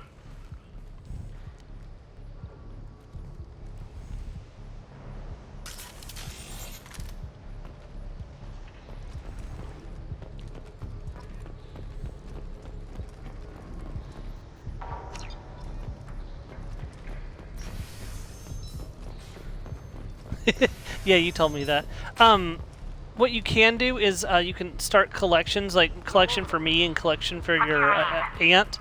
Yeah, you told me that. What you can do is you can start collections, like collection for me and collection for your aunt,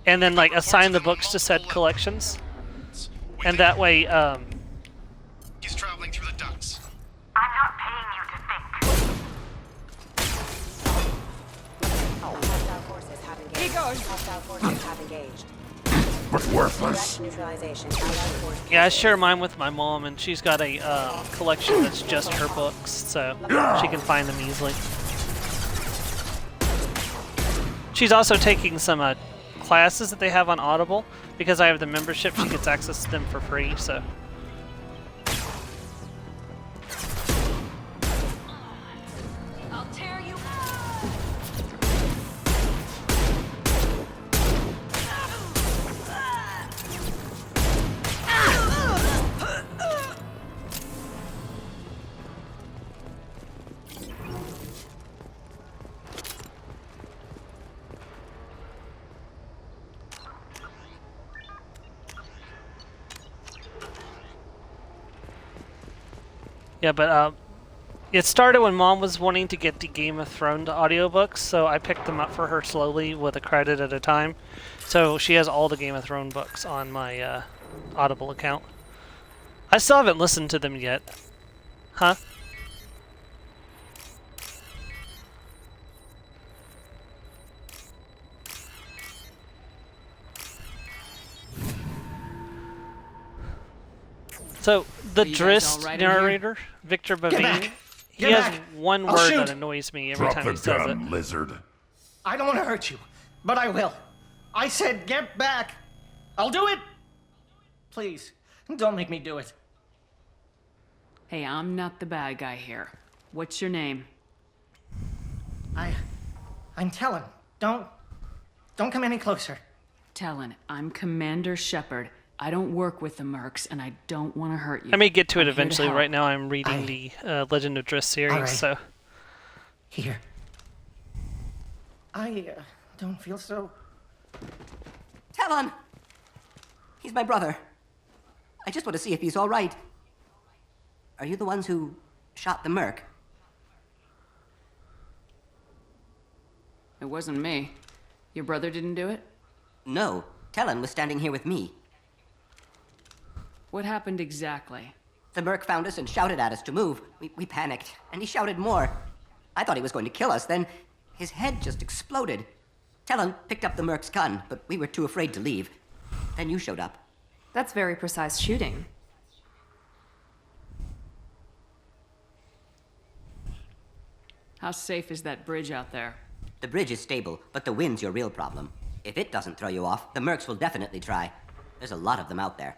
and then like assign the books to said collections, and that way. He's traveling through the ducts. I'm not paying you to think. Hostile forces have engaged. He goes. Hostile forces have engaged. But worthless. Neutralization. Yeah, I share mine with my mom, and she's got a collection that's just her books, so she can find them easily. She's also taking some classes that they have on Audible. Because I have the membership, she gets access to them for free, so... I'll tear you. Yeah, but it started when Mom was wanting to get the Game of Thrones audiobooks, so I picked them up for her slowly with a credit at a time. So she has all the Game of Thrones books on my Audible account. I still haven't listened to them yet. Huh? So, the Are you guys Drist all right in here? narrator, Victor Get Bavine, back! he Get has back! one I'll word shoot! that annoys me every Drop time the he says gun, it. lizard. I don't want to hurt you, but I will. I said get back. I'll do it. Please, don't make me do it. Hey, I'm not the bad guy here. What's your name? I'm Talon. Don't come any closer. Talon, I'm Commander Shepard. I don't work with the mercs, and I don't want to hurt you. I may get to it I'm here eventually. help. Right now I'm reading the Legend of Driss series, All right. so... Here. I don't feel so. Talon! He's my brother. I just want to see if he's all right. Are you the ones who shot the merc? It wasn't me. Your brother didn't do it? No. Talon was standing here with me. What happened exactly? The merc found us and shouted at us to move. We panicked, and he shouted more. I thought he was going to kill us, then his head just exploded. Talon picked up the Merc's gun, but we were too afraid to leave. Then you showed up. That's very precise shooting. How safe is that bridge out there? The bridge is stable, but the wind's your real problem. If it doesn't throw you off, the Mercs will definitely try. There's a lot of them out there.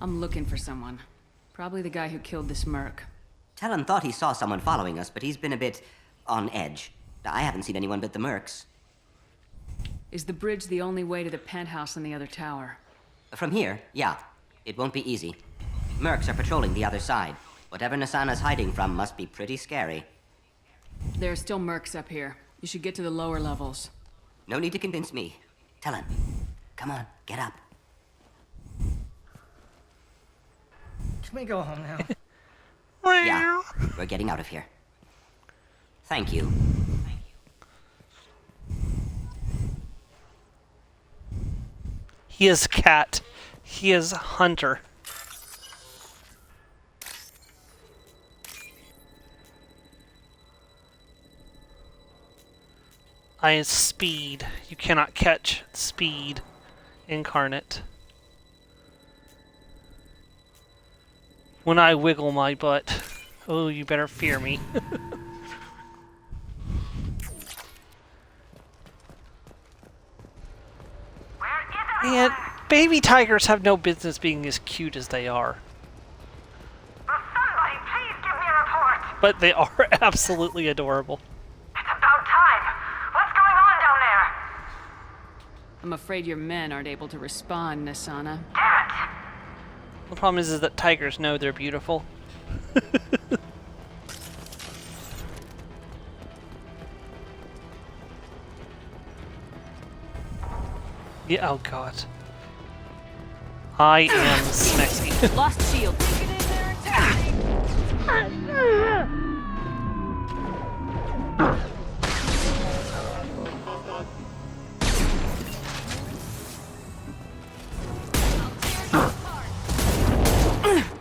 I'm looking for someone. Probably the guy who killed this Merc. Talon thought he saw someone following us, but he's been a bit on edge. I haven't seen anyone but the Mercs. Is the bridge the only way to the penthouse in the other tower? From here, yeah. It won't be easy. Mercs are patrolling the other side. Whatever Nasana's hiding from must be pretty scary. There are still Mercs up here. You should get to the lower levels. No need to convince me. Talon, come on, get up. Can we go home now? Yeah, we're getting out of here. Thank you. He is cat. He is hunter. I is speed. You cannot catch speed incarnate. When I wiggle my butt. Oh, you better fear me. And baby tigers have no business being as cute as they are. Somebody, please give me a report. But they are absolutely adorable. It's about time. What's going on down there? I'm afraid your men aren't able to respond, Nasana. Damn it! The problem is that tigers know they're beautiful. Yeah, oh god. I am smexy. Lost shield.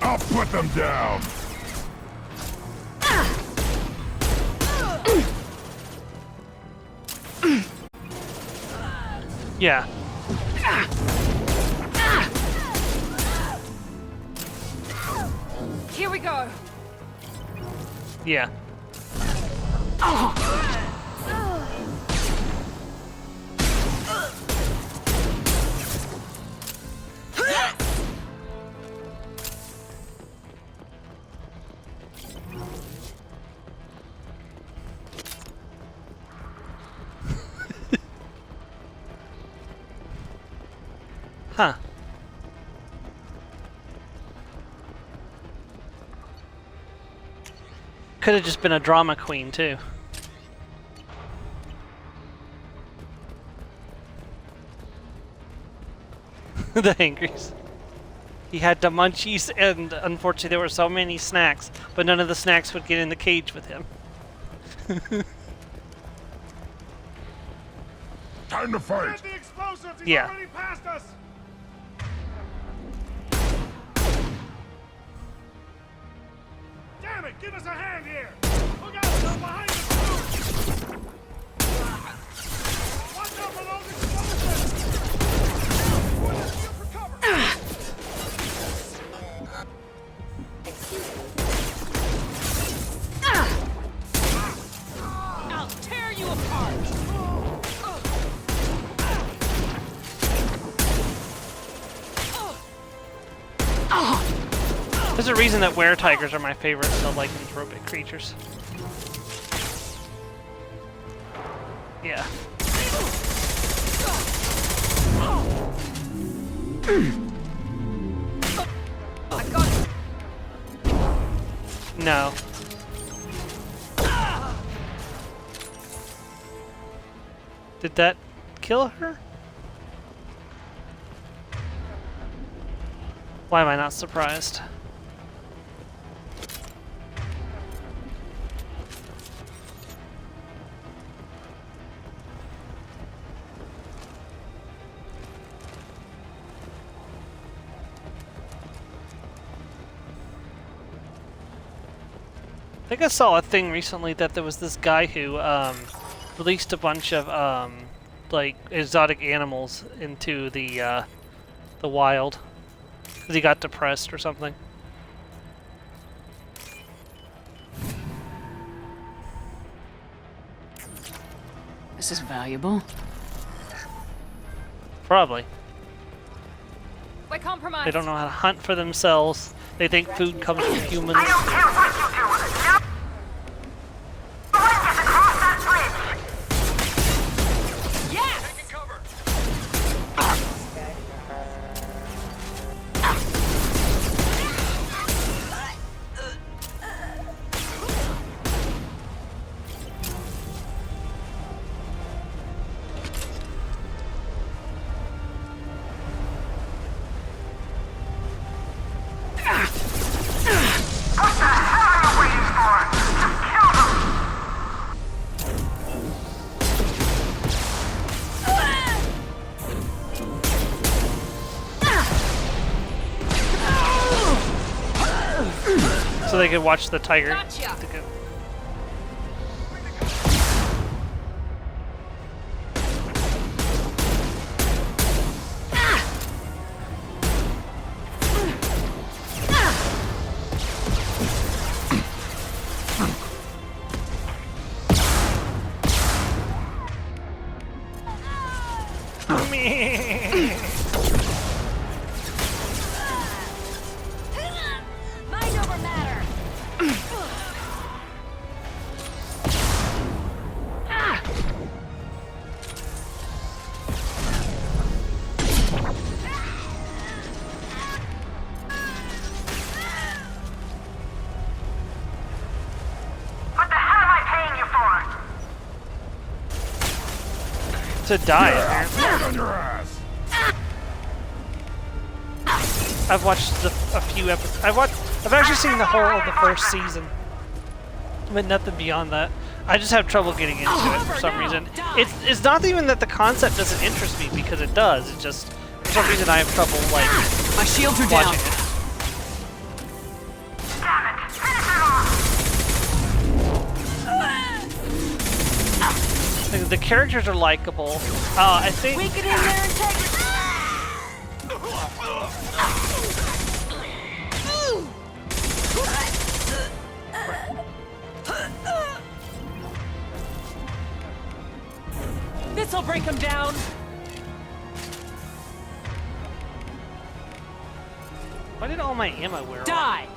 I'll put them down. Yeah. Here we go. Yeah. Huh. Could have just been a drama queen, too. The hangries. He had the munchies, and unfortunately there were so many snacks, but none of the snacks would get in the cage with him. Time to fight. Get the explosives! He's Yeah. already past us! Damn it! Give us a hand here! Look out! They're behind us! Watch out for those explosives! Put us here for cover! I'll tear you apart. There's a reason that were-tigers are my favorite lycanthropic creatures. Yeah. I got it. No. Did that kill her? Why am I not surprised? think I saw a thing recently that there was this guy who released a bunch of like exotic animals into the wild because he got depressed or something. This is valuable. Probably. We're compromised. They don't know how to hunt for themselves. They think food comes from humans. I don't care what you do. No one gets across that bridge. Yes! Taking cover. What the hell are you waiting for? Kill them! So they could watch the tiger. Gotcha. Mind over matter. What the hell am I paying you for? To die, apparently. Right on your ass! I've watched a few episodes. I've actually seen the whole of the first season, but nothing beyond that. I just have trouble getting into it for some reason. It's not even that the concept doesn't interest me, because it does. It's just for some reason I have trouble like My shields are watching down. it. Damn it! Finish it off! The characters are likable. I think. We get in there and take it. This'll break him down. Why did all my ammo wear off? Die.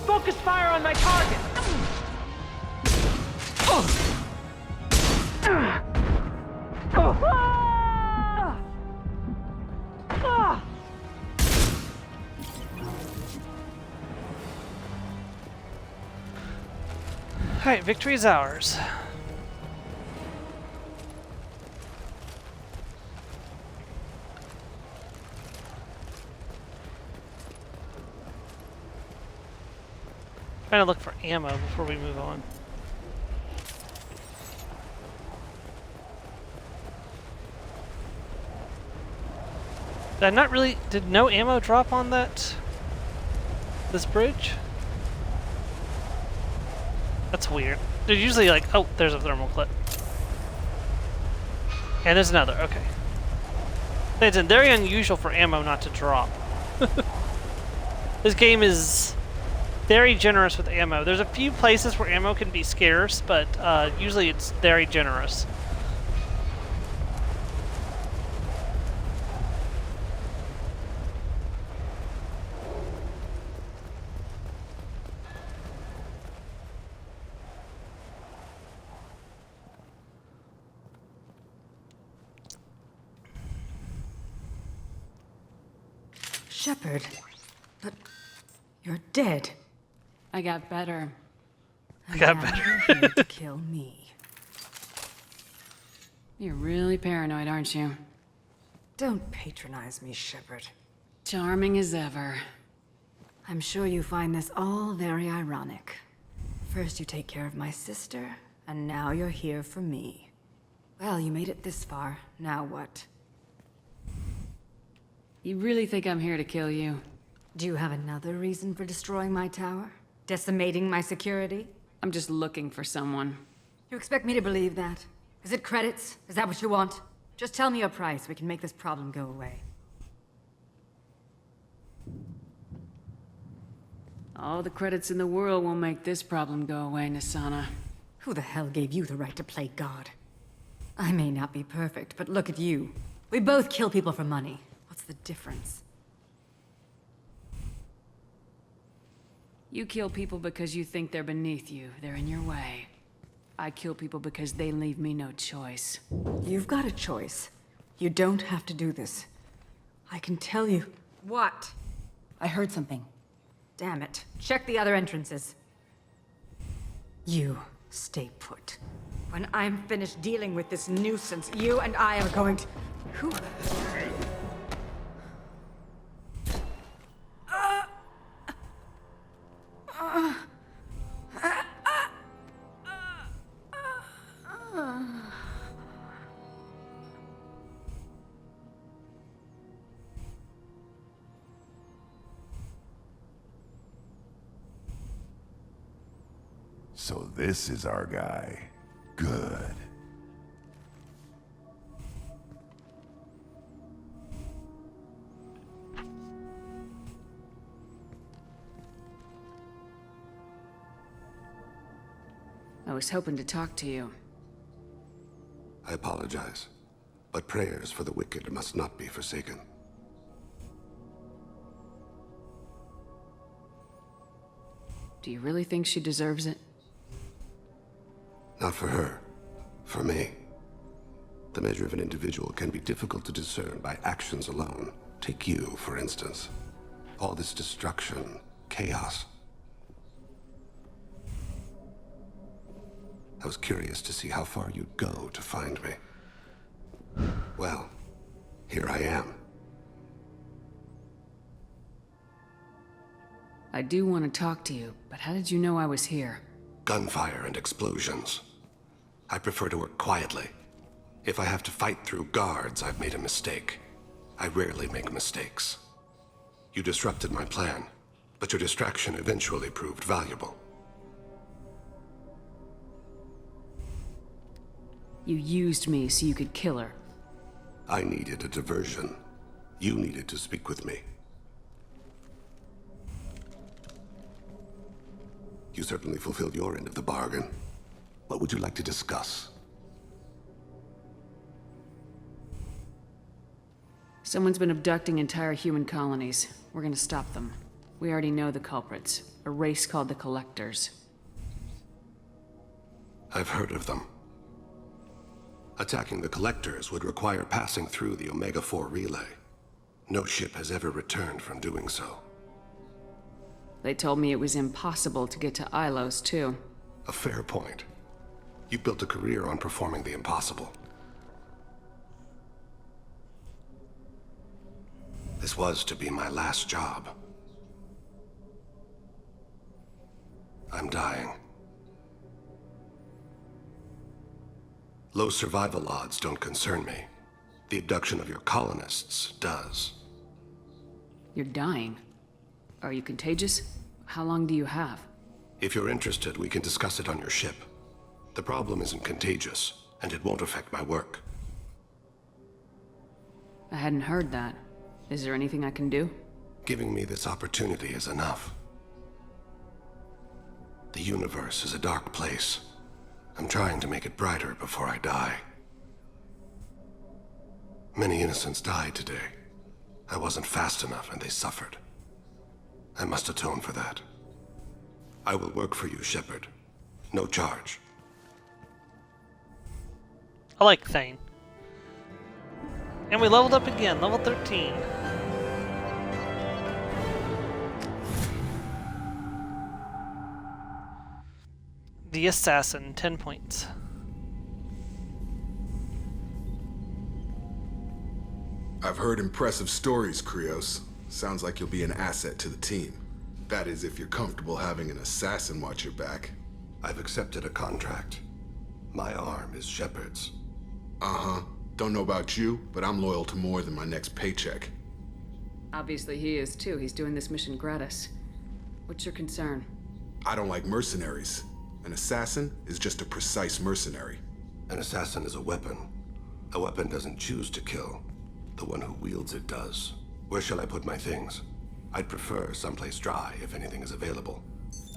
Focus fire on my target. Alright, victory is ours. Trying to look for ammo before we move on. Did no ammo drop on this bridge? That's weird. There's usually like, oh, there's a thermal clip. And there's another, okay. It's very unusual for ammo not to drop. This game is very generous with ammo. There's a few places where ammo can be scarce, but usually it's very generous. Shepard, but you're dead. I got better. I got Now better. you're here to kill me. You're really paranoid, aren't you? Don't patronize me, Shepard. Charming as ever. I'm sure you find this all very ironic. First you take care of my sister, and now you're here for me. Well, you made it this far. Now what? You really think I'm here to kill you? Do you have another reason for destroying my tower? Decimating my security? I'm just looking for someone. You expect me to believe that? Is it credits? Is that what you want? Just tell me your price. We can make this problem go away. All the credits in the world won't make this problem go away, Nasana. Who the hell gave you the right to play God? I may not be perfect, but look at you. We both kill people for money. What's the difference? You kill people because you think they're beneath you. They're in your way. I kill people because they leave me no choice. You've got a choice. You don't have to do this. I can tell you. What? I heard something. Damn it. Check the other entrances. You stay put. When I'm finished dealing with this nuisance, you and I are going to... Who? So this is our guy. Good. I was hoping to talk to you. I apologize, but prayers for the wicked must not be forsaken. Do you really think she deserves it? Not for her. For me. The measure of an individual can be difficult to discern by actions alone. Take you, for instance. All this destruction, chaos. I was curious to see how far you'd go to find me. Well, here I am. I do want to talk to you, but how did you know I was here? Gunfire and explosions. I prefer to work quietly. If I have to fight through guards, I've made a mistake. I rarely make mistakes. You disrupted my plan, but your distraction eventually proved valuable. You used me so you could kill her. I needed a diversion. You needed to speak with me. You certainly fulfilled your end of the bargain. What would you like to discuss? Someone's been abducting entire human colonies. We're gonna stop them. We already know the culprits. A race called the Collectors. I've heard of them. Attacking the Collectors would require passing through the Omega-4 relay. No ship has ever returned from doing so. They told me it was impossible to get to Ilos, too. A fair point. You built a career on performing the impossible. This was to be my last job. I'm dying. Low survival odds don't concern me. The abduction of your colonists does. You're dying. Are you contagious? How long do you have? If you're interested, we can discuss it on your ship. The problem isn't contagious, and it won't affect my work. I hadn't heard that. Is there anything I can do? Giving me this opportunity is enough. The universe is a dark place. I'm trying to make it brighter before I die. Many innocents died today. I wasn't fast enough and they suffered. I must atone for that. I will work for you, Shepard. No charge. I like Thane. And we leveled up again, level 13. The Assassin, 10 points. I've heard impressive stories, Krios. Sounds like you'll be an asset to the team. That is, if you're comfortable having an assassin watch your back. I've accepted a contract. My arm is Shepard's. Uh-huh. Don't know about you, but I'm loyal to more than my next paycheck. Obviously he is too. He's doing this mission gratis. What's your concern? I don't like mercenaries. An assassin is just a precise mercenary. An assassin is a weapon. A weapon doesn't choose to kill. The one who wields it does. Where shall I put my things? I'd prefer someplace dry if anything is available.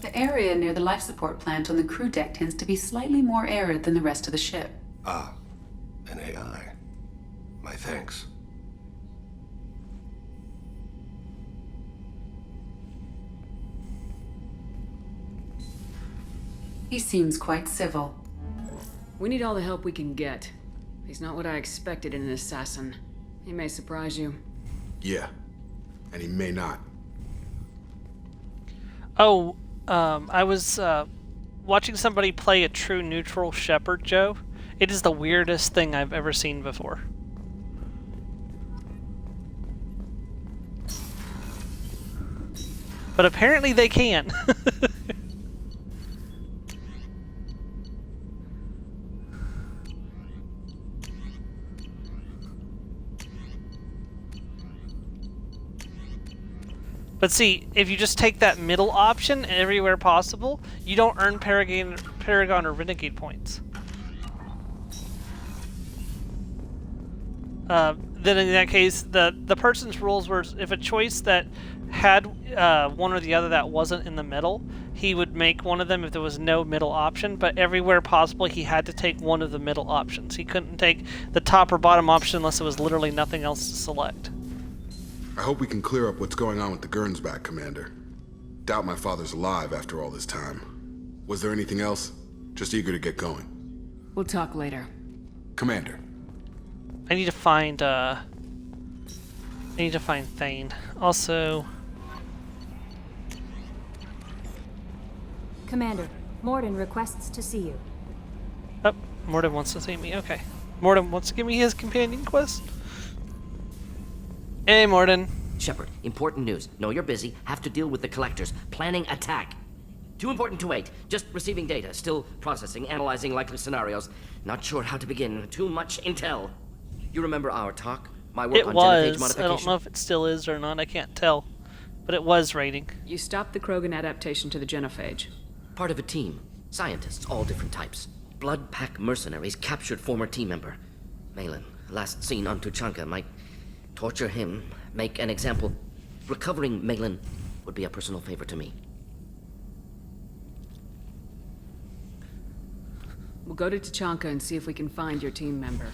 The area near the life support plant on the crew deck tends to be slightly more arid than the rest of the ship. Ah, an AI. My thanks. He seems quite civil. We need all the help we can get. He's not what I expected in an assassin. He may surprise you. Yeah, and he may not. Oh, I was watching somebody play a true neutral Shepard, Joe. It is the weirdest thing I've ever seen before. But apparently they can. But see, if you just take that middle option everywhere possible, you don't earn Paragon or Renegade points. Then in that case, the person's rules were if a choice that had one or the other that wasn't in the middle, he would make one of them if there was no middle option, but everywhere possible he had to take one of the middle options. He couldn't take the top or bottom option unless there was literally nothing else to select. I hope we can clear up what's going on with the Gernsback, Commander. Doubt my father's alive after all this time. Was there anything else? Just eager to get going. We'll talk later. Commander. I need to find Thane. Also, Commander, Morden requests to see you. oh, Morden wants to see me. Okay. Morden wants to give me his companion quest. Hey, Morden. Shepard, important news. Know you're busy. Have to deal with the collectors. Planning attack. Too important to wait. Just receiving data. Still processing, analyzing likely scenarios. Not sure how to begin. Too much intel. You remember our talk? My work on genophage modification? I don't know if it still is or not. I can't tell. But it was rating. You stopped the Krogan adaptation to the genophage. Part of a team. Scientists, all different types. Blood Pack mercenaries captured former team member. Malin, last seen on Tuchanka, might torture him, make an example. Recovering Malin would be a personal favor to me. We'll go to Tuchanka and see if we can find your team member.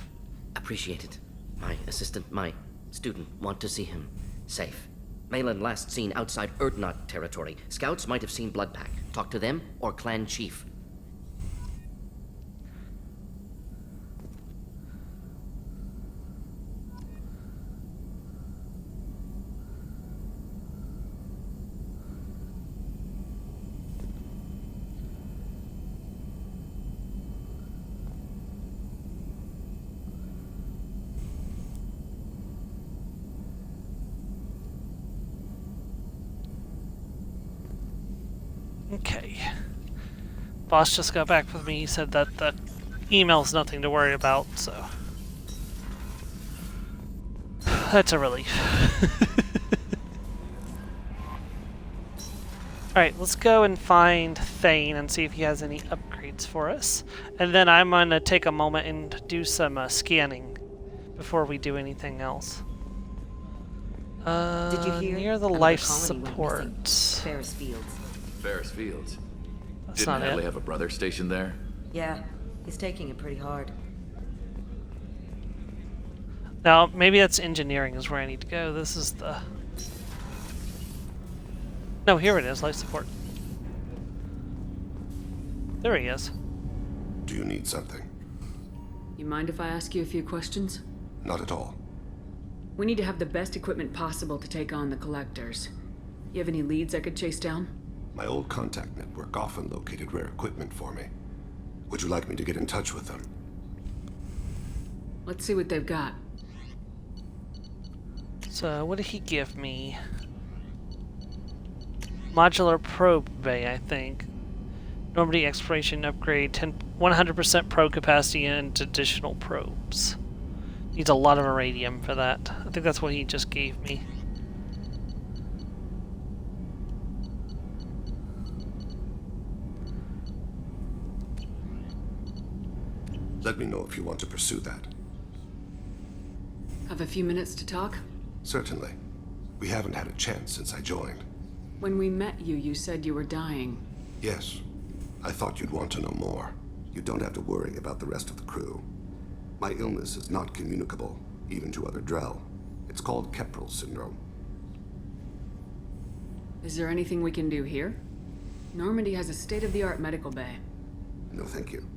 Appreciate it. My assistant, my student want to see him safe. Malin last seen outside Erdnot territory. Scouts might have seen Bloodpack. Talk to them or clan chief. Okay. Boss just got back with me. He said that the email's nothing to worry about, so that's a relief. Alright, let's go and find Thane and see if he has any upgrades for us. And then I'm going to take a moment and do some scanning before we do anything else. Did you hear? Near the life support. Ferris Fields. Ferris Fields. That's Didn't not Hadley it. have a brother stationed there? Yeah, he's taking it pretty hard. Now, maybe that's engineering is where I need to go. This is the... No, here it is, life support. There he is. Do you need something? You mind if I ask you a few questions? Not at all. We need to have the best equipment possible to take on the collectors. You have any leads I could chase down? My old contact network often located rare equipment for me. Would you like me to get in touch with them? Let's see what they've got. So, what did he give me? Modular probe bay, I think. Normandy exploration upgrade, 100% probe capacity and additional probes. Needs a lot of iridium for that. I think that's what he just gave me. Let me know if you want to pursue that. Have a few minutes to talk? Certainly. We haven't had a chance since I joined. When we met you, you said you were dying. Yes. I thought you'd want to know more. You don't have to worry about the rest of the crew. My illness is not communicable, even to other Drell. It's called Keprel syndrome. Is there anything we can do here? Normandy has a state-of-the-art medical bay. No, thank you.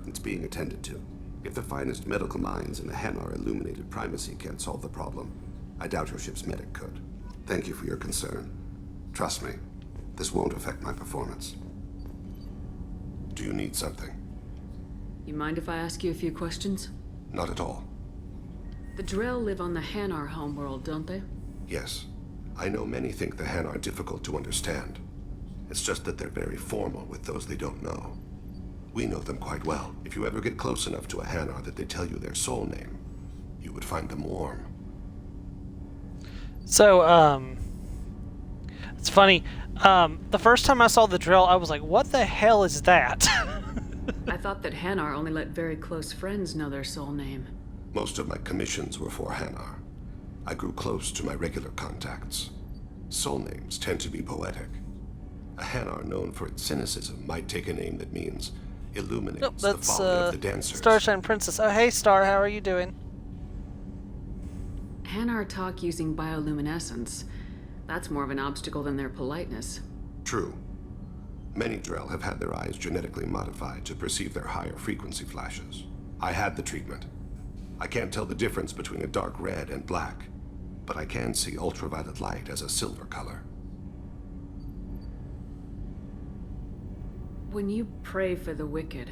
It's being attended to. If the finest medical minds in the Hanar illuminated primacy can't solve the problem, I doubt your ship's medic could. Thank you for your concern. Trust me, this won't affect my performance. Do you need something? You mind if I ask you a few questions? Not at all. The Drell live on the Hanar homeworld, don't they? Yes. I know many think the Han are difficult to understand. It's just that they're very formal with those they don't know. We know them quite well. If you ever get close enough to a Hanar that they tell you their soul name, you would find them warm. So, it's funny. The first time I saw the drill, I was like, what the hell is that? I thought that Hanar only let very close friends know their soul name. Most of my commissions were for Hanar. I grew close to my regular contacts. Soul names tend to be poetic. A Hanar known for its cynicism might take a name that means illuminates the folly of the dancers. Starshine Princess. Oh, hey, Star, how are you doing? Hanar talk using bioluminescence. That's more of an obstacle than their politeness. True. Many Drell have had their eyes genetically modified to perceive their higher frequency flashes. I had the treatment. I can't tell the difference between a dark red and black, but I can see ultraviolet light as a silver color. When you pray for the wicked,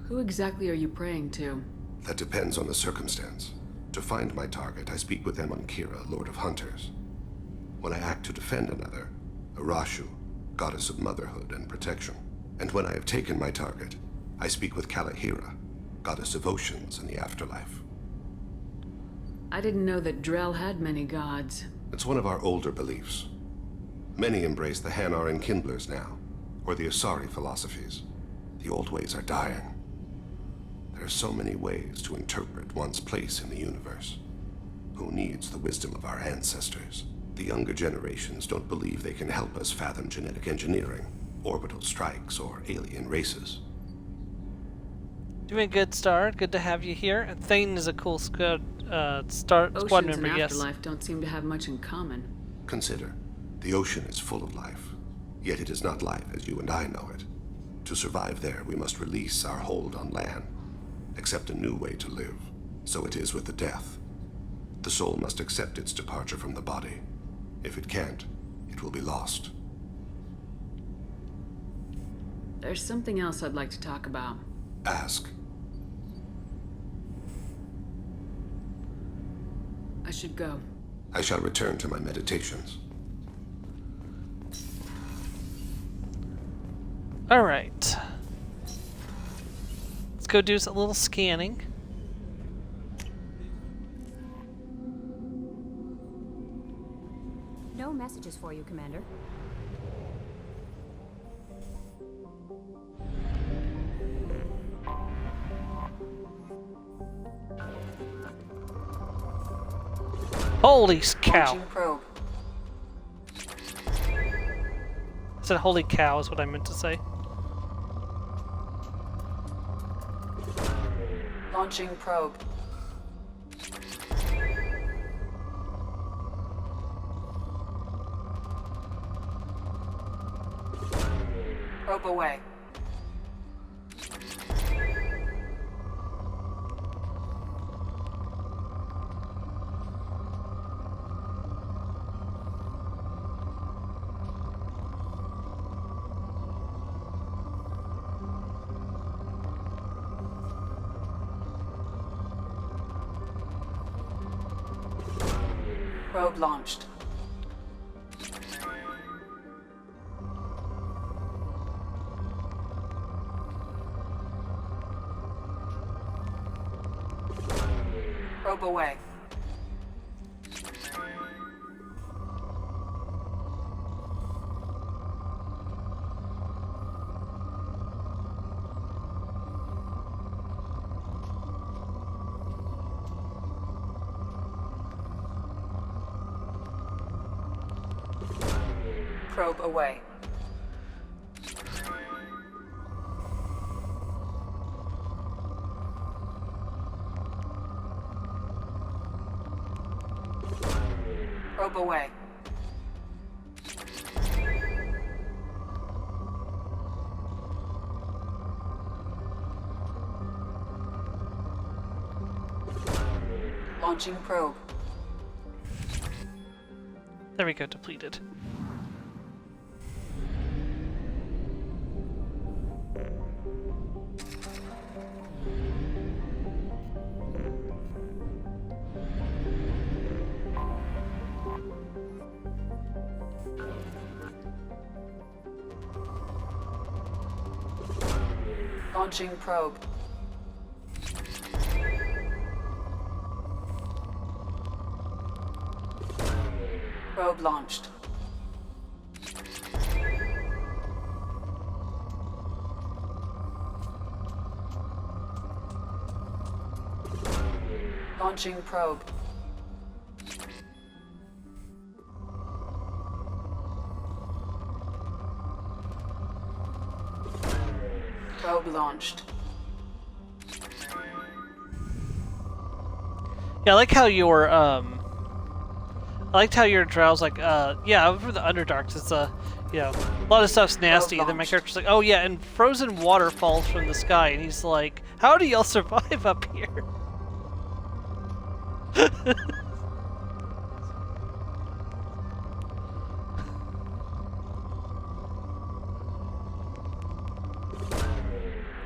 who exactly are you praying to? That depends on the circumstance. To find my target, I speak with them on Kira, Lord of Hunters. When I act to defend another, Arashu, goddess of motherhood and protection. And when I have taken my target, I speak with Kalahira, goddess of oceans and the afterlife. I didn't know that Drell had many gods. It's one of our older beliefs. Many embrace the Hanar and Kindlers now, or the Asari philosophies. The old ways are dying. There are so many ways to interpret one's place in the universe. Who needs the wisdom of our ancestors? The younger generations don't believe they can help us fathom genetic engineering, orbital strikes, or alien races. Doing good, Star. Good to have you here. And Thane is a cool squad member, Oceans and yes. afterlife don't seem to have much in common. Consider, the ocean is full of life, yet it is not life as you and I know it. To survive there, we must release our hold on land, accept a new way to live. So it is with the death. The soul must accept its departure from the body. If it can't, it will be lost. There's something else I'd like to talk about. Ask. I should go. I shall return to my meditations. All right. Let's go do a little scanning. No messages for you, Commander. Holy cow! Launching probe. I said holy cow is what I meant to say. Launching probe. Probe away. Probe launched. Probe away. Probe away. Probe away. Launching probe. There we go, depleted. Launching probe. Probe launched. Launching probe. Probe launched. Yeah, I like how your I liked how your drow's like, yeah, over the Underdarks, it's you know, a lot of stuff's nasty, and then my character's like, oh yeah, and frozen water falls from the sky, and he's like, how do y'all survive up here?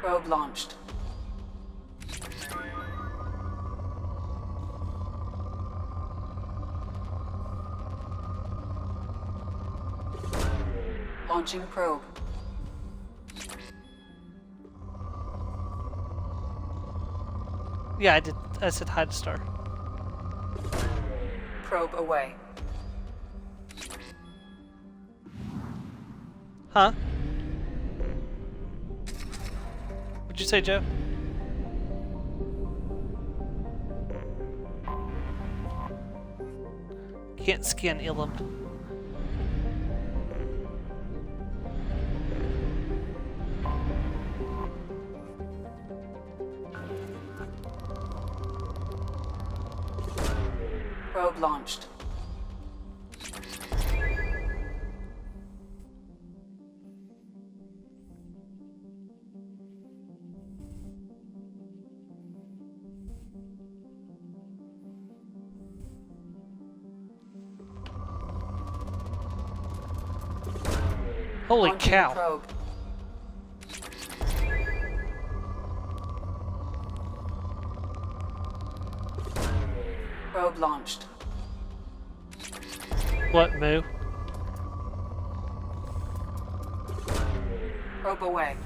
Probe launched. Launching probe. Yeah, I said hi to Star. Probe away. Huh? What'd you say, Joe? Can't scan Ilum. Probe launched. Holy Launching cow. Probe. Probe launched. What, Moo? Probe away.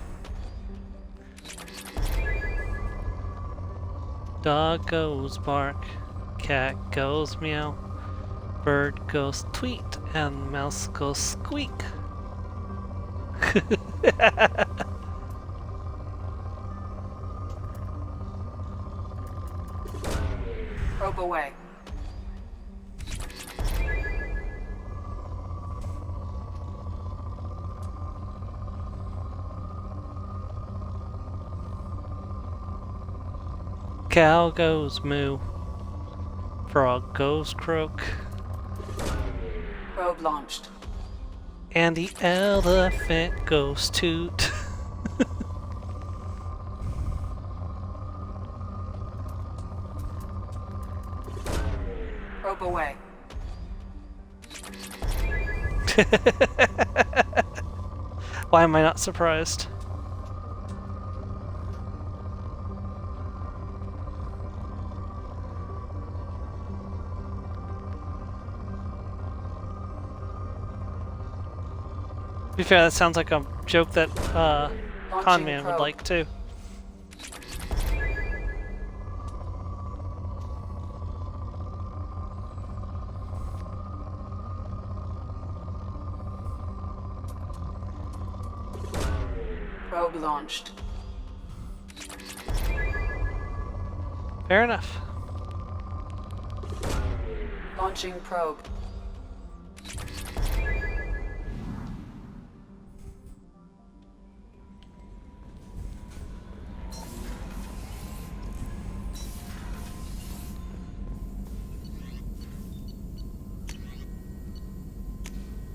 Dog goes bark, cat goes meow, bird goes tweet, and mouse goes squeak. Probe away. Cow goes moo, frog goes croak, Probe launched. and the elephant goes toot. Probe away. Why am I not surprised? To be fair, that sounds like a joke that Conman would like too. Probe launched. Fair enough. Launching probe.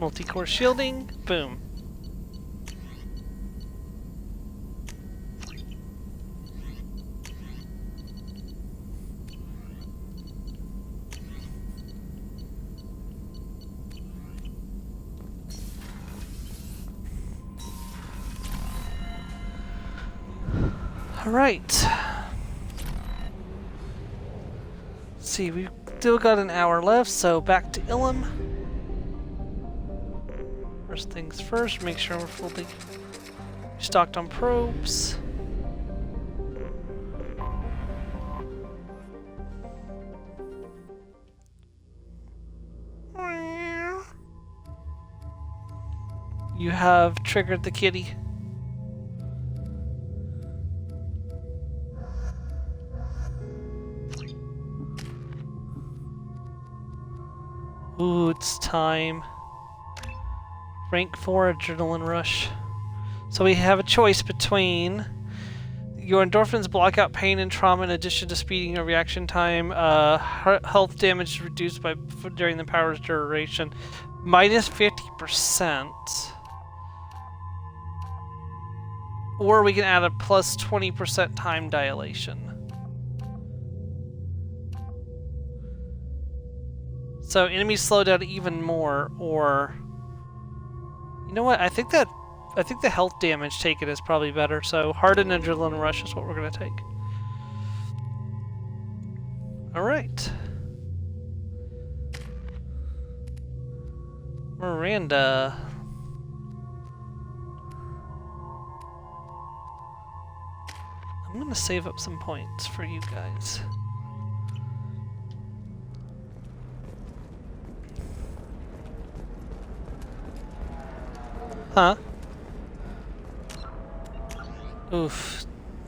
Multi-core shielding. Boom. All right. Let's see, we've still got an hour left, so back to Ilum. First things first, make sure we're fully stocked on probes. You have triggered the kitty. Ooh, it's time. Rank 4 Adrenaline Rush. So we have a choice between your endorphins block out pain and trauma in addition to speeding your reaction time. Health damage is reduced during the power's duration. Minus 50%. Or we can add a plus 20% time dilation. So enemies slow down even more, or you know what? I think the health damage taken is probably better. So hardened adrenaline rush is what we're gonna take. All right, Miranda. I'm gonna save up some points for you guys. Huh? Oof.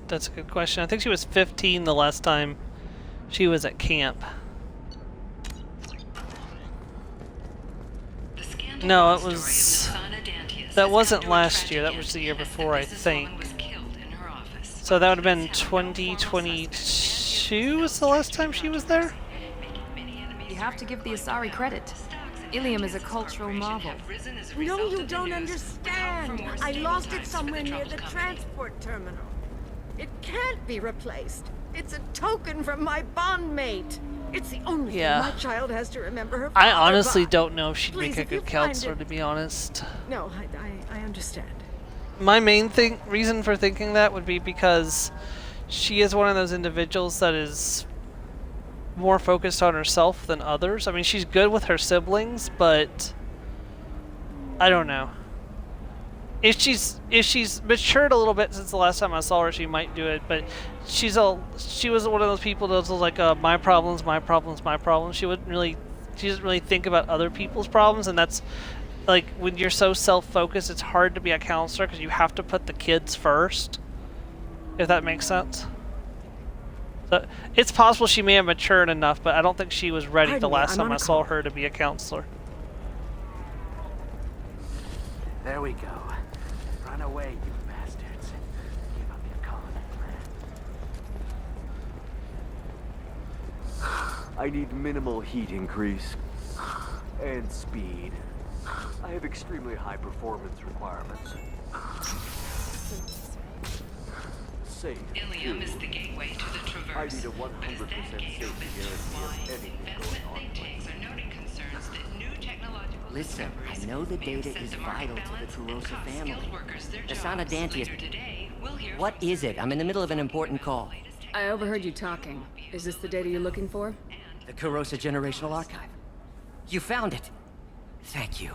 That's a good question. I think she was 15 the last time she was at camp. No, it was... That wasn't last year. That was the year before, I think. So that would have been 2022 was the last time she was there? You have to give the Asari credit. Ilium is a cultural marvel. No, you don't understand. I lost it somewhere near the transport terminal. It can't be replaced. It's a token from my bondmate. It's the only thing my child has to remember her father I honestly by. don't know if she'd Please, make a good counselor, to be honest. No, I understand. My main reason for thinking that would be because she is one of those individuals that is more focused on herself than others. I mean, she's good with her siblings, but I don't know. If she's matured a little bit since the last time I saw her, she might do it. But she was one of those people that was like, my problems, my problems, my problems. She doesn't really think about other people's problems, and that's like when you're so self-focused, it's hard to be a counselor because you have to put the kids first. If that makes sense. So it's possible she may have matured enough, but I don't think she was ready the last time I saw her to be a counselor. There we go. Run away, you bastards. Give up your colony. I need minimal heat increase and speed. I have extremely high performance requirements. Safe. Ilium is the gateway to the Traverse. I need a 100% safety guarantee of anything going on. Listen, I know the data is vital to the Kurosa asana Dantius. What is it? I'm in the middle of an important call. I overheard you talking. Is this the data you're looking for? The Kurosa Generational Archive. You found it. Thank you.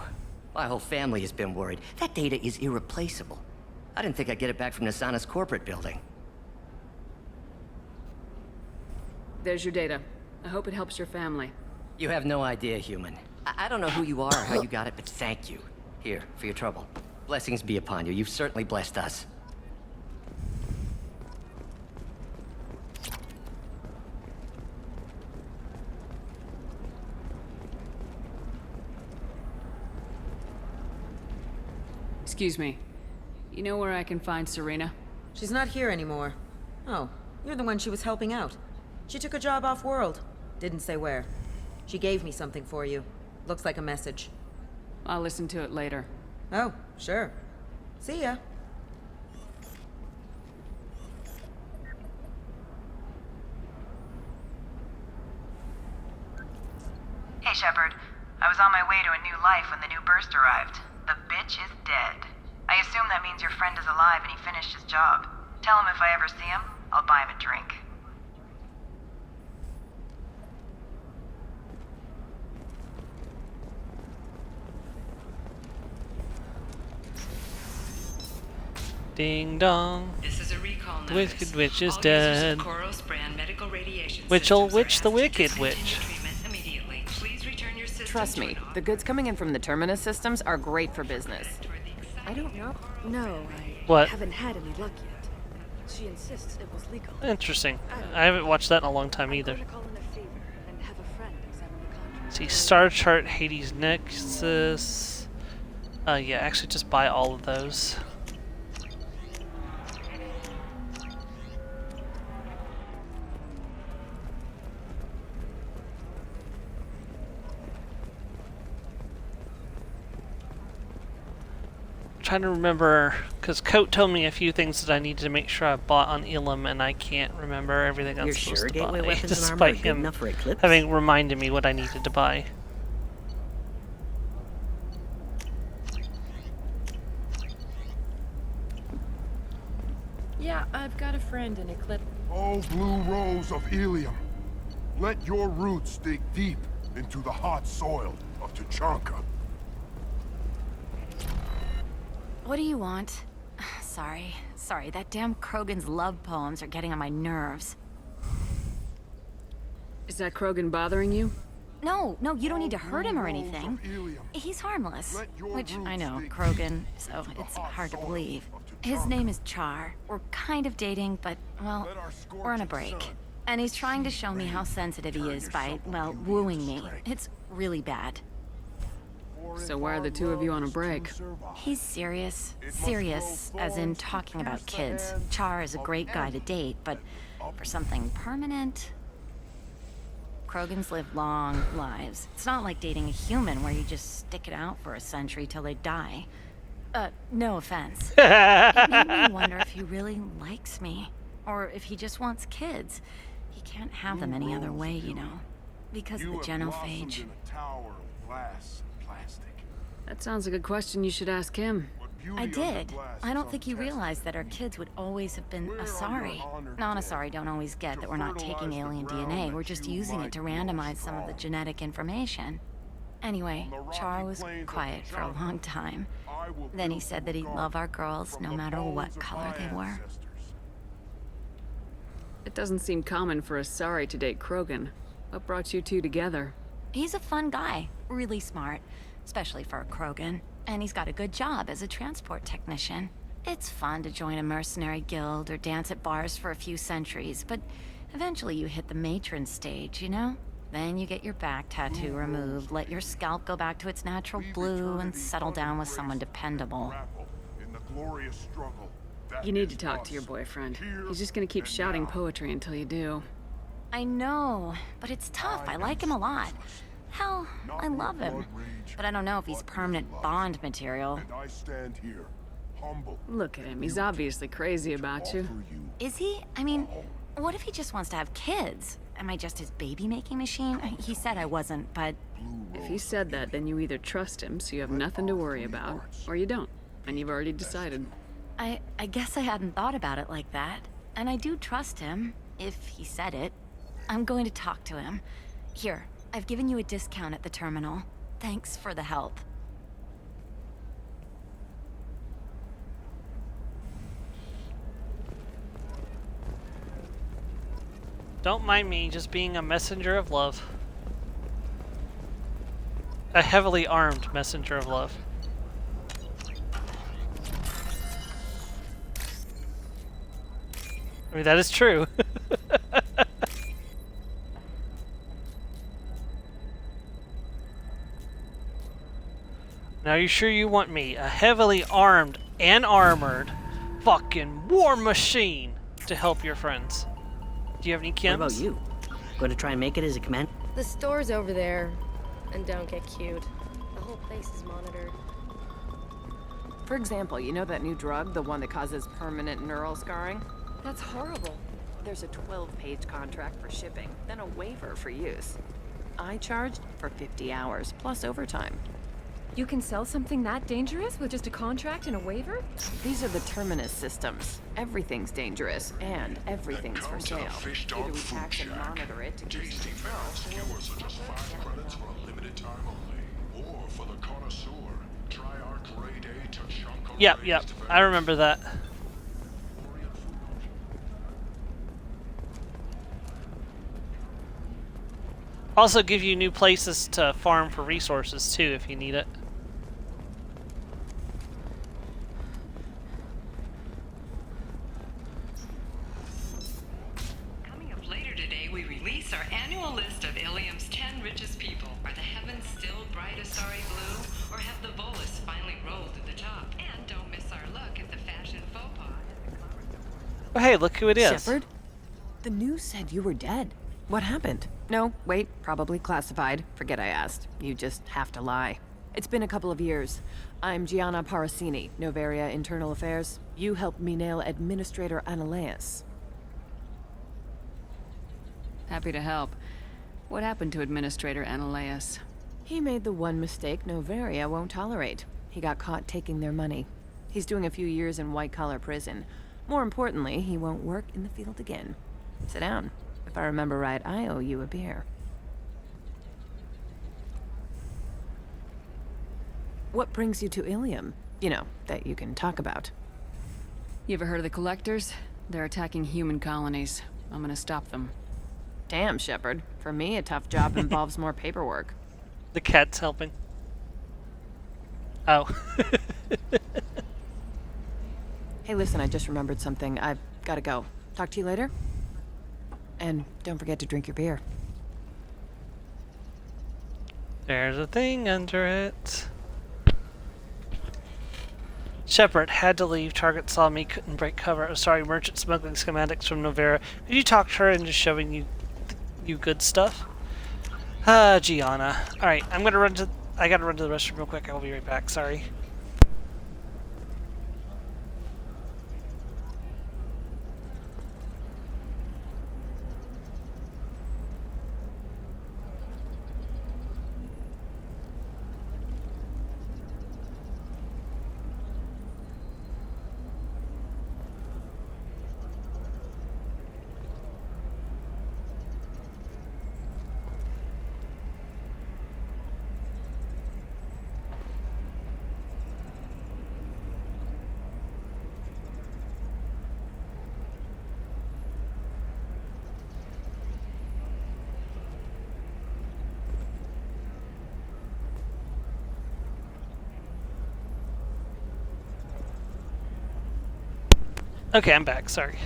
My whole family has been worried. That data is irreplaceable. I didn't think I'd get it back from Nasana's corporate building. There's your data. I hope it helps your family. You have no idea, human. I don't know who you are or how you got it, but thank you. Here, for your trouble. Blessings be upon you. You've certainly blessed us. Excuse me. You know where I can find Serena? She's not here anymore. Oh, you're the one she was helping out. She took a job off-world. Didn't say where. She gave me something for you. Looks like a message. I'll listen to it later. Oh, sure. See ya. Hey, Shepard. I was on my way to a new life when the new burst arrived. The bitch is dead. I assume that means your friend is alive and he finished his job. Tell him if I ever see him, I'll buy him a drink. Ding dong. This is a recall notice. The Wicked Witch is All dead. users of Koros brand medical radiation Witch'll systems witch are the asked to Wicked discontinue Witch. treatment immediately. Please return your system Trust to me, an the goods coming in from the Terminus systems are great for business. I don't know. No, I What? haven't had any luck yet. She insists it was legal. Interesting. I haven't watched that in a long time either. I'm gonna call in a favor and have a friend examine the contract. See, Star Chart, Hades Nexus. Yeah, actually just buy all of those. Trying to remember, because Coat told me a few things that I needed to make sure I bought on Elam, and I can't remember everything I'm You're supposed sure to gateway buy, weapons and armor are despite good him enough for Eclipse? having reminded me what I needed to buy. Yeah, I've got a friend in Eclipse. Oh, blue rose of Ilium, let your roots dig deep into the hot soil of Tuchanka. What do you want? Sorry, that damn Krogan's love poems are getting on my nerves. Is that Krogan bothering you? No, you don't need to hurt him or anything. He's harmless. Which, I know, Krogan, so it's hard to believe. His name is Char. We're kind of dating, but, well, we're on a break. And he's trying to show me how sensitive he is by, well, wooing me. It's really bad. So why are the two of you on a break? He's serious. Serious, as in talking about kids. Char is a great guy to date, but for something permanent... Krogans live long lives. It's not like dating a human where you just stick it out for a century till they die. No offense. It made me wonder if he really likes me. Or if he just wants kids. He can't have them any other way, you know. Because of the genophage. That sounds like a question you should ask him. I did. I don't think he realized that our kids would always have been Asari. Non-Asari don't always get that we're not taking alien DNA, we're just using it to randomize some of the genetic information. Anyway, Char was quiet for a long time. Then he said that he'd love our girls no matter what color they were. It doesn't seem common for Asari to date Krogan. What brought you two together? He's a fun guy, really smart, especially for a Krogan. And he's got a good job as a transport technician. It's fun to join a mercenary guild or dance at bars for a few centuries, but eventually you hit the matron stage, you know? Then you get your back tattoo removed, let your scalp go back to its natural blue, and settle down with someone dependable. You need to talk to your boyfriend. He's just gonna keep shouting poetry until you do. I know, but it's tough. I like him a lot. Hell, I love him. But I don't know if he's permanent Bond material. Look at him. He's obviously crazy about you. Is he? I mean, what if he just wants to have kids? Am I just his baby-making machine? He said I wasn't, but... If he said that, then you either trust him, so you have nothing to worry about, or you don't, and you've already decided. I guess I hadn't thought about it like that. And I do trust him, if he said it. I'm going to talk to him. Here, I've given you a discount at the terminal. Thanks for the help. Don't mind me, just being a messenger of love. A heavily armed messenger of love. I mean, that is true. Now, are you sure you want me, a heavily armed and armored fucking war machine, to help your friends? Do you have any chems? What about you? Going to try and make it as a command? The store's over there. And don't get cute. The whole place is monitored. For example, you know that new drug, the one that causes permanent neural scarring? That's horrible. There's a 12-page contract for shipping, then a waiver for use. I charged for 50 hours, plus overtime. You can sell something that dangerous with just a contract and a waiver? These are the Terminus systems. Everything's dangerous, and everything's for sale. Either we tax and monitor it to keep control, or just 5 credits for a limited time only. Or for the connoisseur, try our grade A to chunk. Yep. I remember that. Also give you new places to farm for resources too if you need it. Coming up later today, we release our annual list of Ilium's 10 richest people. Are the heavens still bright Asari blue, or have the Volus finally rolled to the top? And don't miss our look at the fashion faux pas. Oh hey, look who it is. Shepard? The news said you were dead. What happened? No, wait, probably classified. Forget I asked. You just have to lie. It's been a couple of years. I'm Gianna Parasini, Novaria Internal Affairs. You helped me nail Administrator Ananias. Happy to help. What happened to Administrator Ananias? He made the one mistake Novaria won't tolerate. He got caught taking their money. He's doing a few years in white-collar prison. More importantly, he won't work in the field again. Sit down. If I remember right, I owe you a beer. What brings you to Ilium? You know, that you can talk about. You ever heard of the Collectors? They're attacking human colonies. I'm gonna stop them. Damn, Shepard. For me, a tough job involves more paperwork. The cat's helping. Oh. Hey, listen, I just remembered something. I've gotta go. Talk to you later? And don't forget to drink your beer. There's a thing under it. Shepard had to leave. Target saw me, couldn't break cover. Sorry, merchant smuggling schematics from Novera. Did you talk to her into showing you good stuff? Gianna. Alright, I gotta run to the restroom real quick. I'll be right back. Sorry. Okay, I'm back. Sorry.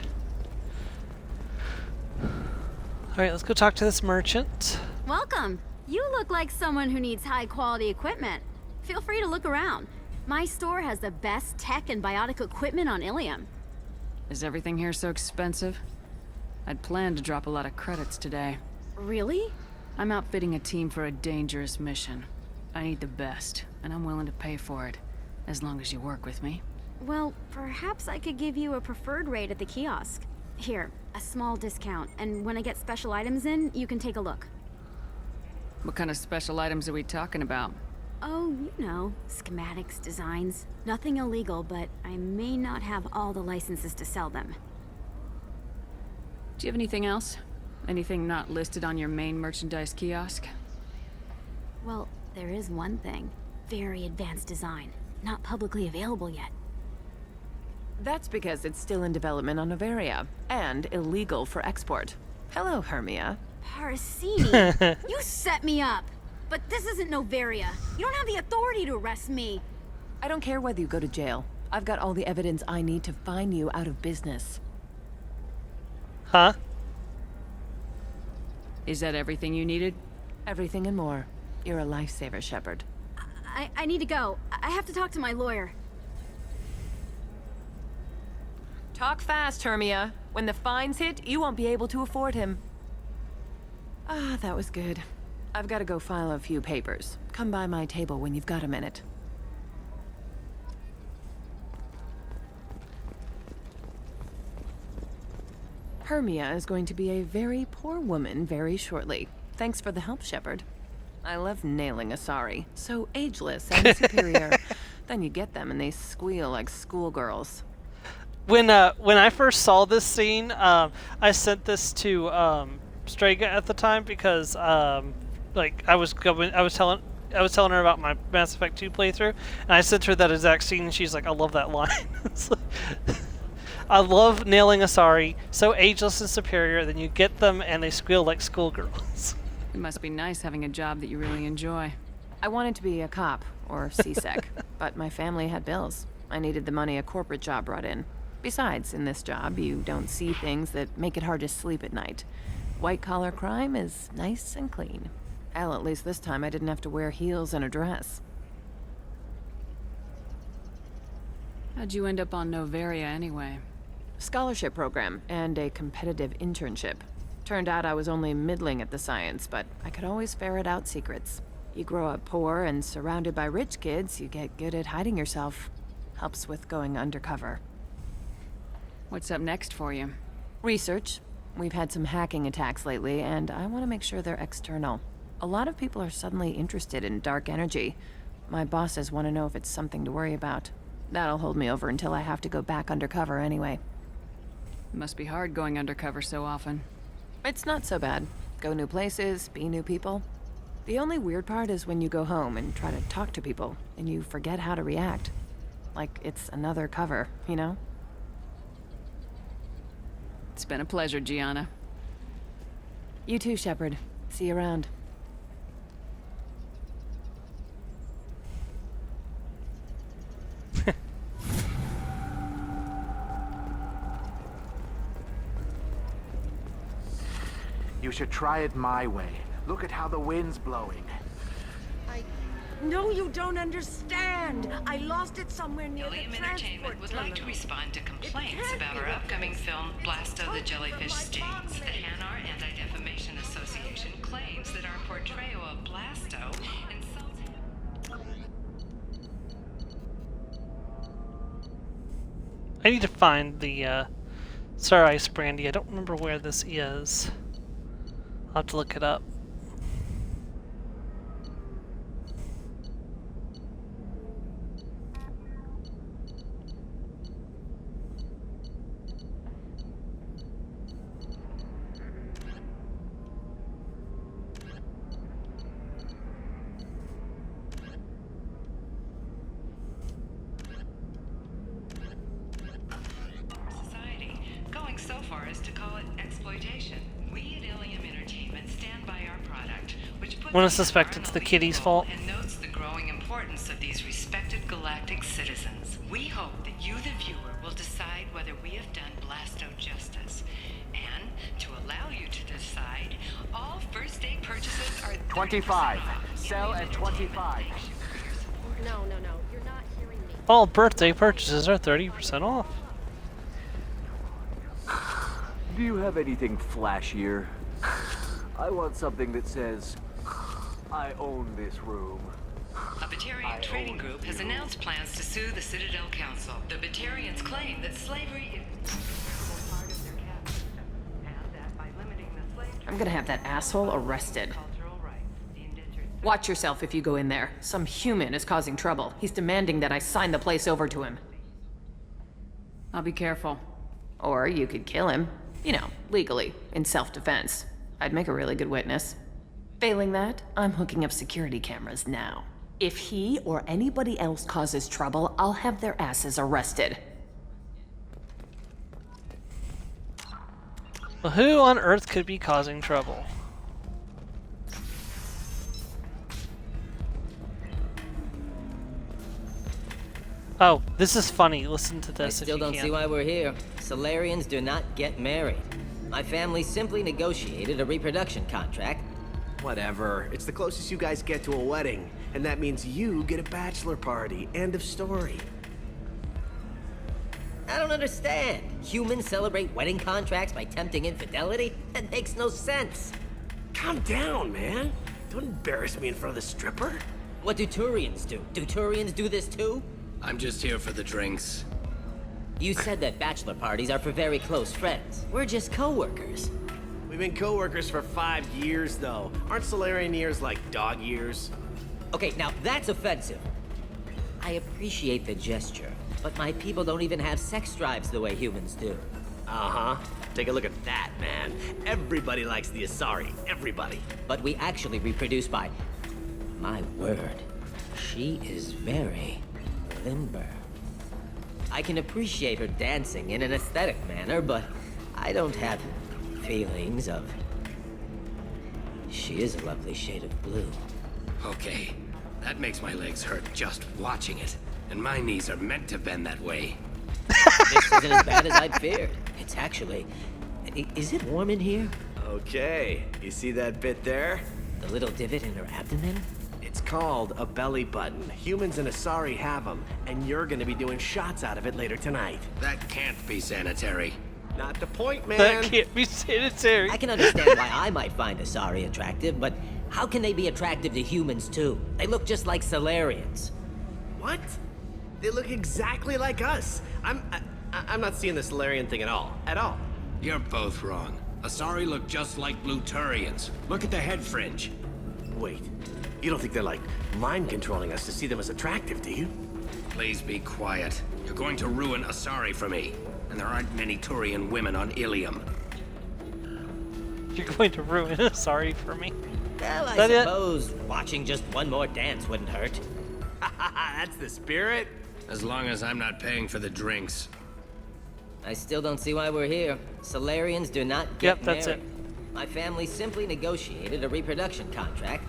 Alright, let's go talk to this merchant. Welcome. You look like someone who needs high-quality equipment. Feel free to look around. My store has the best tech and biotic equipment on Ilium. Is everything here so expensive? I'd planned to drop a lot of credits today. Really? I'm outfitting a team for a dangerous mission. I need the best, and I'm willing to pay for it, as long as you work with me. Well, perhaps I could give you a preferred rate at the kiosk. Here, a small discount, and when I get special items in, you can take a look. What kind of special items are we talking about? Oh, you know, schematics, designs. Nothing illegal, but I may not have all the licenses to sell them. Do you have anything else? Anything not listed on your main merchandise kiosk? Well, there is one thing. Very advanced design. Not publicly available yet. That's because it's still in development on Novaria, and illegal for export. Hello, Hermia. Parasini, you set me up! But this isn't Novaria. You don't have the authority to arrest me. I don't care whether you go to jail. I've got all the evidence I need to find you out of business. Huh? Is that everything you needed? Everything and more. You're a lifesaver, Shepard. I need to go. I have to talk to my lawyer. Talk fast, Hermia. When the fines hit, you won't be able to afford him. Ah, that was good. I've got to go file a few papers. Come by my table when you've got a minute. Hermia is going to be a very poor woman very shortly. Thanks for the help, Shepard. I love nailing Asari. So ageless and superior. Then you get them and they squeal like schoolgirls. When I first saw this scene, I sent this to Strega at the time because like I was telling her about my Mass Effect 2 playthrough, and I sent her that exact scene, and she's like, "I love that line." It's like, I love nailing Asari, so ageless and superior. Then you get them, and they squeal like schoolgirls. It must be nice having a job that you really enjoy. I wanted to be a cop or CSEC, but my family had bills. I needed the money a corporate job brought in. Besides, in this job, you don't see things that make it hard to sleep at night. White-collar crime is nice and clean. Hell, at least this time I didn't have to wear heels and a dress. How'd you end up on Noveria anyway? Scholarship program and a competitive internship. Turned out I was only middling at the science, but I could always ferret out secrets. You grow up poor and surrounded by rich kids, you get good at hiding yourself. Helps with going undercover. What's up next for you? Research. We've had some hacking attacks lately, and I want to make sure they're external. A lot of people are suddenly interested in dark energy. My bosses want to know if it's something to worry about. That'll hold me over until I have to go back undercover anyway. It must be hard going undercover so often. It's not so bad. Go new places, be new people. The only weird part is when you go home and try to talk to people, and you forget how to react. Like it's another cover, you know? It's been a pleasure, Gianna. You too, Shepard. See you around. You should try it my way. Look at how the wind's blowing. No, you don't understand. I lost it somewhere near Ilium the Entertainment would like to respond to complaints about our upcoming film, Blasto the Jellyfish Stings. The Hanar Anti-Defamation Association claims that our portrayal of Blasto insults him. I need to find the Star Ice Brandy. I don't remember where this is. I'll have to look it up. Society, going so far as to call it exploitation. We at Ilium Entertainment stand by our product, which puts Wanna suspect it's the kitty's fault? and notes the growing importance of these respected galactic citizens. We hope that you, the viewer, will decide whether we have done Blasto justice. And to allow you to decide, all first day purchases are 25. Sell at 25. No, you're not hearing me. All birthday purchases are 30% off. Do you have anything flashier? I want something that says, I own this room. A Batarian trading group has announced plans to sue the Citadel Council. The Batarians claim that slavery is part of their capital system, and that by limiting the slave I'm gonna have that asshole arrested. Watch yourself if you go in there. Some human is causing trouble. He's demanding that I sign the place over to him. I'll be careful. Or you could kill him. You know, legally, in self-defense. I'd make a really good witness. Failing that, I'm hooking up security cameras now. If he or anybody else causes trouble, I'll have their asses arrested. Well, who on Earth could be causing trouble? Oh, this is funny. Listen to this. I still don't see why we're here. Solarians do not get married. My family simply negotiated a reproduction contract. Whatever. It's the closest you guys get to a wedding, and that means you get a bachelor party. End of story. I don't understand. Humans celebrate wedding contracts by tempting infidelity? That makes no sense. Calm down, man. Don't embarrass me in front of the stripper. What do Turians do? Do Turians do this too? I'm just here for the drinks. You said that bachelor parties are for very close friends. We're just co-workers. We've been co-workers for 5 years, though. Aren't Solarian years like dog years? Okay, now that's offensive. I appreciate the gesture, but my people don't even have sex drives the way humans do. Uh-huh. Take a look at that, man. Everybody likes the Asari. Everybody. But we actually reproduce by... My word. She is very limber. I can appreciate her dancing in an aesthetic manner, but I don't have feelings of... She is a lovely shade of blue. Okay, that makes my legs hurt just watching it. And my knees are meant to bend that way. This isn't as bad as I'd feared. It's actually... Is it warm in here? Okay, you see that bit there? The little divot in her abdomen? It's called a belly button. Humans and Asari have them, and you're gonna be doing shots out of it later tonight. That can't be sanitary. Not the point, man. That can't be sanitary. I can understand why I might find Asari attractive, but how can they be attractive to humans too? They look just like Solarians. What? They look exactly like us. I'm not seeing the Solarian thing at all. At all. You're both wrong. Asari look just like blue Turians. Look at the head fringe. Wait, you don't think they're like mind controlling us to see them as attractive, do you? Please be quiet. You're going to ruin Asari for me. And there aren't many Turian women on Ilium. You're going to ruin it. Sorry for me. Well, I suppose watching just one more dance wouldn't hurt. That's the spirit. As long as I'm not paying for the drinks. I still don't see why we're here. Solarians do not get married. That's it. My family simply negotiated a reproduction contract.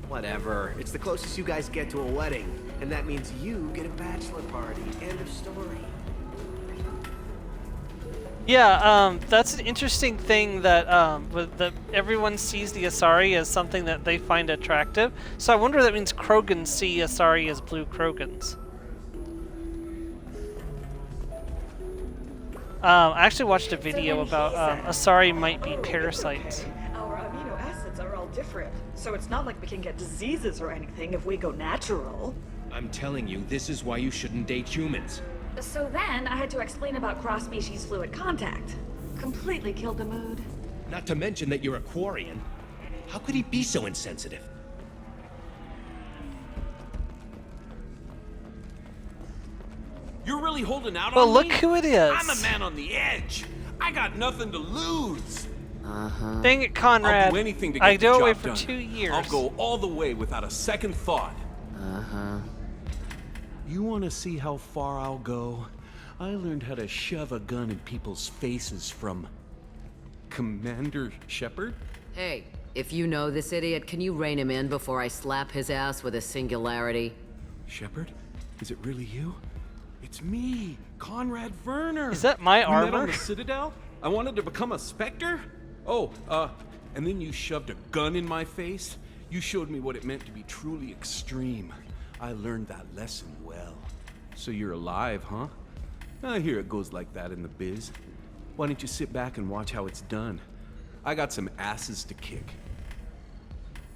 Whatever. It's the closest you guys get to a wedding. And that means you get a bachelor party. End of story. Yeah, that's an interesting thing that everyone sees the Asari as something that they find attractive. So I wonder if that means Krogans see Asari as blue Krogans. I actually watched a video about Asari might be parasites. Our amino acids are all different, so it's not like we can get diseases or anything if we go natural. I'm telling you, this is why you shouldn't date humans. So then I had to explain about cross-species fluid contact. Completely killed the mood. Not to mention that you're a Quarian. How could he be so insensitive? You're really holding out on Well, me? look who it is. I'm a man on the edge. I got nothing to lose. Dang it, Conrad. I'll do anything to get I the go away job for done. 2 years. I'll go all the way without a second thought. You want to see how far I'll go? I learned how to shove a gun in people's faces from Commander Shepard. Hey, if you know this idiot, can you rein him in before I slap his ass with a singularity? Shepard? Is it really you? It's me, Conrad Werner. Is that my We met armor? on the Citadel? I wanted to become a Spectre? Oh, and then you shoved a gun in my face? You showed me what it meant to be truly extreme. I learned that lesson well. So you're alive, huh? I hear it goes like that in the biz. Why don't you sit back and watch how it's done? I got some asses to kick.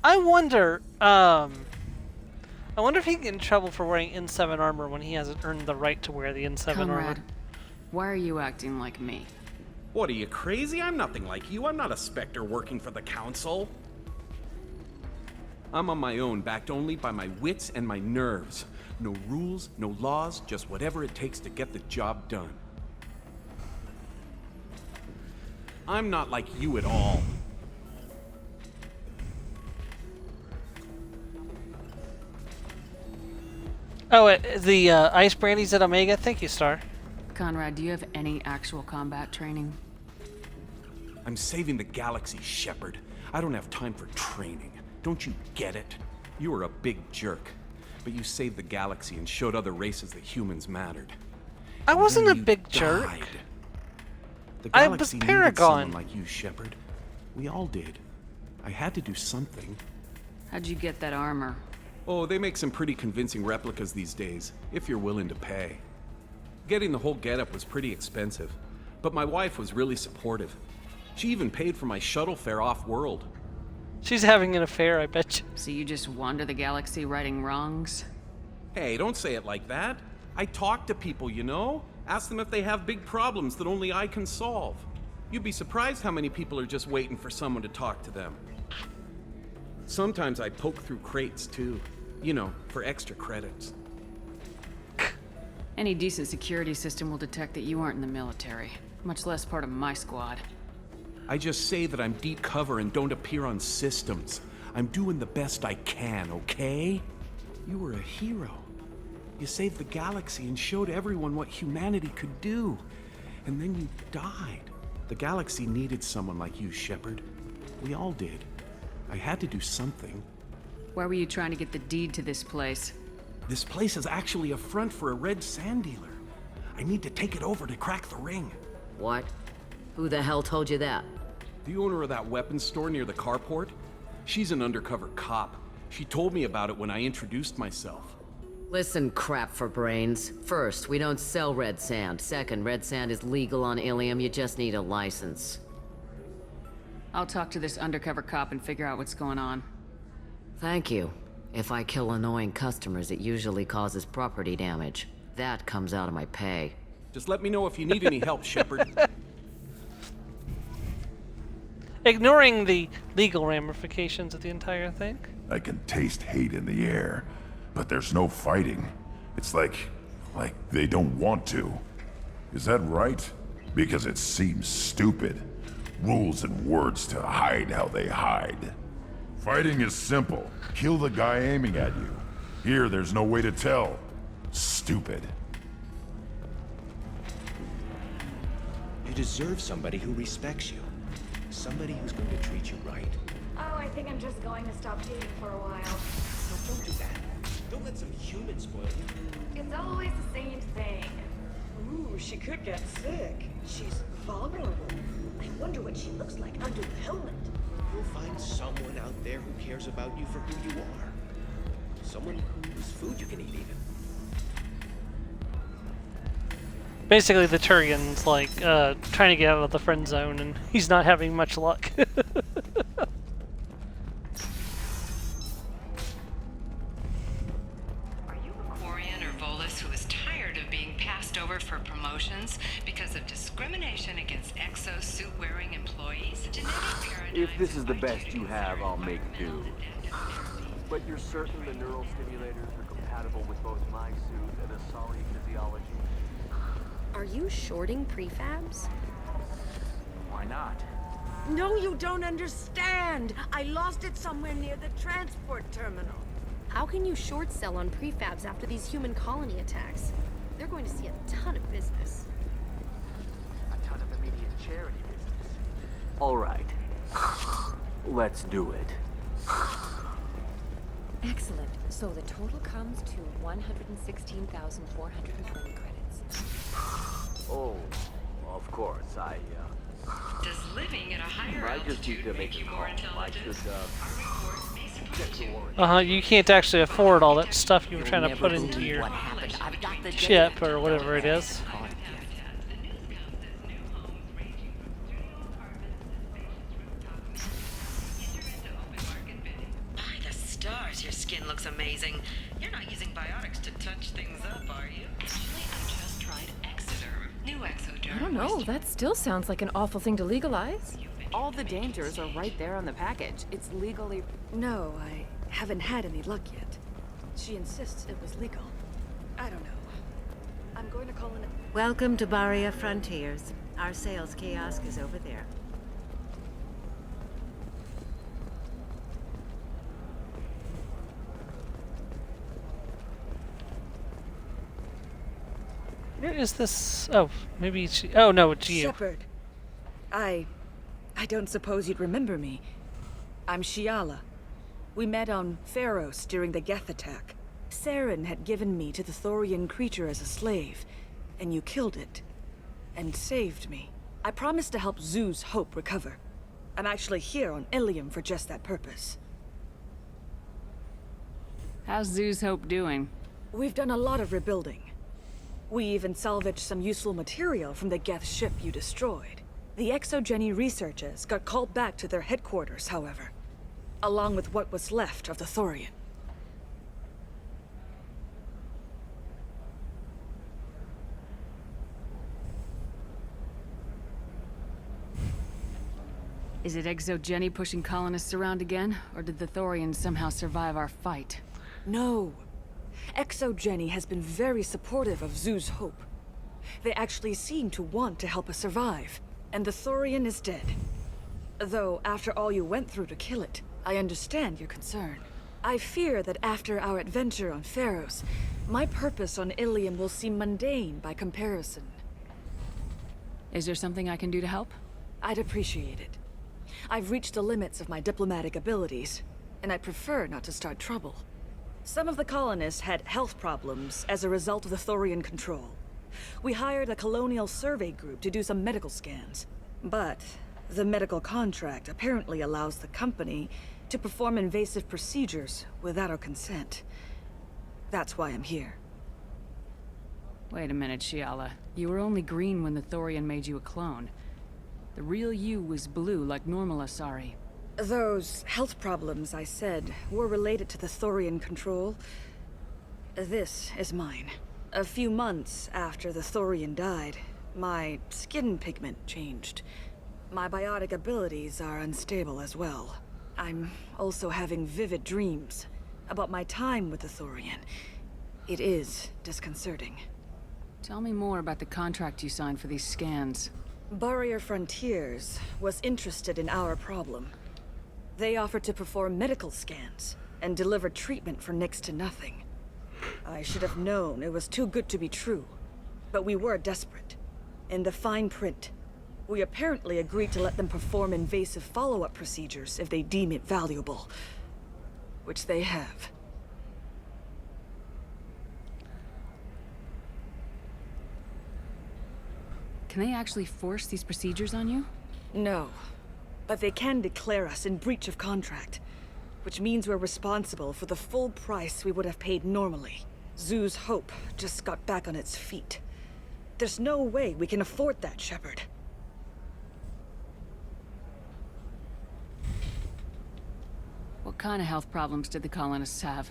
I wonder if he can get in trouble for wearing N7 armor when he hasn't earned the right to wear the N7 Conrad, armor. why are you acting like me? What, are you crazy? I'm nothing like you. I'm not a Spectre working for the Council. I'm on my own, backed only by my wits and my nerves. No rules, no laws, just whatever it takes to get the job done. I'm not like you at all. Oh, the ice brandies at Omega? Thank you, Star. Conrad, do you have any actual combat training? I'm saving the galaxy, Shepard. I don't have time for training. Don't you get it? You were a big jerk, but you saved the galaxy and showed other races that humans mattered. I wasn't a You big jerk. died. The I was galaxy needed Paragon. someone like you, Shepard. We all did. I had to do something. How'd you get that armor? Oh, they make some pretty convincing replicas these days, if you're willing to pay. Getting the whole getup was pretty expensive, but my wife was really supportive. She even paid for my shuttle fare off-world. She's having an affair, I bet you. So you just wander the galaxy righting wrongs? Hey, don't say it like that. I talk to people, you know? Ask them if they have big problems that only I can solve. You'd be surprised how many people are just waiting for someone to talk to them. Sometimes I poke through crates, too. You know, for extra credits. Any decent security system will detect that you aren't in the military, much less part of my squad. I just say that I'm deep cover and don't appear on systems. I'm doing the best I can, okay? You were a hero. You saved the galaxy and showed everyone what humanity could do. And then you died. The galaxy needed someone like you, Shepard. We all did. I had to do something. Why were you trying to get the deed to this place? This place is actually a front for a red sand dealer. I need to take it over to crack the ring. What? Who the hell told you that? The owner of that weapons store near the carport. She's an undercover cop. She told me about it when I introduced myself. Listen, crap for brains. First, we don't sell red sand. Second, red sand is legal on Ilium. You just need a license. I'll talk to this undercover cop and figure out what's going on. Thank you. If I kill annoying customers, it usually causes property damage. That comes out of my pay. Just let me know if you need any help, Shepard. Ignoring the legal ramifications of the entire thing. I can taste hate in the air, but there's no fighting. It's like they don't want to. Is that right? Because it seems stupid. Rules and words to hide how they hide. Fighting is simple. Kill the guy aiming at you. Here, there's no way to tell. Stupid. You deserve somebody who respects you. Somebody who's going to treat you right. Oh, I think I'm just going to stop dating for a while. No, don't do that. Don't let some human spoil you. It's always the same thing. Ooh, she could get sick. She's vulnerable. I wonder what she looks like under the helmet. You'll find someone out there who cares about you for who you are. Someone whose food you can eat, even. Basically, the Turian's like trying to get out of the friend zone, and he's not having much luck. Are you a Quarian or Volus who is tired of being passed over for promotions because of discrimination against exosuit-wearing employees? Genetic paradigms. If this is the best you have, I'll make do. But you're certain the neural stimulators are compatible with both my suit and Asari physiology? Are you shorting prefabs? Why not? No, you don't understand. I lost it somewhere near the transport terminal. How can you short sell on prefabs after these human colony attacks? They're going to see a ton of business. A ton of immediate charity business. All right. Let's do it. Excellent. So the total comes to 116,420 credits. Oh, of course. Does living at a higher I just need altitude to make make you a more call. I intelligent? should, Our report may surprise you. You can't actually afford all that stuff you were trying to put into your chip or whatever it is. By the stars, your skin looks amazing. You're not using biotics to touch things up, are you? Actually, I just tried Exoderm. New Exoderm. I don't know, that still sounds like an awful thing to legalize. All the dangers are right there on the package. It's legally... No, I haven't had any luck yet. She insists it was legal. I don't know. I'm going to call in... Welcome to Barria Frontiers. Our sales kiosk is over there. Where is this? Oh, maybe she... Oh, no, it's you. Shepard. I don't suppose you'd remember me. I'm Shiala. We met on Pharos during the Geth attack. Saren had given me to the Thorian creature as a slave, and you killed it. And saved me. I promised to help Zoo's Hope recover. I'm actually here on Ilium for just that purpose. How's Zoo's Hope doing? We've done a lot of rebuilding. We even salvaged some useful material from the Geth ship you destroyed. The Exogeny researchers got called back to their headquarters, however. along with what was left of the Thorian. Is it Exogeny pushing colonists around again, or did the Thorians somehow survive our fight? No. Exogeny has been very supportive of Zoo's hope. They actually seem to want to help us survive, and the Thorian is dead. Though, after all you went through to kill it, I understand your concern. I fear that after our adventure on Pharos, my purpose on Ilium will seem mundane by comparison. Is there something I can do to help? I'd appreciate it. I've reached the limits of my diplomatic abilities, and I prefer not to start trouble. Some of the colonists had health problems as a result of the Thorian control. We hired a colonial survey group to do some medical scans. But the medical contract apparently allows the company to perform invasive procedures without our consent. That's why I'm here. Wait a minute, Shiala. You were only green when the Thorian made you a clone. The real you was blue like normal Asari. Those health problems I said were related to the Thorian control. This is mine. A few months after the Thorian died, my skin pigment changed. My biotic abilities are unstable as well. I'm also having vivid dreams about my time with the Thorian. It is disconcerting. Tell me more about the contract you signed for these scans. Barrier Frontiers was interested in our problem. They offered to perform medical scans and deliver treatment for next to nothing. I should have known it was too good to be true, but we were desperate. In the fine print, we apparently agreed to let them perform invasive follow-up procedures if they deem it valuable, which they have. Can they actually force these procedures on you? No, but they can declare us in breach of contract, which means we're responsible for the full price we would have paid normally. Zoo's hope just got back on its feet. There's no way we can afford that, Shepard. What kind of health problems did the colonists have?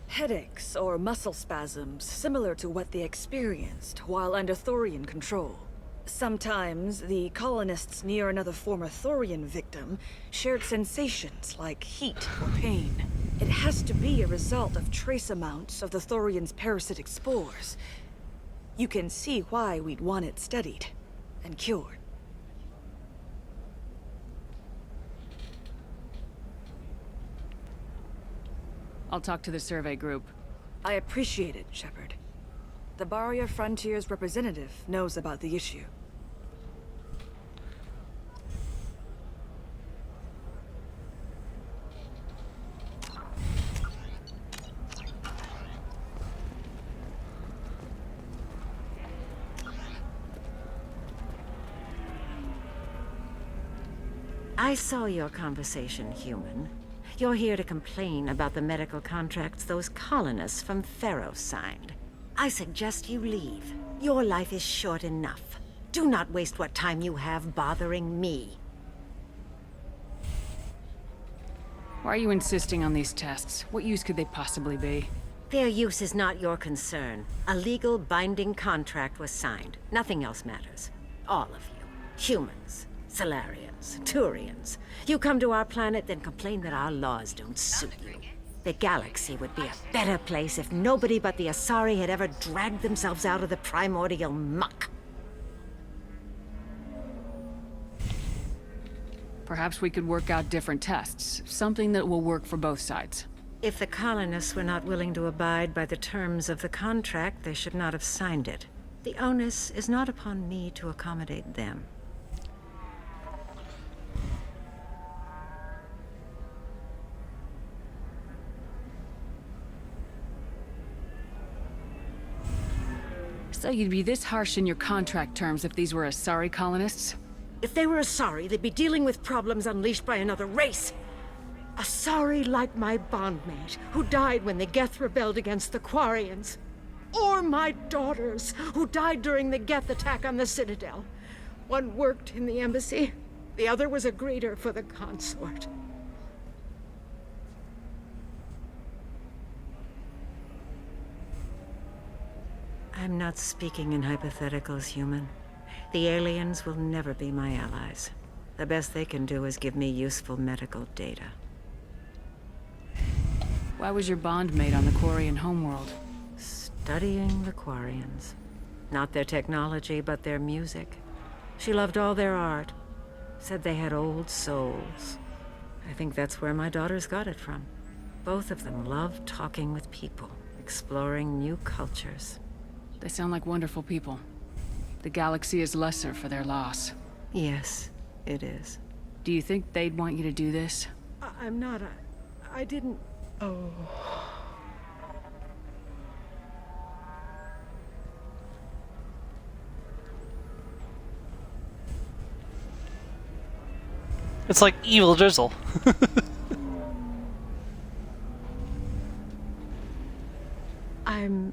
Headaches or muscle spasms similar to what they experienced while under Thorian control. Sometimes, the colonists near another former Thorian victim shared sensations like heat or pain. It has to be a result of trace amounts of the Thorian's parasitic spores. You can see why we'd want it studied and cured. I'll talk to the survey group. I appreciate it, Shepard. The Barrier Frontiers representative knows about the issue. I saw your conversation, human. You're here to complain about the medical contracts those colonists from Pharos signed. I suggest you leave. Your life is short enough. Do not waste what time you have bothering me. Why are you insisting on these tests? What use could they possibly be? Their use is not your concern. A legal, binding contract was signed. Nothing else matters. All of you. Humans. Salarians. Turians. You come to our planet, then complain that our laws don't suit you. The galaxy would be a better place if nobody but the Asari had ever dragged themselves out of the primordial muck. Perhaps we could work out different tests. Something that will work for both sides. If the colonists were not willing to abide by the terms of the contract, they should not have signed it. The onus is not upon me to accommodate them. So you'd be this harsh in your contract terms if these were Asari colonists? If they were Asari, they'd be dealing with problems unleashed by another race. Asari like my bondmate, who died when the Geth rebelled against the Quarians. Or my daughters, who died during the Geth attack on the Citadel. One worked in the embassy, the other was a greeter for the consort. I'm not speaking in hypotheticals, human. The aliens will never be my allies. The best they can do is give me useful medical data. Why was your bond mate on the Quarian homeworld? Studying the Quarians. Not their technology, but their music. She loved all their art. Said they had old souls. I think that's where my daughters got it from. Both of them loved talking with people, exploring new cultures. They sound like wonderful people. The galaxy is lesser for their loss. Yes, it is. Do you think they'd want you to do this? I'm not. I didn't. Oh. It's like evil drizzle. I'm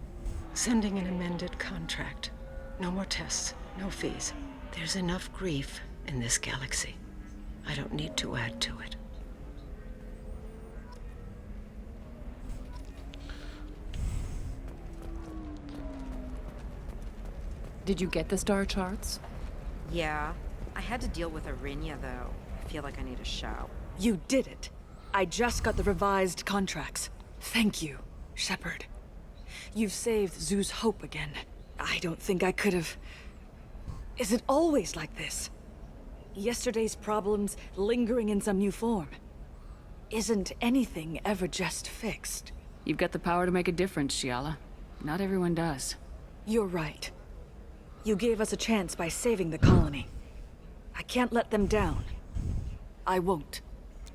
sending an amended contract. No more tests, no fees. There's enough grief in this galaxy. I don't need to add to it. Did you get the star charts? Yeah. I had to deal with Arinya, though. I feel like I need a shout. You did it. I just got the revised contracts. Thank you, Shepard. You've saved Zoo's hope again. I don't think I could have... Is it always like this? Yesterday's problems lingering in some new form. Isn't anything ever just fixed? You've got the power to make a difference, Shiala. Not everyone does. You're right. You gave us a chance by saving the colony. I can't let them down. I won't.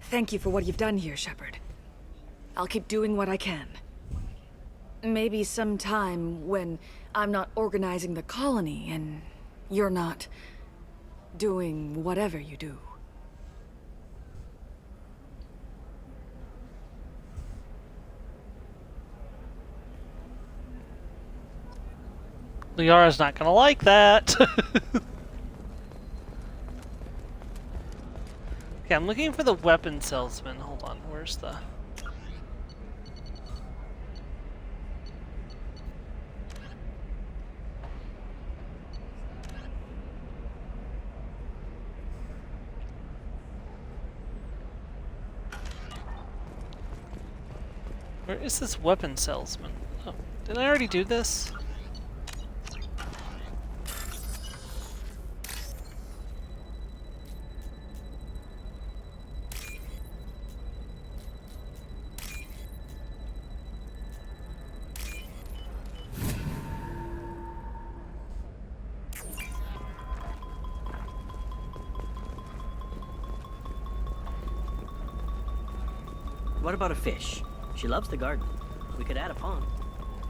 Thank you for what you've done here, Shepard. I'll keep doing what I can. Maybe sometime when I'm not organizing the colony and you're not doing whatever you do. Liara's not gonna like that. Okay, I'm looking for the weapon salesman. Hold on, where's the... Where is this weapon salesman? Oh, did I already do this? What about a fish? She loves the garden. We could add a pond.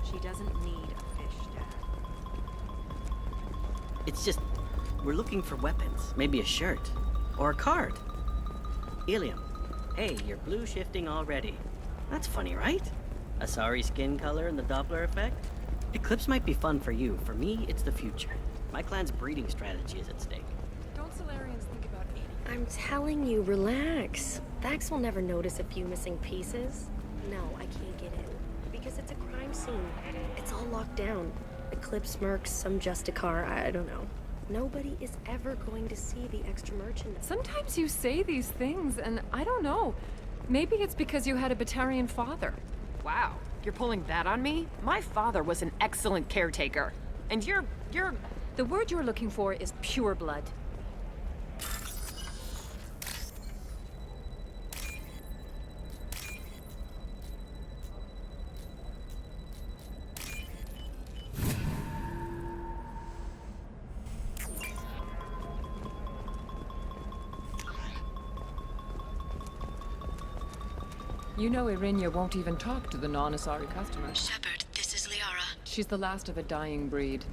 She doesn't need a fish, Dad. It's just, we're looking for weapons. Maybe a shirt. Or a card. Ilium. Hey, you're blue shifting already. That's funny, right? Asari skin color and the Doppler effect? Eclipse might be fun for you. For me, it's the future. My clan's breeding strategy is at stake. Don't Solarians think about eating? I'm telling you, relax. Vax will never notice a few missing pieces. No, I can't get in. Because it's a crime scene. It's all locked down. Eclipse mercs, some Justicar, I don't know. Nobody is ever going to see the extra merchandise. Sometimes you say these things, and I don't know. Maybe it's because you had a Batarian father. Wow, you're pulling that on me? My father was an excellent caretaker. And you're... The word you're looking for is pure blood. You know Irinya won't even talk to the non-Asari customers. Shepard, this is Liara. She's the last of a dying breed.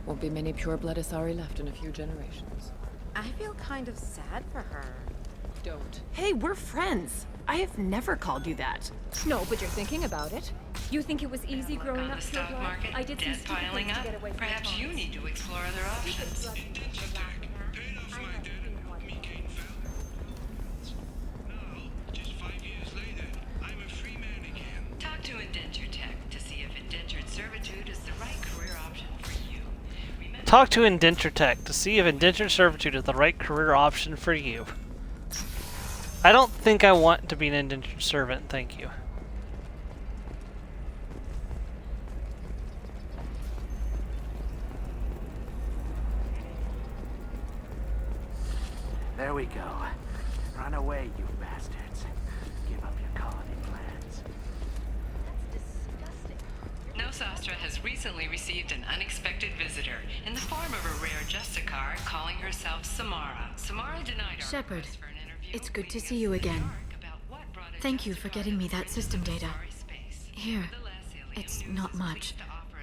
Won't be many pure-blood Asari left in a few generations. I feel kind of sad for her. Don't. Hey, we're friends. I have never called you that. No, but you're thinking about it. You think it was easy growing up pure blood? I did some Debt stupid piling things to up. get away from Perhaps the you bonds. need to explore other options. Talk to Indenture Tech to see if indentured servitude is the right career option Talk to Indenture Tech to see if indentured servitude is the right career option for you. I don't think I want to be an indentured servant, thank you. There we go. Run away, you bastards. Give up your colony plans. Nosastra has recently received an unexpected visitor in the form of a rare Justicar calling herself Samara. Samara denied our Shepard, request for an interview. it's good to see you again. Thank you for getting me that system data. Here, it's not much,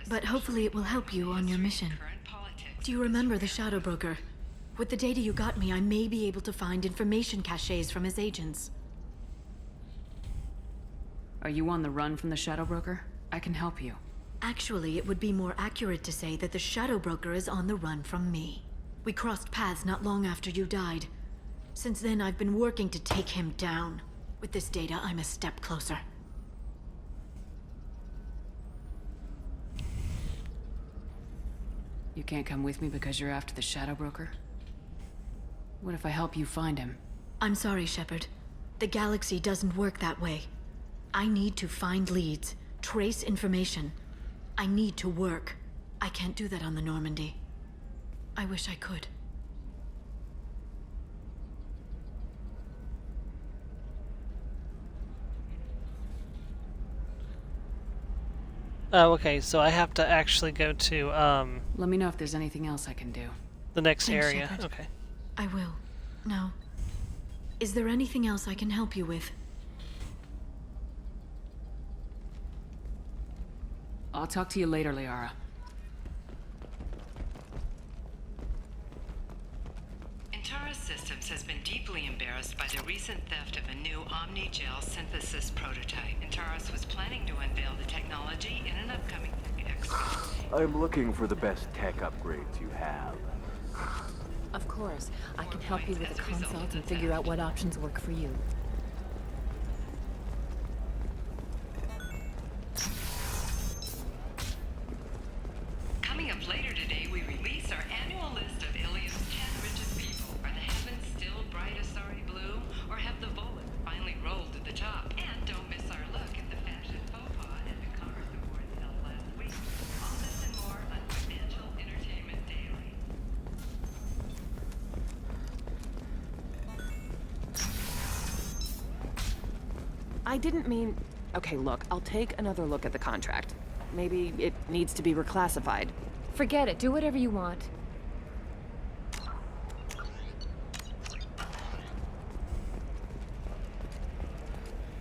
but hopefully it will help you on your mission. Do you remember the Shadow Broker? With the data you got me, I may be able to find information caches from his agents. Are you on the run from the Shadow Broker? I can help you. Actually, it would be more accurate to say that the Shadow Broker is on the run from me. We crossed paths not long after you died. Since then, I've been working to take him down. With this data, I'm a step closer. You can't come with me because you're after the Shadow Broker? What if I help you find him? I'm sorry, Shepard. The galaxy doesn't work that way. I need to find leads, trace information. I need to work. I can't do that on the Normandy. I wish I could. Oh, okay, so I have to actually go to, Let me know if there's anything else I can do. the next Thanks, area. Shepard. Okay. I will. Now, is there anything else I can help you with? I'll talk to you later, Liara. Intaris Systems has been deeply embarrassed by the recent theft of a new Omni-Gel synthesis prototype. Intaris was planning to unveil the technology in an upcoming tech expo. I'm looking for the best tech upgrades you have. Of course. I can help you with a consult and figure out what options work for you. Coming up later today, we release our annual list of Ilium's 10 richest people. Are the heavens still bright Asari blue, or have the bullets finally rolled to the top? And don't miss our look at the fashion faux pas at the Commerce Awards held last week. All this and more on Financial Entertainment Daily. I didn't mean... Okay, look, I'll take another look at the contract. Maybe it needs to be reclassified. Forget it. Do whatever you want.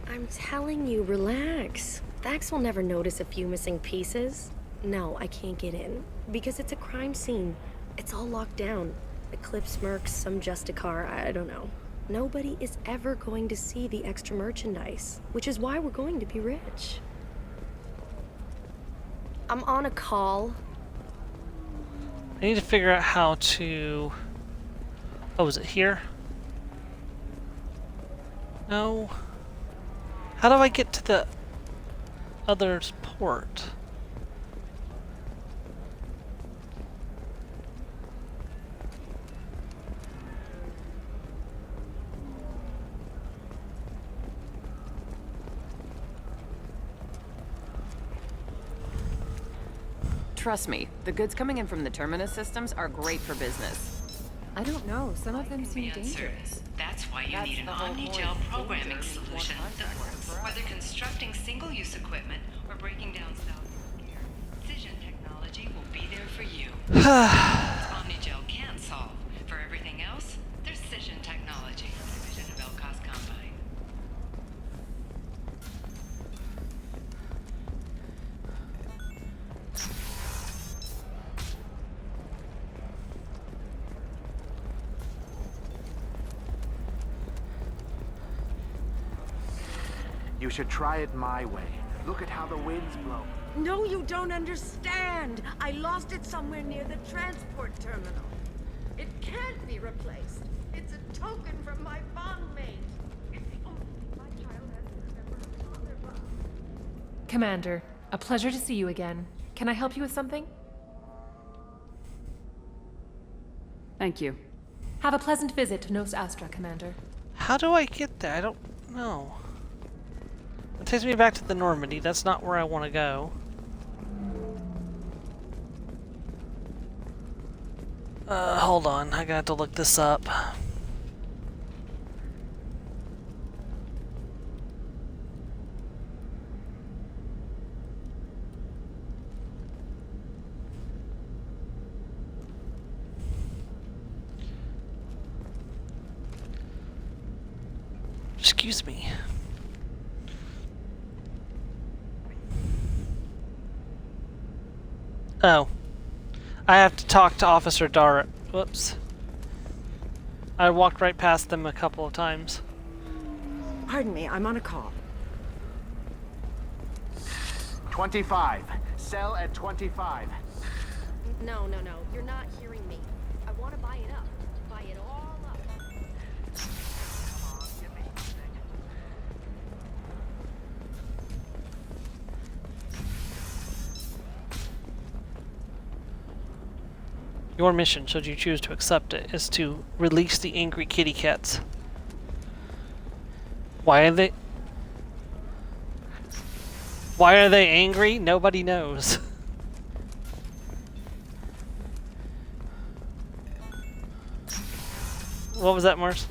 I'm telling you, relax. Thax will never notice a few missing pieces. No, I can't get in. Because it's a crime scene. It's all locked down. Eclipse mercs, some Justicar, I don't know. Nobody is ever going to see the extra merchandise, which is why we're going to be rich. I'm on a call. I need to figure out how to... Oh, is it here? No. How do I get to the other's port? Trust me, the goods coming in from the Terminus systems are great for business. I don't know. Some of them seem dangerous. Uncertain. That's why you need an Omni-Gel programming solution that works. Whether constructing single-use equipment or breaking down salvage gear, Precision technology will be there for you. Omni-Gel can't solve. For everything else, there's Precision technology, a division of Elcos Combine. You should try it my way. Look at how the winds blow. No, you don't understand. I lost it somewhere near the transport terminal. It can't be replaced. It's a token from my bondmate. It's the only thing my child has to remember her father by. Commander, a pleasure to see you again. Can I help you with something? Thank you. Have a pleasant visit to Nos Astra, Commander. How do I get there? I don't know. It takes me back to the Normandy. That's not where I want to go. Hold on. I got to look this up. Excuse me. Oh. I have to talk to Officer Dart. Whoops. I walked right past them a couple of times. Pardon me, I'm on a call. 25. Sell at 25. No, you're not hearing me. I want to buy it up. Buy it all up. Your mission, should you choose to accept it, is to release the angry kitty cats. Why are they angry? Nobody knows. What was that, Mars?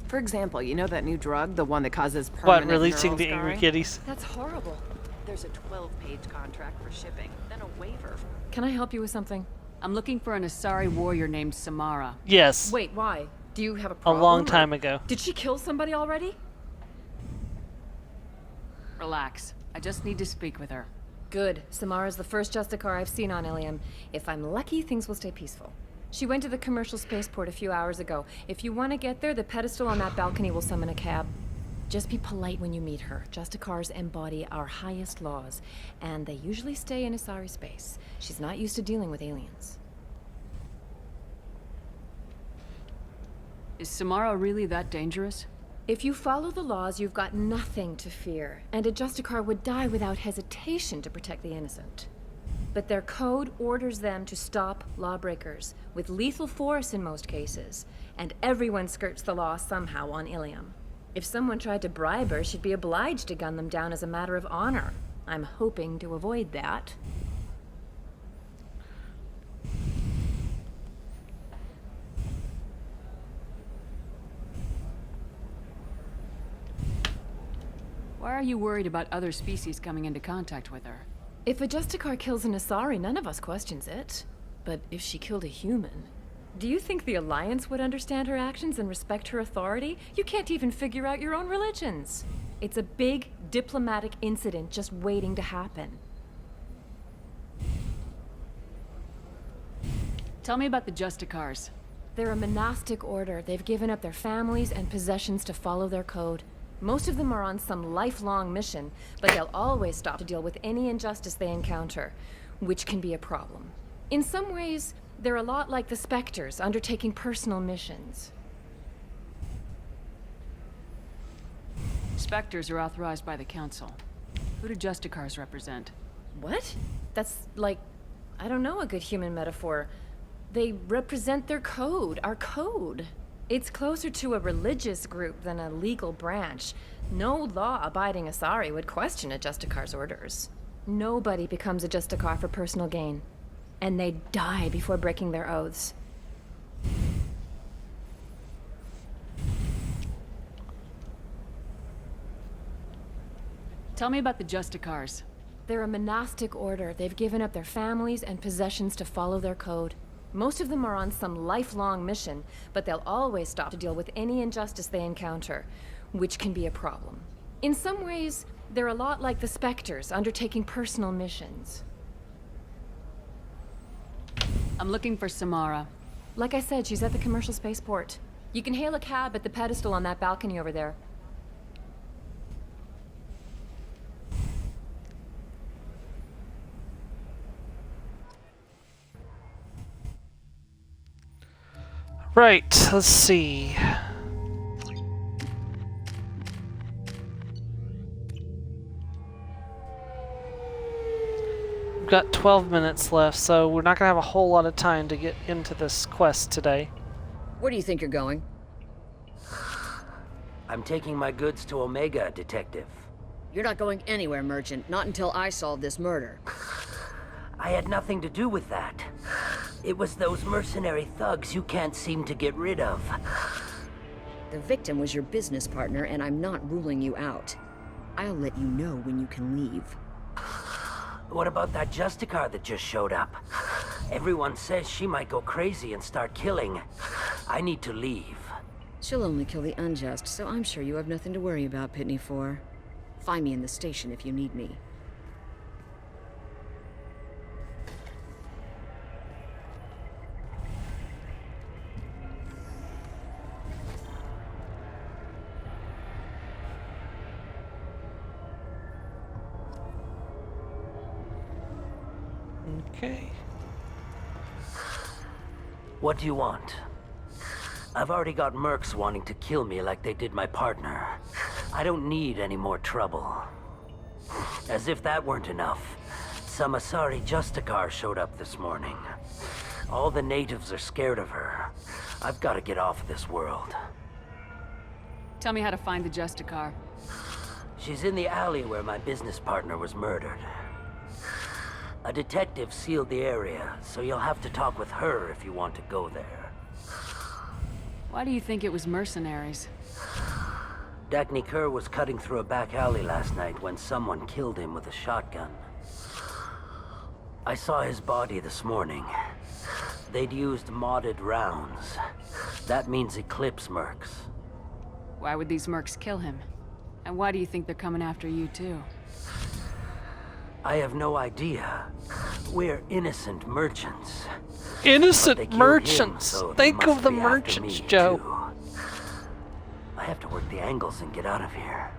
For example, you know that new drug, the one that causes permanent What, releasing the neural angry scarring? kitties? That's horrible. There's a 12-page contract for shipping, then a waiver. Can I help you with something? I'm looking for an Asari warrior named Samara. Yes. Wait, why? Do you have a A problem? long or- time ago. Did she kill somebody already? Relax. I just need to speak with her. Good. Samara's the first Justicar I've seen on Ilium. If I'm lucky, things will stay peaceful. She went to the commercial spaceport a few hours ago. If you want to get there, the pedestal on that balcony will summon a cab. Just be polite when you meet her. Justicars embody our highest laws, and they usually stay in Asari space. She's not used to dealing with aliens. Is Samara really that dangerous? If you follow the laws, you've got nothing to fear, and a Justicar would die without hesitation to protect the innocent. But their code orders them to stop lawbreakers, with lethal force in most cases, and everyone skirts the law somehow on Ilium. If someone tried to bribe her, she'd be obliged to gun them down as a matter of honor. I'm hoping to avoid that. Why are you worried about other species coming into contact with her? If a Justicar kills an Asari, none of us questions it. But if she killed a human... Do you think the Alliance would understand her actions and respect her authority? You can't even figure out your own religions. It's a big diplomatic incident just waiting to happen. Tell me about the Justicars. They're a monastic order. They've given up their families and possessions to follow their code. Most of them are on some lifelong mission, but they'll always stop to deal with any injustice they encounter, which can be a problem. In some ways, they're a lot like the Spectres, undertaking personal missions. Spectres are authorized by the Council. Who do Justicars represent? What? That's like, I don't know, a good human metaphor. They represent their code, our code. It's closer to a religious group than a legal branch. No law-abiding Asari would question a Justicar's orders. Nobody becomes a Justicar for personal gain. And they die before breaking their oaths. Tell me about the Justicars. They're a monastic order. They've given up their families and possessions to follow their code. Most of them are on some lifelong mission, but they'll always stop to deal with any injustice they encounter, which can be a problem. In some ways, they're a lot like the Spectres, undertaking personal missions. I'm looking for Samara. Like I said, she's at the commercial spaceport. You can hail a cab at the pedestal on that balcony over there. Right, let's see. got 12 minutes left, so we're not gonna have a whole lot of time to get into this quest today. Where do you think you're going? I'm taking my goods to Omega, Detective. You're not going anywhere, Merchant. Not until I solve this murder. I had nothing to do with that. It was those mercenary thugs you can't seem to get rid of. The victim was your business partner, and I'm not ruling you out. I'll let you know when you can leave. What about that Justicar that just showed up? Everyone says she might go crazy and start killing. I need to leave. She'll only kill the unjust, so I'm sure you have nothing to worry about, Pitney 4. Find me in the station if you need me. Okay. What do you want? I've already got mercs wanting to kill me like they did my partner. I don't need any more trouble. As if that weren't enough, some Asari Justicar showed up this morning. All the natives are scared of her. I've got to get off of this world. Tell me how to find the Justicar. She's in the alley where my business partner was murdered. A detective sealed the area, so you'll have to talk with her if you want to go there. Why do you think it was mercenaries? Dagny Kerr was cutting through a back alley last night when someone killed him with a shotgun. I saw his body this morning. They'd used modded rounds. That means Eclipse mercs. Why would these mercs kill him? And why do you think they're coming after you, too? I have no idea. We're innocent merchants. Innocent merchants! Think of the merchants, Joe. I have to work the angles and get out of here.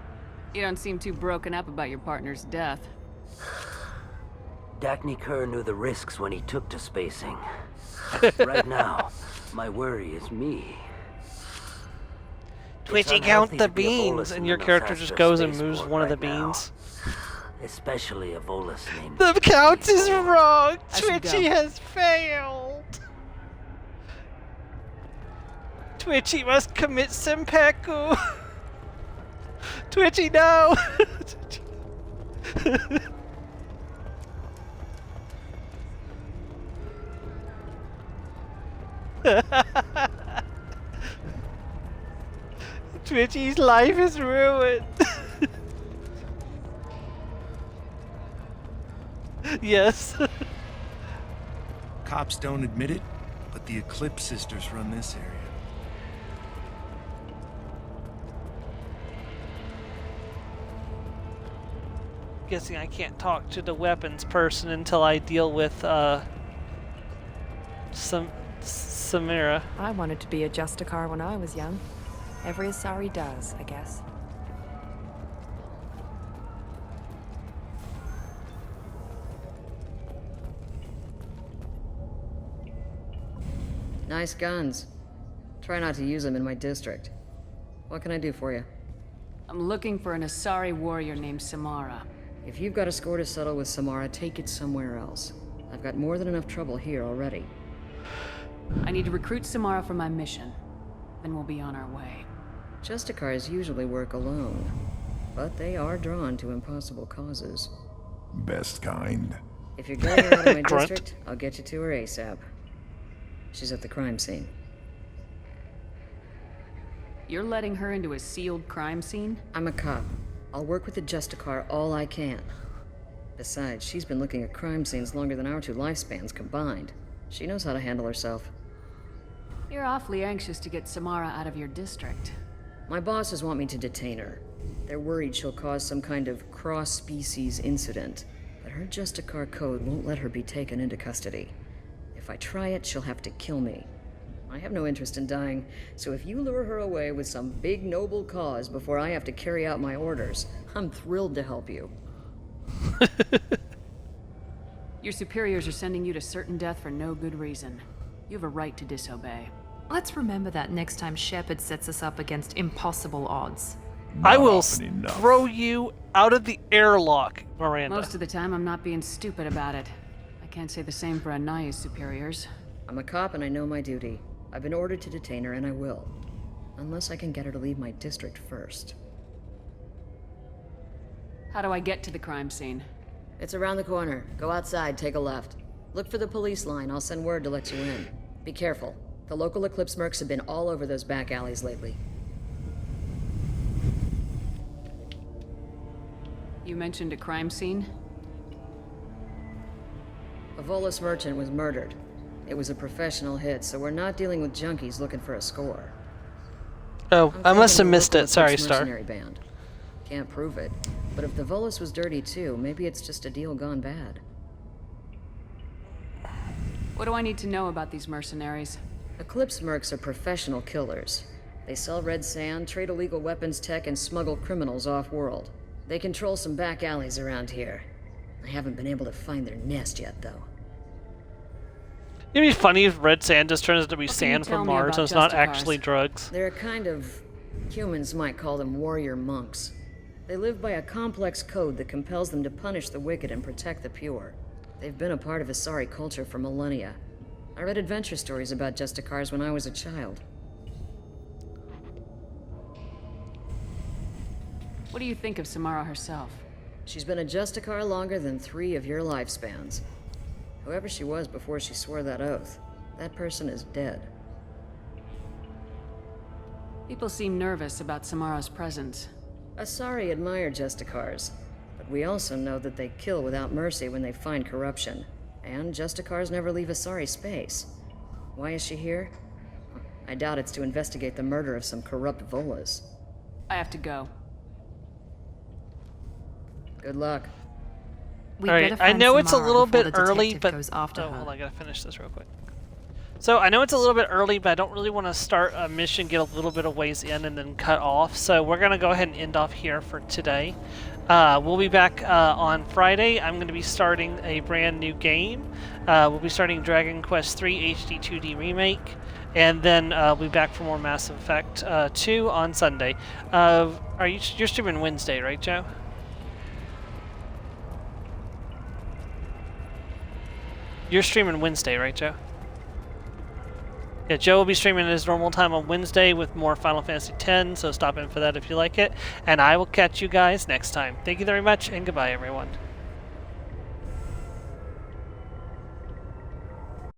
You don't seem too broken up about your partner's death. Dagny Kerr knew the risks when he took to spacing. Right now, my worry is me. Twitchy, count the beans, and your character just goes and moves one of the beans. Especially a Volus named... The count is wrong! Twitchy has failed! Twitchy must commit seppuku! Twitchy, no! Twitchy's life is ruined! Yes. Cops don't admit it, but the Eclipse sisters run this area. Guessing I can't talk to the weapons person until I deal with Samira. I wanted to be a Justicar when I was young. Every Asari does, I guess. Nice guns. Try not to use them in my district. What can I do for you? I'm looking for an Asari warrior named Samara. If you've got a score to settle with Samara, take it somewhere else. I've got more than enough trouble here already. I need to recruit Samara for my mission. Then we'll be on our way. Justicars usually work alone, but they are drawn to impossible causes. Best kind. If you're getting her out of my district, I'll get you to her ASAP. She's at the crime scene. You're letting her into a sealed crime scene? I'm a cop. I'll work with the Justicar all I can. Besides, she's been looking at crime scenes longer than our two lifespans combined. She knows how to handle herself. You're awfully anxious to get Samara out of your district. My bosses want me to detain her. They're worried she'll cause some kind of cross-species incident, but her Justicar code won't let her be taken into custody. If I try it, she'll have to kill me. I have no interest in dying, so if you lure her away with some big noble cause before I have to carry out my orders, I'm thrilled to help you. Your superiors are sending you to certain death for no good reason. You have a right to disobey. Let's remember that next time Shepard sets us up against impossible odds. I Not will often enough. throw you out of the airlock, Miranda. Most of the time, I'm not being stupid about it. I can't say the same for Anaya's superiors. I'm a cop and I know my duty. I've been ordered to detain her and I will. Unless I can get her to leave my district first. How do I get to the crime scene? It's around the corner. Go outside, take a left. Look for the police line. I'll send word to let you in. Be careful. The local Eclipse mercs have been all over those back alleys lately. You mentioned a crime scene? A Volus merchant was murdered. It was a professional hit, so we're not dealing with junkies looking for a score. Oh, I must have thinking missed local it. Sorry, Eclipse Star. mercenary band. Can't prove it. But if the Volus was dirty too, maybe it's just a deal gone bad. What do I need to know about these mercenaries? Eclipse mercs are professional killers. They sell red sand, trade illegal weapons tech, and smuggle criminals off-world. They control some back alleys around here. I haven't been able to find their nest yet, though. It'd be funny if red sand just turns out to be What can sand you tell from me Mars about and it's not Justicars? actually drugs. They're a kind of... humans might call them warrior monks. They live by a complex code that compels them to punish the wicked and protect the pure. They've been a part of Asari culture for millennia. I read adventure stories about Justicars when I was a child. What do you think of Samara herself? She's been a Justicar longer than 3 of your lifespans. Whoever she was before she swore that oath, that person is dead. People seem nervous about Samara's presence. Asari admire Justicars, but we also know that they kill without mercy when they find corruption. And Justicars never leave Asari space. Why is she here? I doubt it's to investigate the murder of some corrupt Volas. I have to go. Good luck. Alright, I know it's a little bit early, but... Oh, hold on, I gotta finish this real quick. So, I know it's a little bit early, but I don't really want to start a mission, get a little bit of ways in, and then cut off. So, we're gonna go ahead and end off here for today. We'll be back on Friday. I'm gonna be starting a brand new game. We'll be starting Dragon Quest III HD 2D Remake. And then we'll be back for more Mass Effect 2 on Sunday. You're streaming Wednesday, right, Joe? You're streaming Wednesday, right, Joe? Yeah, Joe will be streaming at his normal time on Wednesday with more Final Fantasy X, so stop in for that if you like it. And I will catch you guys next time. Thank you very much, and goodbye, everyone.